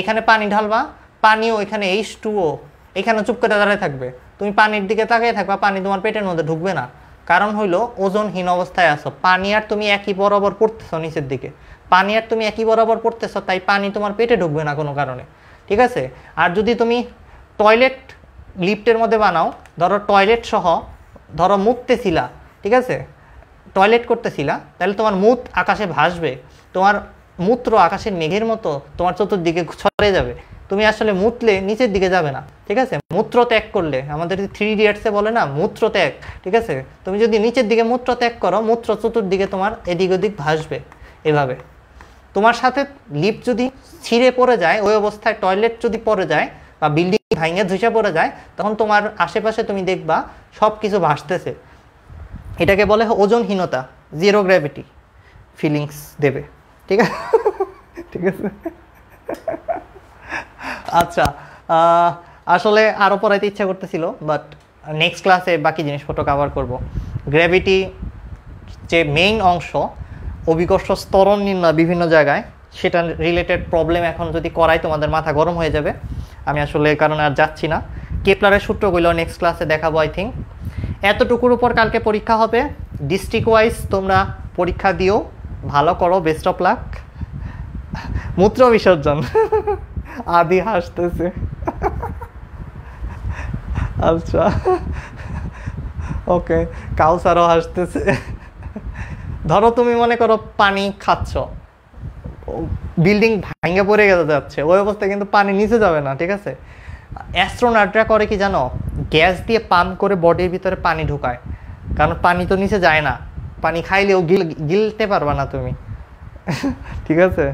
এখানে পানি ঢালবা, পানিও এখানে H2O এখানে চুপ করে দাঁড়িয়ে থাকবে, তুমি পানির দিকে তাকিয়ে থাকবা, পানি তোমার পেটের মধ্যে ঢুকবে না। কারণ হইলো ওজনহীন অবস্থায় আছো, পানি আর তুমি একই বরাবর পড়তেছো নিচের দিকে, পানি আর তুমি একই বরাবর পড়তেছো, তাই পানি তোমার পেটে ঢুকবে না কোনো কারণে, ঠিক আছে। আর যদি তুমি টয়লেট লিফটের মধ্যে বানাও, ধরো টয়লেট সহ ধরো মুততেছিলা, ঠিক আছে, টয়লেট করতেছিলা, তাহলে তোমার মুত আকাশে ভাসবে, তোমার মূত্র আকাশের মেঘের মতো তোমার চতুর্দিকে ছড়িয়ে যাবে, তুমি আসলে মুতলে নিচের দিকে যাবে না, ঠিক আছে। মূত্র ত্যাগ করলে, আমাদের 3 ইডিয়টসে বলে না মূত্র ত্যাগ, ঠিক আছে, তুমি যদি নিচের দিকে মূত্র ত্যাগ করো, মূত্র চতুর্দিকে তোমার এদিক ওদিক ভাসবে এভাবে। তোমার সাথে লিফট যদি ছিঁড়ে পড়ে যায়, ওই অবস্থায় টয়লেট যদি পড়ে যায় বা বিল্ডিং ভাঙে ধুসে পড়ে যায়, তখন তোমার আশেপাশে তুমি দেখবা সব কিছু ভাসতেছে। এটাকে বলে ওজনহীনতা, জিরো গ্র্যাভিটি ফিলিংস দেবে, ঠিক আছে। ঠিক আছে, আচ্ছা, আসলে আরও পড়াইতে ইচ্ছা করতেছিল, বাট নেক্সট ক্লাসে বাকি জিনিসপত্র কভার করব। গ্র্যাভিটি যে মেইন অংশ, অভিকর্ষ ত্বরণ নির্ণয় বিভিন্ন জায়গায়, সেটা রিলেটেড প্রবলেম এখন যদি করাই তোমাদের মাথা গরম হয়ে যাবে। আমি আসলে এই কারণে আর যাচ্ছি না। কেপলারের সূত্রগুলো নেক্সট ক্লাসে দেখাবো আই থিঙ্ক। এতটুকুর উপর কালকে পরীক্ষা হবে। ডিস্ট্রিক্ট ওয়াইজ তোমরা পরীক্ষা দিও, ভালো করো, বেস্ট অফ লাক। মূত্র বিসর্জন আদি হাসতেছে। আচ্ছা, ওকে, কাউসারও হাসতেছে। ধরো তুমি মনে করো পানি খাচ্ছ, বিল্ডিং ভাঙে পড়ে যাচ্ছে, ওই অবস্থায় কিন্তু পানি নিচে যাবে না, ঠিক আছে। অ্যাস্ট্রোনটরা করে কি জানো, গ্যাস দিয়ে পাম্প করে বডির ভিতরে পানি ঢুকায়, কারণ পানি তো নিচে যায় না, পানি খাইলেও গিলতে পারবা না তুমি। ঠিক আছে,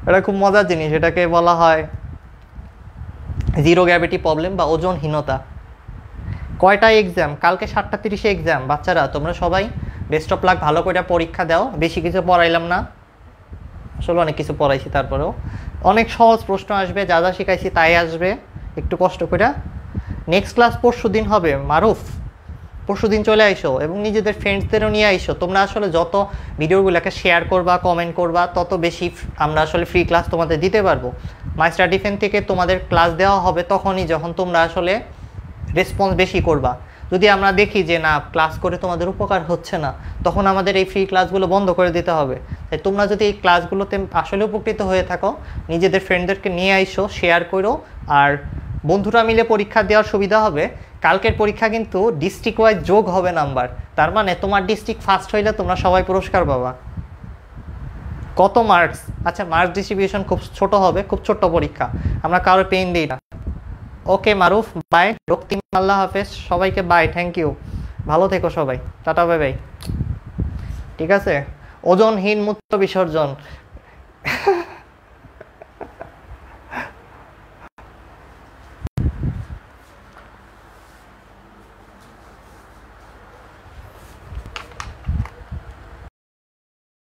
এটা খুব মজার জিনিস, এটাকে বলা হয় জিরো গ্র্যাভিটি প্রবলেম বা ওজনহীনতা। কয়টা এক্সাম? কালকে 7:30 এক্সাম। বাচ্চারা তোমরা সবাই বেস্ট অফ লাক, ভালো করে পরীক্ষা দাও। বেশি কিছু পড়াইলাম না, আসলে অনেক কিছু পড়াইছি, তারপরেও অনেক সহজ প্রশ্ন আসবে, যা যা শিখাইছি তাই আসবে, একটু কষ্ট করে। নেক্সট ক্লাস পরশুদিন হবে। মারুফ, পরশুদিন চলে আইসো এবং নিজেদের ফ্রেন্ডসদেরও নিয়ে আইসো। তোমরা আসলে যত ভিডিওগুলোকে শেয়ার করবা, কমেন্ট করবা, তত বেশি আমরা আসলে ফ্রি ক্লাস তোমাদের দিতে পারবো। মাই স্টাডি ফ্যান থেকে তোমাদের ক্লাস দেওয়া হবে তখনই যখন তোমরা আসলে রেসপন্স বেশি করবা। যদি আমরা দেখি যে না, ক্লাস করে তোমাদের উপকার হচ্ছে না, তখন আমাদের এই ফ্রি ক্লাসগুলো বন্ধ করে দিতে হবে। তাই তোমরা যদি এই ক্লাসগুলোতে আসলে উপকৃত হয়ে থাকো, নিজেদের ফ্রেন্ডদেরকে নিয়ে আইসো, শেয়ার করো, আর বন্ধুরা মিলে পরীক্ষা দেওয়ার সুবিধা হবে। কালকের পরীক্ষা কিন্তু ডিস্ট্রিক্ট ওয়াইজ যোগ হবে নাম্বার, তার মানে তোমার ডিস্ট্রিক্ট ফার্স্ট হইলে তোমরা সবাই পুরস্কার পাবা। কত মার্কস? আচ্ছা, মার্কস ডিস্ট্রিবিউশন খুব ছোট হবে, খুব ছোট্ট পরীক্ষা, আমরা কারো পেইন দিই না। ওকে মারুফ, বাই। রক্তিম, আল্লাহ হাফেজ, সবাইকে বাই, থ্যাংক ইউ, ভালো থেকো সবাই, টাটা, বাই বাই। ঠিক আছে, ওজনহীন মূত্র বিসর্জন।